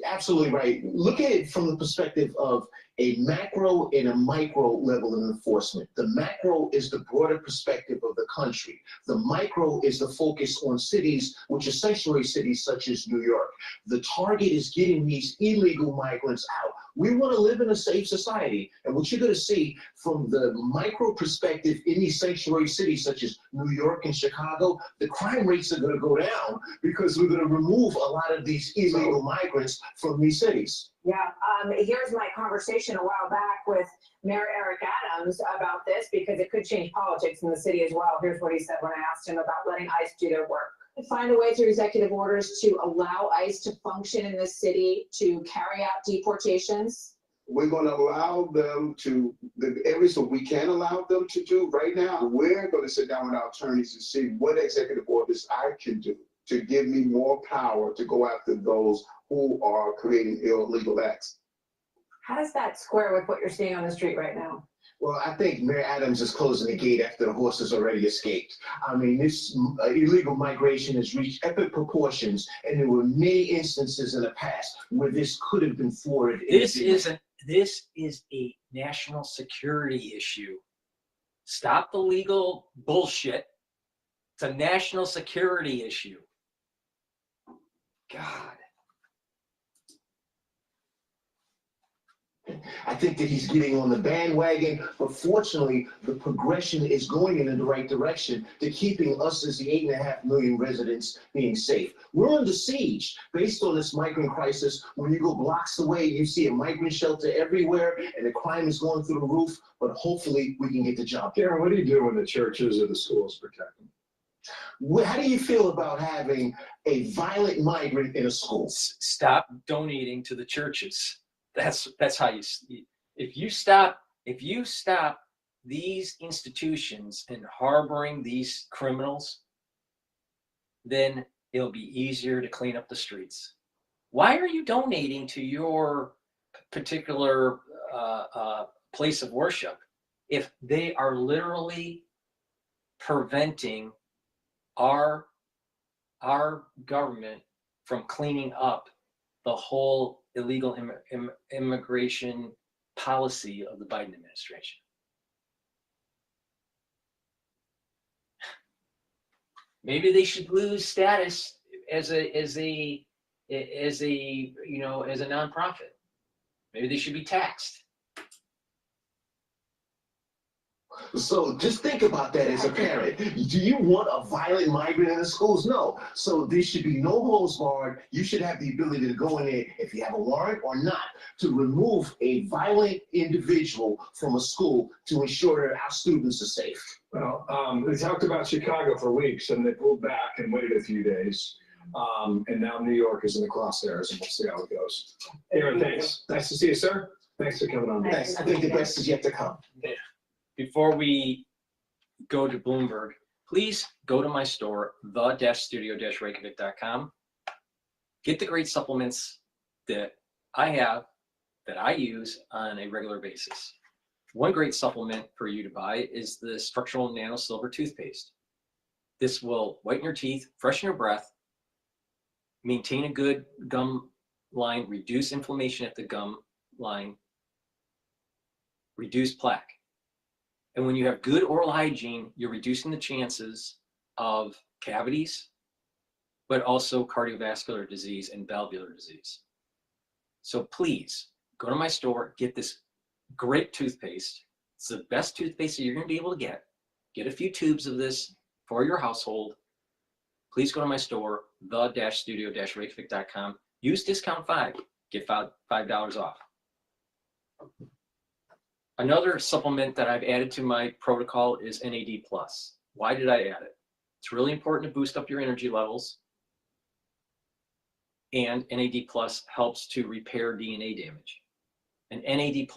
Absolutely right. Look at it from the perspective of a macro and a micro level of enforcement. The macro is the broader perspective of the country. The micro is the focus on cities, which are sanctuary cities such as New York. The target is getting these illegal migrants out. We want to live in a safe society. And what you're going to see from the micro perspective in these sanctuary cities such as New York and Chicago, the crime rates are going to go down because we're going to remove a lot of these illegal migrants from these cities. Yeah, here's my conversation a while back with Mayor Eric Adams about this, because it could change politics in the city as well. Here's what he said when I asked him about letting ICE do their work. Find a way through executive orders to allow ICE to function in this city to carry out deportations? We're going to allow them to, the areas that we can allow them to do right now, we're going to sit down with our attorneys and see what executive orders I can do to give me more power to go after those who are creating illegal acts. How does that square with what you're seeing on the street right now? Well, I think Mayor Adams is closing the gate after the horses already escaped. I mean, this illegal migration has reached epic proportions, and there were many instances in the past where this could have been thwarted. This is a national security issue. Stop the legal bullshit. It's a national security issue. God. I think that he's getting on the bandwagon, but fortunately, the progression is going in the right direction to keeping us as the 8.5 million residents being safe. We're under siege based on this migrant crisis. When you go blocks away, you see a migrant shelter everywhere, and the crime is going through the roof, but hopefully we can get the job done. Karen, what do you do when the churches or the schools protect them? How do you feel about having a violent migrant in a school? Stop donating to the churches. That's how you. If you stop these institutions and harboring these criminals, then it'll be easier to clean up the streets. Why are you donating to your particular place of worship if they are literally preventing our government from cleaning up the whole illegal immigration policy of the Biden administration? Maybe they should lose status as a nonprofit. Maybe they should be taxed. So just think about that as a parent. Do you want a violent migrant in the schools? No. So there should be no holds barred. You should have the ability to go in there, if you have a warrant or not, to remove a violent individual from a school to ensure that our students are safe. Well, they talked about Chicago for weeks, and they pulled back and waited a few days. And now New York is in the crosshairs, and we'll see how it goes. Aaron, thanks. Nice to see you, sir. Thanks for coming on. Thanks. I think the best is yet to come. Yeah. Before we go to Bloomberg, please go to my store, the-studio-reykjavik.com. Get the great supplements that I have, that I use on a regular basis. One great supplement for you to buy is the Structural Nano Silver Toothpaste. This will whiten your teeth, freshen your breath, maintain a good gum line, reduce inflammation at the gum line, reduce plaque. And when you have good oral hygiene, you're reducing the chances of cavities, but also cardiovascular disease and valvular disease. So please go to my store, get this great toothpaste. It's the best toothpaste that you're going to be able to get. Get a few tubes of this for your household. Please go to my store, the-studio-reykjavik.com. Use discount 5, get $5 off. Another supplement that I've added to my protocol is NAD+. Why did I add it? It's really important to boost up your energy levels. And NAD+ helps to repair DNA damage. And NAD+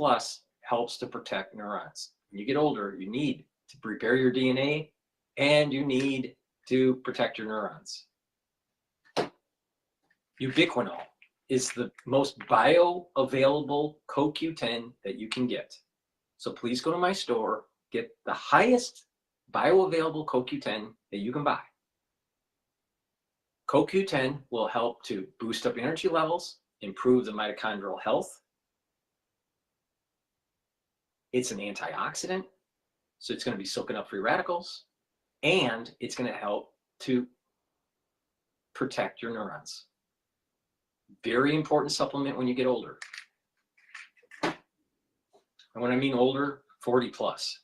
helps to protect neurons. When you get older, you need to repair your DNA and you need to protect your neurons. Ubiquinol is the most bioavailable CoQ10 that you can get. So please go to my store, get the highest bioavailable CoQ10 that you can buy. CoQ10 will help to boost up energy levels, improve the mitochondrial health. It's an antioxidant, so it's going to be soaking up free radicals, and it's going to help to protect your neurons. Very important supplement when you get older. And when I mean older, 40 plus.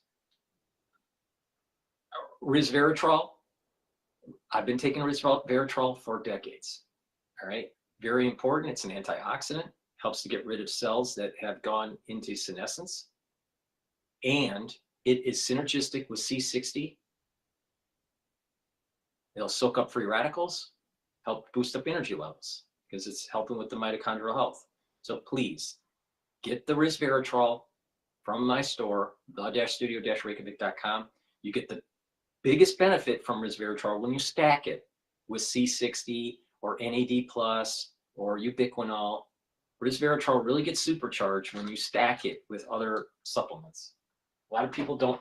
Resveratrol. I've been taking resveratrol for decades. All right. Very important. It's an antioxidant. Helps to get rid of cells that have gone into senescence. And it is synergistic with C60. It'll soak up free radicals, help boost up energy levels because it's helping with the mitochondrial health. So please get the resveratrol from my store, the-studio-reykjavik.com. You get the biggest benefit from resveratrol when you stack it with C60 or NAD+ or ubiquinol. Resveratrol really gets supercharged when you stack it with other supplements. A lot of people don't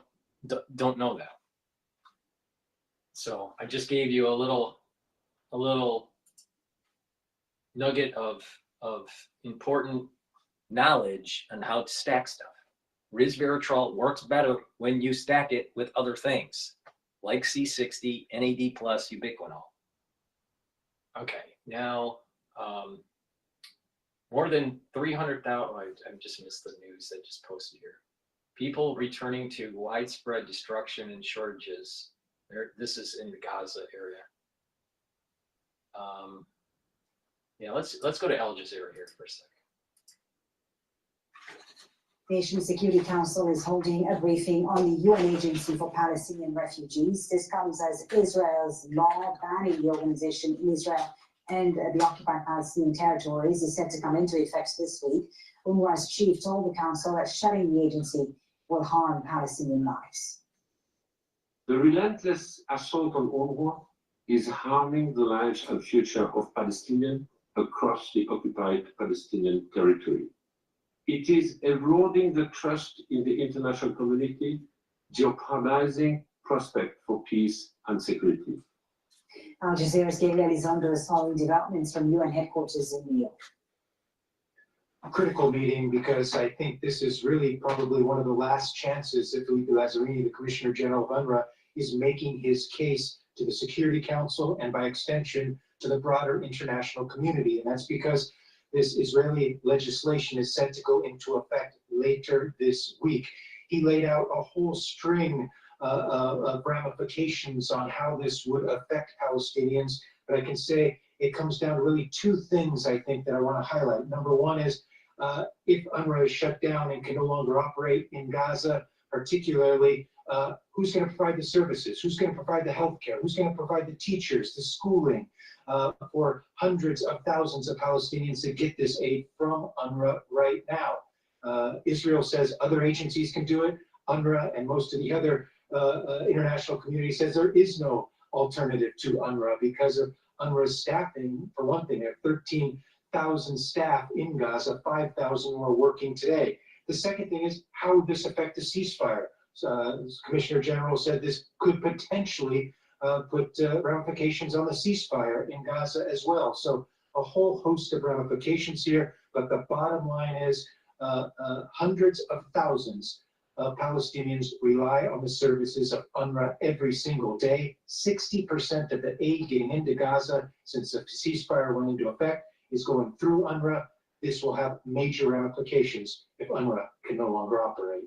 know that. So I just gave you a little nugget of important knowledge on how to stack stuff. Resveratrol works better when you stack it with other things like C60, NAD+, ubiquinol. Okay, now more than 300,000, I just missed the news that just posted here. People returning to widespread destruction and shortages. This is in the Gaza area. Yeah, let's go to Al Jazeera here for a second. Nation Security Council is holding a briefing on the UN Agency for Palestinian Refugees. This comes as Israel's law banning the organization in Israel and the occupied Palestinian territories is set to come into effect this week. UNRWA's chief told the council that shutting the agency will harm Palestinian lives. The relentless assault on UNRWA is harming the lives and future of Palestinians across the occupied Palestinian territory. It is eroding the trust in the international community, jeopardizing prospect for peace and security. Al Jazeera's Gabriel Elizondo is following developments from UN headquarters in New York. A critical meeting because I think this is really probably one of the last chances that Felipe Lazzarini, the Commissioner General of UNRWA, is making his case to the Security Council and by extension to the broader international community. And that's because this Israeli legislation is set to go into effect later this week. He laid out a whole string of ramifications on how this would affect Palestinians. But I can say it comes down to really two things I think that I want to highlight. Number one is if UNRWA is shut down and can no longer operate in Gaza, particularly, who's going to provide the services? Who's going to provide the healthcare? Who's going to provide the teachers, the schooling for hundreds of thousands of Palestinians that get this aid from UNRWA right now? Israel says other agencies can do it. UNRWA and most of the other international community says there is no alternative to UNRWA because of UNRWA's staffing. For one thing, they have 13,000 staff in Gaza, 5,000 who are working today. The second thing is, how would this affect the ceasefire? Commissioner General said this could potentially put ramifications on the ceasefire in Gaza as well. So a whole host of ramifications here, but the bottom line is hundreds of thousands of Palestinians rely on the services of UNRWA every single day. 60% of the aid getting into Gaza since the ceasefire went into effect is going through UNRWA. This will have major ramifications if UNRWA can no longer operate.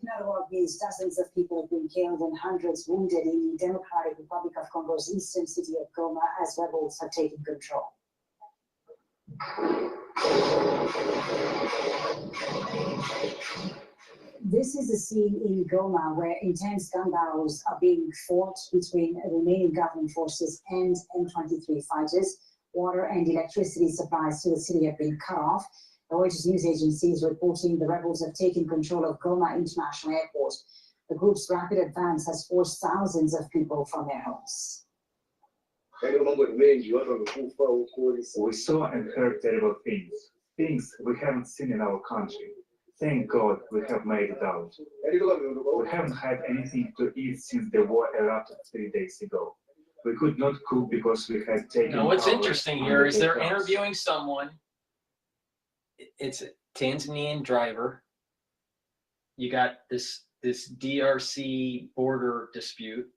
In other words, dozens of people have been killed and hundreds wounded in the Democratic Republic of Congo's eastern city of Goma as rebels have taken control. This is a scene in Goma where intense gun battles are being fought between remaining government forces and M23 fighters. Water and electricity supplies to the city have been cut off. The Reuters news agency is reporting the rebels have taken control of Goma International Airport. The group's rapid advance has forced thousands of people from their homes. We saw and heard terrible things we haven't seen in our country. Thank God we have made it out. We haven't had anything to eat since the war erupted 3 days ago. We could not cook because we had taken. Now, what's interesting here is they're interviewing someone. It's a Tanzanian driver. You got this DRC border dispute.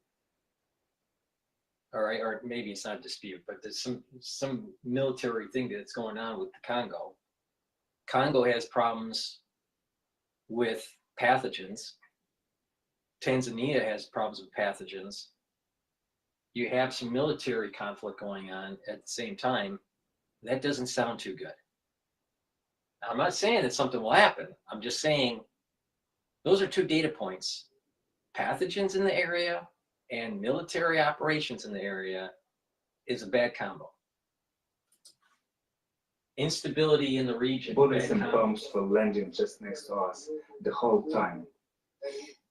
All right, or maybe it's not a dispute, but there's some military thing that's going on with the Congo. Congo has problems with pathogens. Tanzania has problems with pathogens. You have some military conflict going on at the same time. That doesn't sound too good. I'm not saying that something will happen. I'm just saying those are two data points. Pathogens in the area and military operations in the area is a bad combo. Instability in the region. Bullets and bombs were landing just next to us the whole time.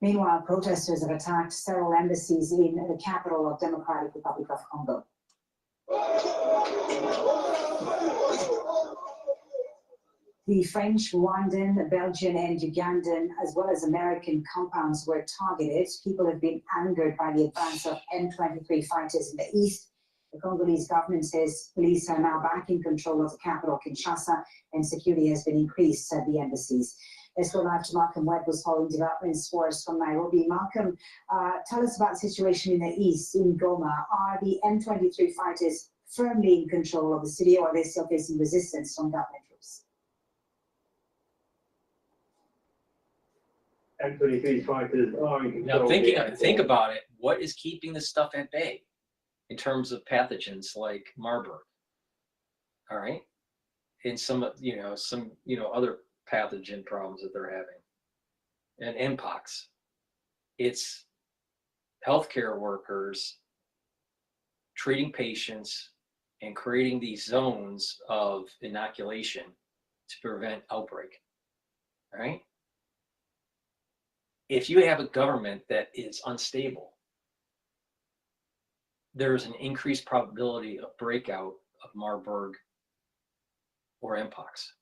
Meanwhile, protesters have attacked several embassies in the capital of Democratic Republic of Congo. The French, Rwandan, Belgian, and Ugandan, as well as American compounds were targeted. People have been angered by the advance of M23 fighters in the east. The Congolese government says police are now back in control of the capital, Kinshasa, and security has been increased at the embassies. Let's go live to Malcolm Webb, who's following developments for us from Nairobi. Malcolm, tell us about the situation in the east, in Goma. Are the M23 fighters firmly in control of the city, or are they still facing resistance from government troops? M23 fighters are in control. Now, think about it. What is keeping this stuff at bay in terms of pathogens like Marburg? All right, and some other pathogen problems that they're having, and Mpox. It's healthcare workers treating patients and creating these zones of inoculation to prevent outbreak. All right. If you have a government that is unstable, there's an increased probability of breakout of Marburg or Mpox.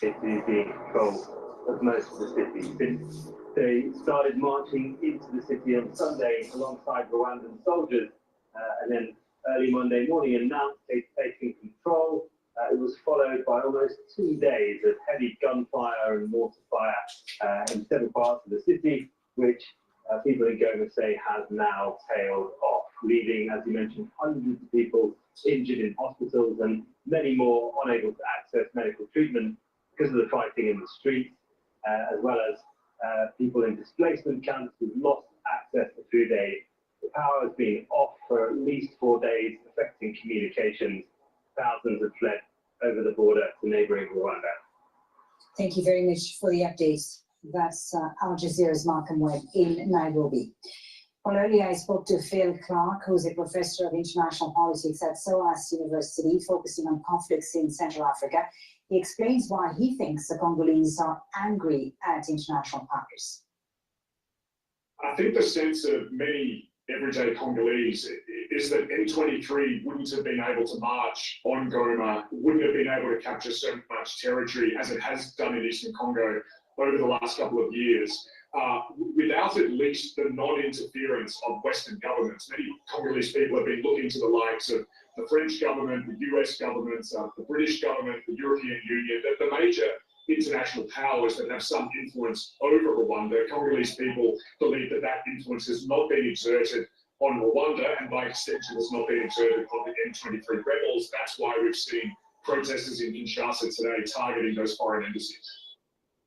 It is the control of most of the city since they started marching into the city on Sunday alongside Rwandan soldiers, and then early Monday morning announced they'd taken control. It was followed by almost 2 days of heavy gunfire and mortar fire in several parts of the city, which people in Goma say has now tailed off, leaving, as you mentioned, hundreds of people injured in hospitals and many more unable to access medical treatment because of the fighting in the streets, as well as people in displacement camps who've lost access to food aid. The power has been off for at least 4 days, affecting communications. Thousands have fled over the border to neighboring Rwanda. Thank you very much for the updates. That's Al Jazeera's Malcolm Webb in Nairobi. Well, earlier I spoke to Phil Clark, who's a professor of international politics at SOAS University, focusing on conflicts in Central Africa. He explains why he thinks the Congolese are angry at international partners. I think the sense of many everyday Congolese is that M23 wouldn't have been able to march on Goma, wouldn't have been able to capture so much territory as it has done in Eastern Congo over the last couple of years, without at least the non-interference of Western governments. Many Congolese people have been looking to the likes of the French government, the US government, the British government, the European Union, the major international powers that have some influence over Rwanda. Congolese people believe that that influence has not been exerted on Rwanda, and by extension has not been exerted on the M23 rebels. That's why we've seen protesters in Kinshasa today targeting those foreign embassies.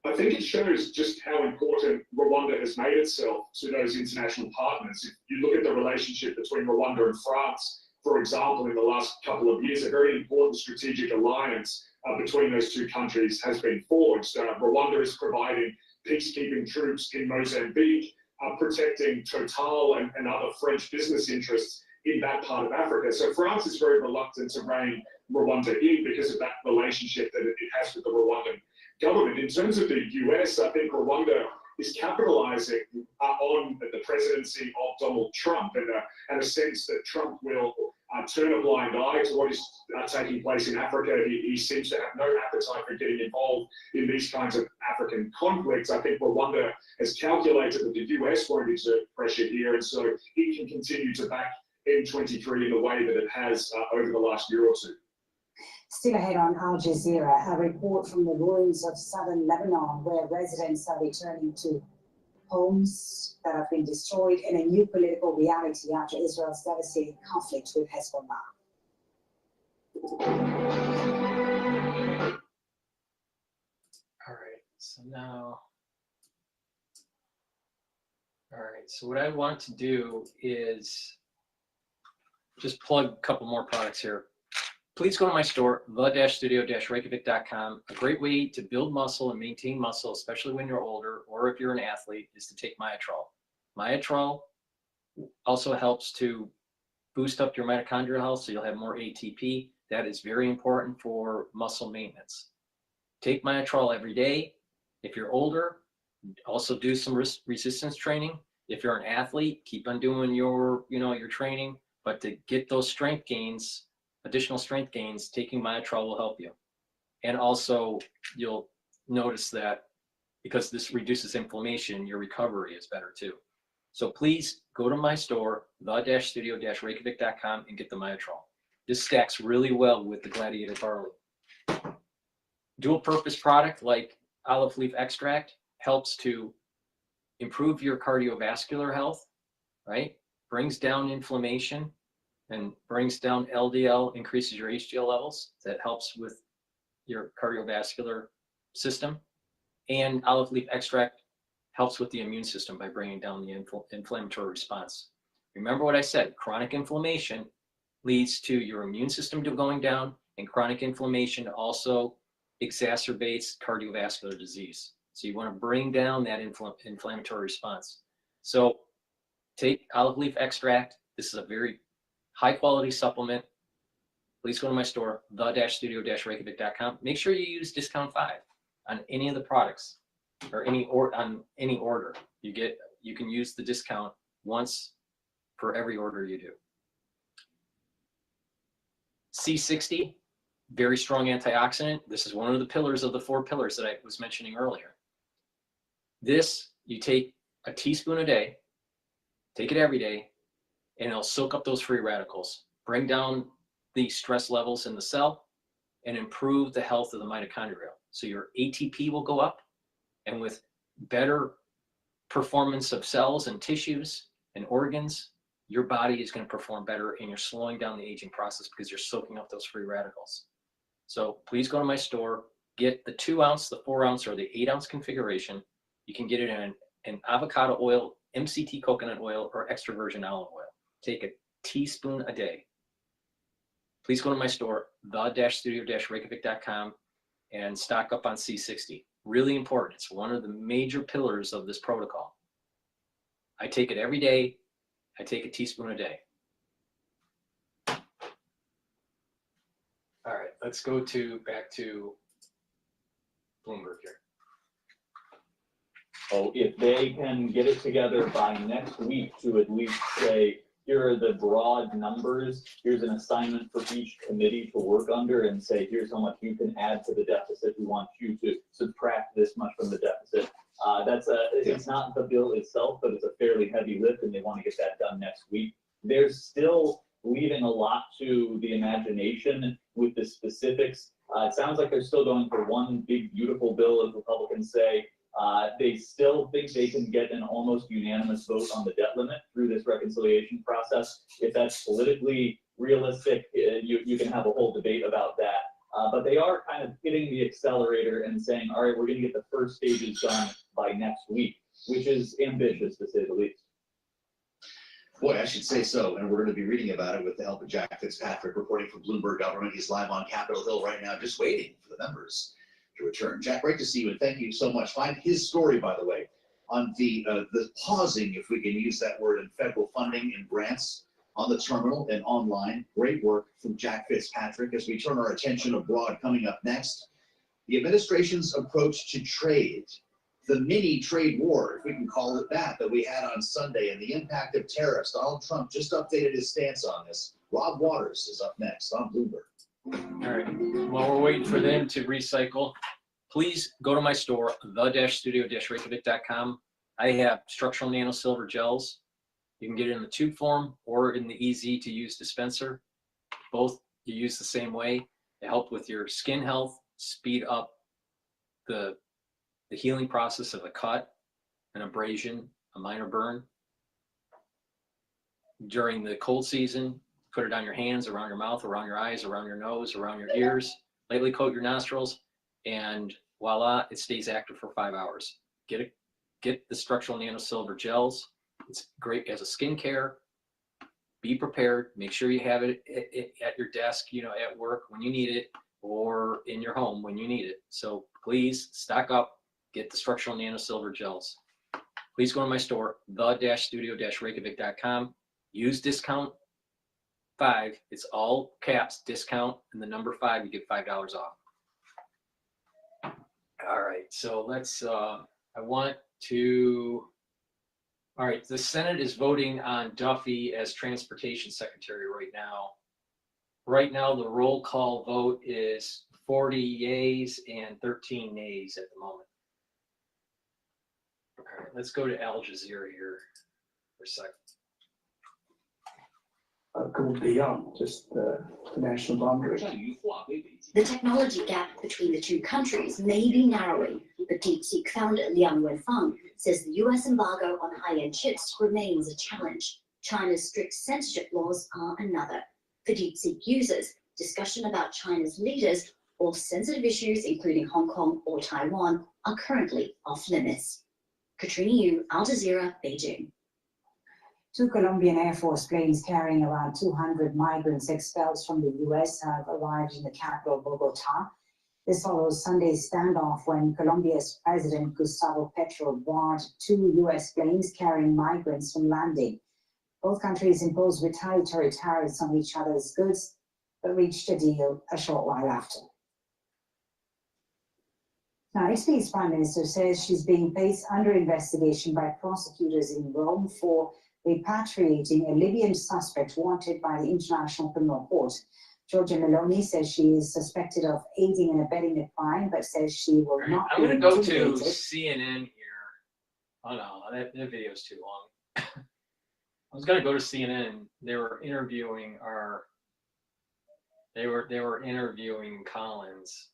I think it shows just how important Rwanda has made itself to those international partners. If you look at the relationship between Rwanda and France, for example, in the last couple of years, a very important strategic alliance between those two countries has been forged. Rwanda is providing peacekeeping troops in Mozambique, protecting Total and other French business interests in that part of Africa. So France is very reluctant to rein Rwanda in because of that relationship that it has with the Rwandan government. In terms of the US, I think Rwanda is capitalizing on the presidency of Donald Trump and a sense that Trump will turn a blind eye to what is taking place in Africa. He seems to have no appetite for getting involved in these kinds of African conflicts. I think Rwanda has calculated that the US won't exert pressure here, and so it can continue to back M23 in the way that it has over the last year or two. Still ahead on Al Jazeera, a report from the ruins of southern Lebanon, where residents are returning to homes that have been destroyed, and a new political reality after Israel's devastating conflict with Hezbollah. All right, so now, so what I want to do is just plug a couple more products here. please go to my store, the-studio-reykjavik.com. A great way to build muscle and maintain muscle, especially when you're older or if you're an athlete, is to take Myotrol. Myotrol also helps to boost up your mitochondrial health, so you'll have more ATP. That is very important for muscle maintenance. Take Myotrol every day. If you're older, also do some resistance training. If you're an athlete, keep on doing your training, but to get those strength gains, additional strength gains, taking Myotrol will help you. And also, you'll notice that because this reduces inflammation, your recovery is better too. So please go to my store, the-studio-reykjavik.com, and get the Myotrol. This stacks really well with the Gladiator Barley. Dual purpose product like olive leaf extract helps to improve your cardiovascular health, right? Brings down inflammation and brings down LDL, increases your HDL levels. That helps with your cardiovascular system. And olive leaf extract helps with the immune system by bringing down the inflammatory response. Remember what I said, chronic inflammation leads to your immune system going down, and chronic inflammation also exacerbates cardiovascular disease. So you want to bring down that inflammatory response. So take olive leaf extract. This is a very high quality supplement. Please go to my store, the-studio-reykjavik.com. Make sure you use discount 5 on any of the products or on any order. You can use the discount once for every order you do. C60, very strong antioxidant. This is one of the pillars of the 4 pillars that I was mentioning earlier. This, you take a teaspoon a day, take it every day, and it'll soak up those free radicals, bring down the stress levels in the cell, and improve the health of the mitochondria. So your ATP will go up, and with better performance of cells and tissues and organs, your body is going to perform better, and you're slowing down the aging process because you're soaking up those free radicals. So please go to my store, get the 2 ounce, the 4 ounce, or the 8 ounce configuration. You can get it in an avocado oil, MCT coconut oil, or extra virgin olive oil. Take a teaspoon a day. Please go to my store, the-studio-reykjavik.com, and stock up on C60. Really important. It's one of the major pillars of this protocol. I take it every day. I take a teaspoon a day. All right, let's go back to Bloomberg here. Oh, if they can get it together by next week to at least say, here are the broad numbers, here's an assignment for each committee to work under, and say, here's how much you can add to the deficit. We want you to subtract this much from the deficit. It's not the bill itself, but it's a fairly heavy lift, and they want to get that done next week. There's still leaving a lot to the imagination with the specifics. It sounds like they're still going for one big, beautiful bill, as Republicans say. They still think they can get an almost unanimous vote on the debt limit through this reconciliation process. If that's politically realistic, you can have a whole debate about that. But they are kind of hitting the accelerator and saying, all right, we're going to get the first stages done by next week, which is ambitious to say the least. Boy, I should say so, and we're going to be reading about it with the help of Jack Fitzpatrick, reporting from Bloomberg Government. He's live on Capitol Hill right now, just waiting for the members to return. Jack, great to see you, and thank you so much. Find his story, by the way, on the pausing, if we can use that word, in federal funding and grants on the terminal and online. Great work from Jack Fitzpatrick. As we turn our attention abroad, coming up next, the administration's approach to trade, the mini trade war, if we can call it that we had on Sunday, and the impact of tariffs. Donald Trump just updated his stance on this. Rob Waters is up next on Bloomberg. All right, while we're waiting for them to recycle, please go to my store, the-studio-reykjavik.com. I have structural nanosilver gels. You can get it in the tube form or in the easy to use dispenser. Both you use the same way. They help with your skin health, speed up the healing process of a cut, an abrasion, a minor burn. During the cold season, put it on your hands, around your mouth, around your eyes, around your nose, around your ears. Lightly coat your nostrils, and voila, it stays active for 5 hours. Get the structural nanosilver gels. It's great as a skincare. be prepared. Make sure you have it at your desk, at work when you need it, or in your home when you need it. So please stock up, get the structural nano silver gels. Please go to my store, the-studio-reykjavik.com. Use discount 5. It's all caps, discount, and the number 5, you get $5 off. All right, so let's, all right, the Senate is voting on Duffy as Transportation Secretary right now. Right now, the roll call vote is 40 yeas and 13 nays at the moment. All right, let's go to Al Jazeera here for a second. Go beyond just the national boundary. The technology gap between the two countries may be narrowing, but DeepSeek founder Liang Wenfeng says the US embargo on high-end chips remains a challenge. China's strict censorship laws are another. For DeepSeek users, discussion about China's leaders or sensitive issues, including Hong Kong or Taiwan, are currently off limits. Katrina Yu, Al Jazeera, Beijing. 2 Colombian Air Force planes carrying around 200 migrants expelled from the U.S. have arrived in the capital, Bogota. This follows Sunday's standoff when Colombia's President Gustavo Petro barred 2 U.S. planes carrying migrants from landing. Both countries imposed retaliatory tariffs on each other's goods, but reached a deal a short while after. Now, Italy's Prime Minister says she's being placed under investigation by prosecutors in Rome for repatriating a Libyan suspect wanted by the International Criminal Court. Giorgia Meloni says she is suspected of aiding and abetting the crime, but says she will not I'm be going to go to intimidated. CNN here. Oh no, that video is too long. I was going to go to CNN. They were interviewing interviewing Collins.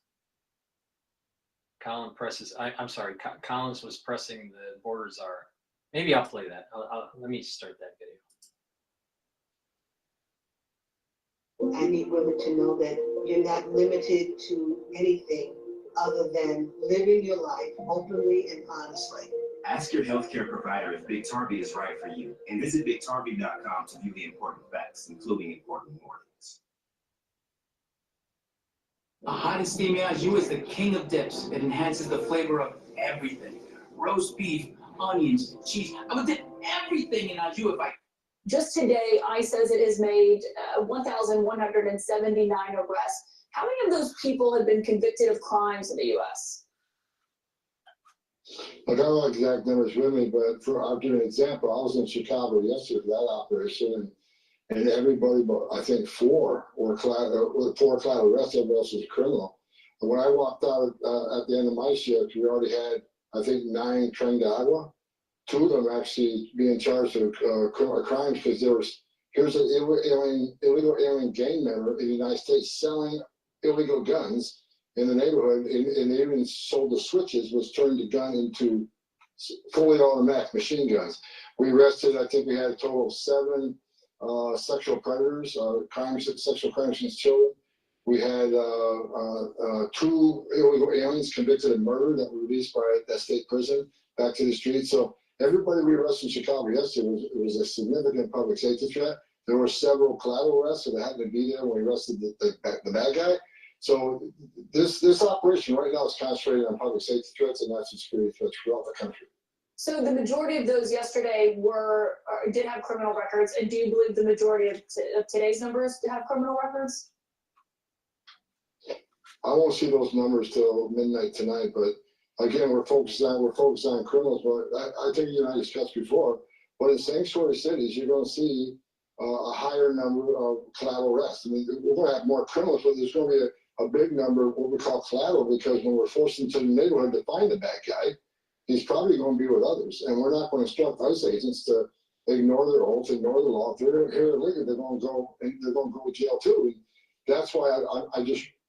Collins was pressing the border czar. Maybe I'll play that. Let me start that video. I need women to know that you're not limited to anything other than living your life openly and honestly. Ask your healthcare provider if Biktarvy is right for you, and visit Biktarvy.com to view the important facts, including important warnings. A hot and steamy au jus is the king of dips. It enhances the flavor of everything. Roast beef, onions, cheese. I would dip everything in au jus if I... Just today, ICE says it has made 1,179 arrests. How many of those people have been convicted of crimes in the U.S.? I don't know exact numbers with me, but I'll give you an example. I was in Chicago yesterday for that operation, and everybody, but I think 4 were collateral arrests. Everybody else was a criminal. And when I walked out at the end of my shift, we already had, I think, 9 trained agua. 2 of them actually being charged with criminal crimes because here's an illegal alien gang member in the United States selling illegal guns in the neighborhood, and they even sold the switches, was turned the gun into fully automatic machine guns. We arrested, I think we had a total of 7 sexual predators, sexual crimes against children. We had 2 illegal aliens convicted of murder that were released by that state prison back to the streets. So everybody we arrested in Chicago yesterday was a significant public safety threat. There were several collateral arrests, so they happened to be there when we arrested the bad guy. So this operation right now is concentrated on public safety threats and national security threats throughout the country. So the majority of those yesterday did have criminal records, and do you believe the majority of today's numbers have criminal records? I won't see those numbers till midnight tonight, but again, we're focused on criminals. But I think you and I discussed before, but in sanctuary cities, you're going to see a higher number of collateral arrests. I mean, we're going to have more criminals, but there's going to be a big number of what we call collateral, because when we're forced into the neighborhood to find the bad guy, he's probably going to be with others, and we're not going to instruct ICE agents to ignore their oaths, ignore the law. If they're here illegally, they're going to go to jail too. And that's why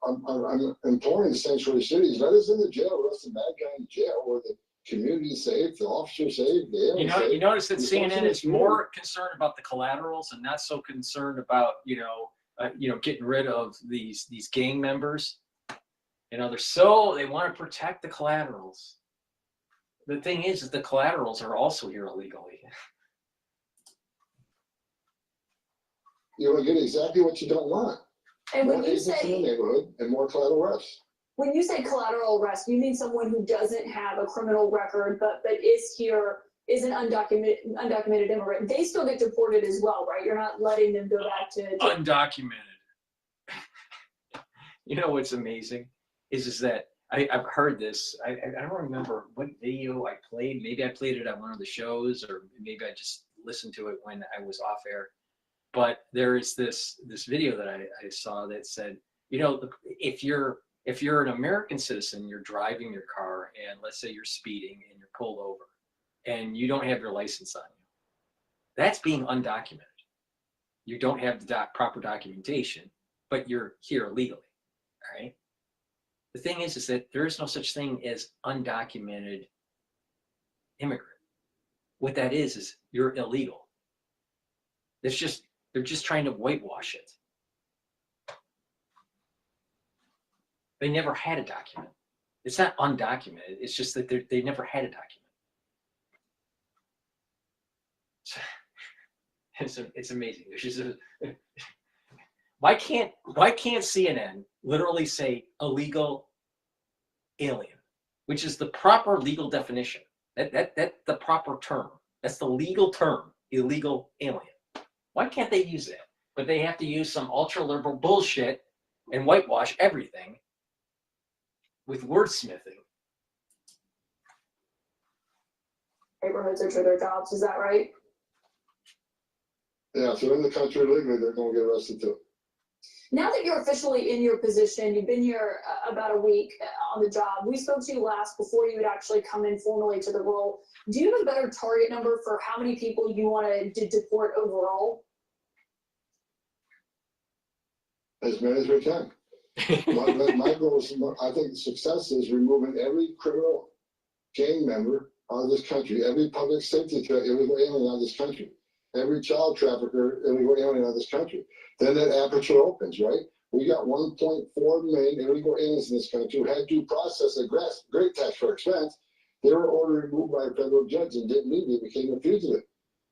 I'm imploring the sanctuary cities, let us in the jail, arrest the bad guy in jail, where the community is safe, the officer's safe, the alien's safe. You notice that CNN is more concerned about the collaterals and not so concerned about getting rid of these gang members. They want to protect the collaterals. The thing is the collaterals are also here illegally. you're gonna get exactly what you don't want. And More when you agents in the say, neighborhood and more collateral arrests. when you say collateral arrest, you mean someone who doesn't have a criminal record, but is here, is an undocumented immigrant. They still get deported as well, right? You're not letting them go back to Undocumented. You know what's amazing is that I've heard this. I don't remember what video I played. Maybe I played it on one of the shows, or maybe I just listened to it when I was off air. But there is this video that I saw that said, you know, if you're an American citizen, you're driving your car, and let's say you're speeding and you're pulled over, and you don't have your license on you, that's being undocumented. You don't have the proper documentation, but you're here illegally. All right. The thing is that there is no such thing as undocumented immigrant. What that is you're illegal. They're just trying to whitewash it. They never had a document. It's not undocumented. It's just that they never had a document. It's amazing. There's just why can't CNN literally say illegal alien, which is the proper legal definition? That's the proper term. That's the legal term, illegal alien. Why can't they use that? But they have to use some ultra liberal bullshit and whitewash everything with wordsmithing. neighborhoods or to their jobs. Is that right? Yeah, if they're in the country legally, they're gonna get arrested too. Now that you're officially in your position, you've been here about a week on the job. We spoke to you last before you would actually come in formally to the role. Do you have a better target number for how many people you want to deport overall? As many as we can. My goal is, I think success is removing every criminal gang member out of this country, every public safety threat, illegal alien out of this country, every child trafficker, illegal alien out of this country. Then that aperture opens, right? We got 1.4 million illegal aliens in this country who had due process at great taxpayer expense. They were ordered removed by a federal judge and didn't leave. They became a fugitive.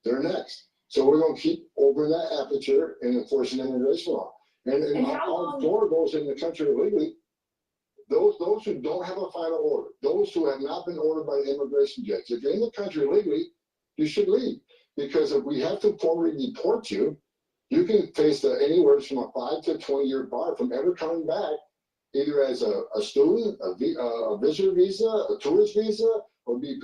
They're next. So we're going to keep opening that aperture and enforcing immigration law. And our door goes in the country illegally. Those who don't have a final order, those who have not been ordered by the immigration judge, if you're in the country illegally, you should leave. Because if we have to formally deport you, you can face anywhere from a 5 to 20-year bar from ever coming back, either as a student, a visitor visa, a tourist visa, or be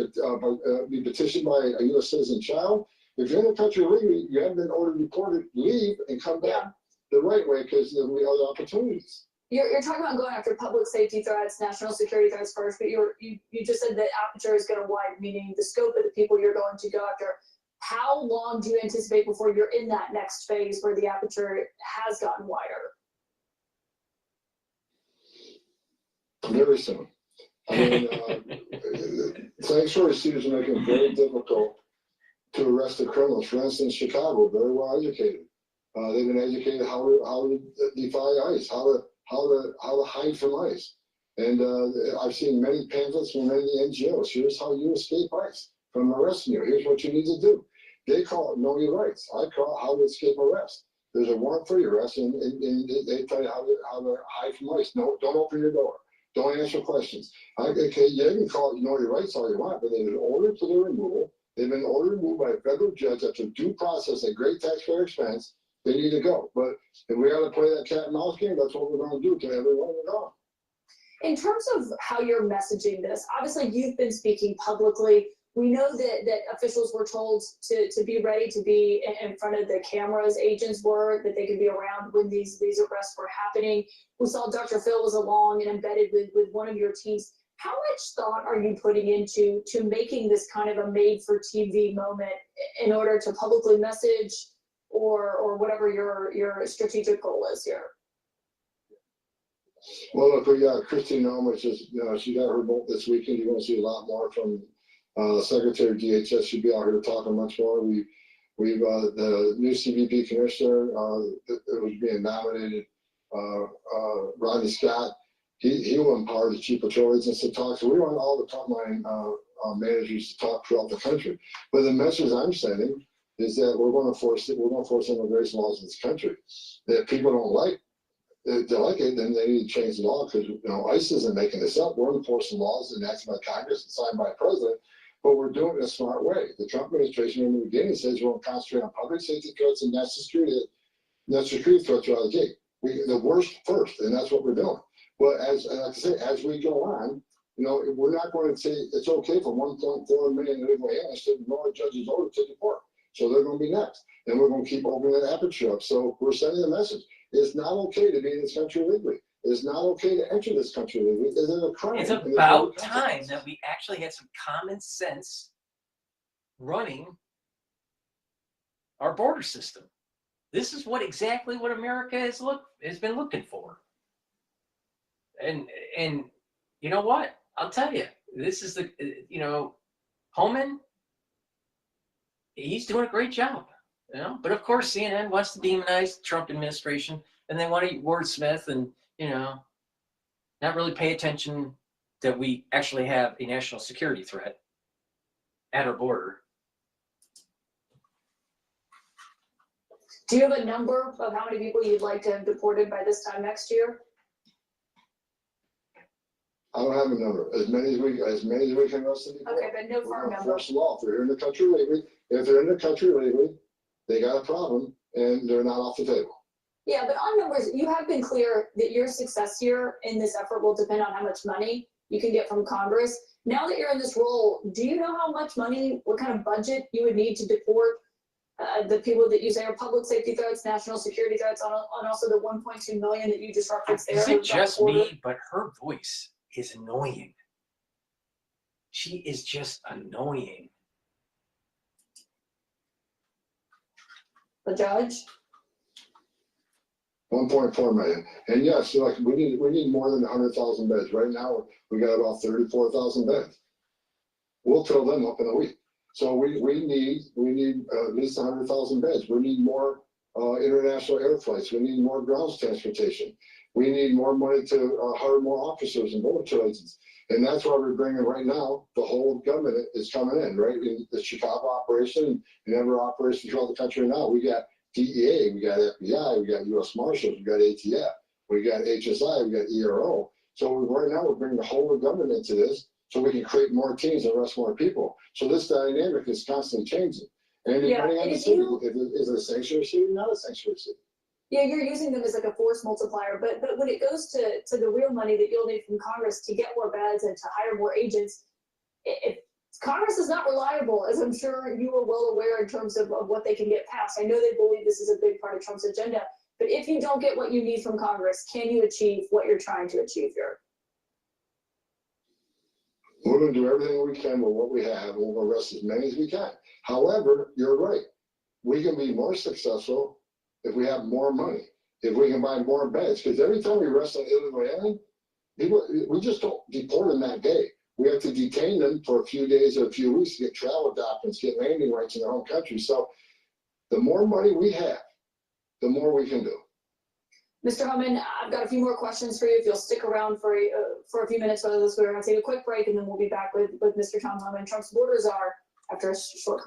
petitioned by a U.S. citizen child. If you're in the country illegally, you haven't been ordered deported, leave and come back the right way, because there will be other opportunities. You're talking about going after public safety threats, national security threats first, but you just said that aperture is going to widen, meaning the scope of the people you're going to go after. How long do you anticipate before you're in that next phase where the aperture has gotten wider? Very soon. I mean, sanctuary cities are making it very difficult to arrest the criminals. For instance, Chicago, very well educated. They've been educated how to defy ICE, how to hide from ICE. And I've seen many pamphlets from many NGOs. Here's how you escape ICE from arresting you. Here's what you need to do. They call it know your rights. I call it how to escape arrest. There's a warrant for your arrest, and they tell you how to hide from ICE. No, don't open your door. Don't answer questions. Okay, you can call it know your rights all you want, but they've been ordered for their removal. They've been ordered removed by a federal judge after due process at great taxpayer expense. They need to go. But if we got to play that cat and mouse game, that's what we're going to do to everyone we go. In terms of how you're messaging this, obviously you've been speaking publicly. We know that officials were told to be ready to be in front of the cameras. Agents were, that they could be around when these arrests were happening. We saw Dr. Phil was along and embedded with one of your teams. How much thought are you putting into making this kind of a made-for-TV moment in order to publicly message or whatever your strategic goal is here? Well, look, we got Kristi Noem, which is, she got her vote this weekend. You're going to see a lot more from Secretary of DHS. Should be out here talking much more. We've the new CBP commissioner that was being nominated, Rodney Scott. He will empower the chief patrol agents to talk. So we want all the frontline managers to talk throughout the country. But the message I'm sending is that we're going to force immigration laws in this country that people don't like. If they like it, then they need to change the law because ICE isn't making this up. We're enforcing laws enacted by Congress and signed by the president, but we're doing it in a smart way. The Trump administration in the beginning says we're going to concentrate on public safety threats and national security threats out of the gate. The worst first, and that's what we're doing. But like I say, as we go on, we're not going to say it's okay for 1.4 million illegal aliens to ignore a judge's order to deport. So they're going to be next, and we're going to keep opening that aperture up. So we're sending a message. It's not okay to be in this country illegally. It's not okay to enter this country illegally. It's a crime. It's about time that we actually had some common sense running our border system. This is exactly what America has been looking for. And you know what? I'll tell you, this is Homan, he's doing a great job. But of course CNN wants to demonize the Trump administration, and they want to wordsmith and not really pay attention that we actually have a national security threat at our border. Do you have a number of how many people you'd like to have deported by this time next year? I don't have a number. As many as we can arrest them. Okay, but no firm number. Force the law. If they're in the country legally, they got a problem and they're not off the table. Yeah, but on numbers, you have been clear that your success here in this effort will depend on how much money you can get from Congress. Now that you're in this role, do you know how much money, what kind of budget you would need to deport the people that you say are public safety threats, national security threats, on also the 1.2 million that you just referenced there? Is it just me, but her voice is annoying. She is just annoying. The judge? 1.4 million. And yes, we need more than 100,000 beds. Right now, we got about 34,000 beds. We'll fill them up in a week. So we need at least 100,000 beds. We need more international air flights. We need more ground transportation. We need more money to hire more officers and military agents. And that's why we're bringing right now, the whole government is coming in, right? In the Chicago operation and every operation throughout the country now. We got DEA, we got FBI, we got U.S. Marshals, we got ATF, we got HSI, we got ERO. So right now we're bringing the whole government into this so we can create more teams and arrest more people. So this dynamic is constantly changing. And depending on the city, is it a sanctuary city, not a sanctuary city? Yeah, you're using them as like a force multiplier, but when it goes to the real money that you'll need from Congress to get more beds and to hire more agents, if Congress is not reliable, as I'm sure you are well aware in terms of what they can get passed. I know they believe this is a big part of Trump's agenda, but if you don't get what you need from Congress, can you achieve what you're trying to achieve here? We're going to do everything we can with what we have, and we'll arrest as many as we can. However, you're right. We can be more successful if we have more money, if we can buy more beds. Because every time we arrest an illegal alien, we just don't deport them that day. We have to detain them for a few days or a few weeks to get travel documents, get landing rights in their home country. So the more money we have, the more we can do. Mr. Homan, I've got a few more questions for you. If you'll stick around for a few minutes, we're going to take a quick break, and then we'll be back with Mr. Tom Homan. Trump's borders are after a short.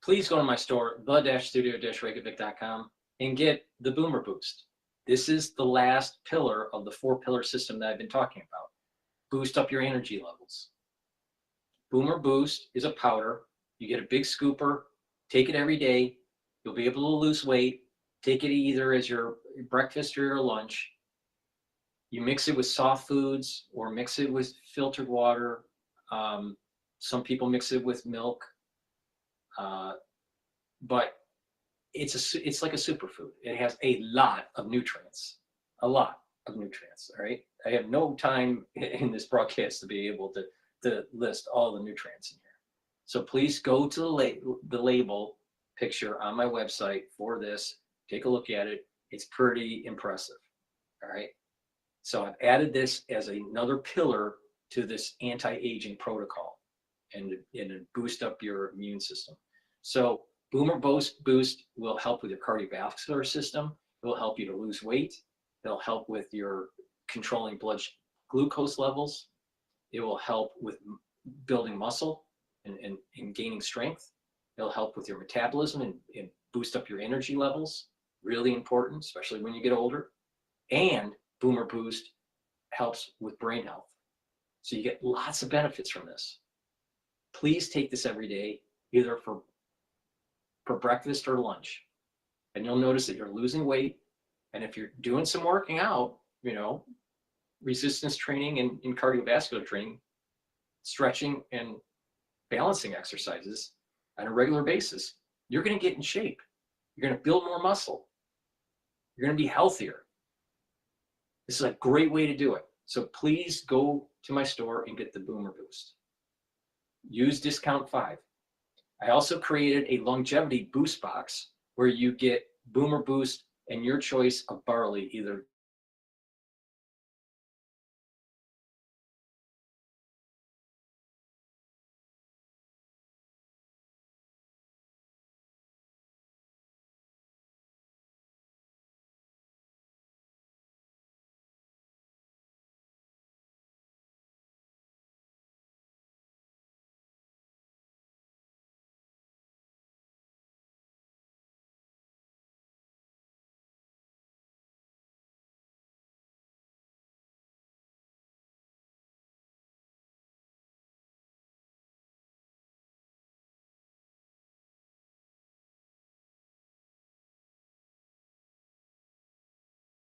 Please go to my store, the-studio-reykjavik.com, and get the Boomer Boost. This is the last pillar of the 4-pillar system that I've been talking about. Boost up your energy levels. Boomer Boost is a powder. You get a big scooper, take it every day. You'll be able to lose weight. Take it either as your breakfast or your lunch. You mix it with soft foods or mix it with filtered water. Some people mix it with milk. But it's like a superfood. It has a lot of nutrients, all right? I have no time in this broadcast to be able to list all the nutrients in here. So please go to the label picture on my website for this. Take a look at it. It's pretty impressive, all right? So I've added this as another pillar to this anti-aging protocol and boost up your immune system. So Boomer Boost will help with your cardiovascular system. It will help you to lose weight. It'll help with your controlling blood glucose levels. It will help with building muscle and gaining strength. It'll help with your metabolism and boost up your energy levels. Really important, especially when you get older. And Boomer Boost helps with brain health. So you get lots of benefits from this. Please take this every day, either for breakfast or lunch. And you'll notice that you're losing weight. And if you're doing some working out, you know, resistance training and cardiovascular training, stretching and balancing exercises on a regular basis, you're going to get in shape. You're going to build more muscle. You're going to be healthier. This is a great way to do it. So please go to my store and get the Boomer Boost. Use discount 5. I also created a longevity boost box where you get Boomer Boost and your choice of barley, either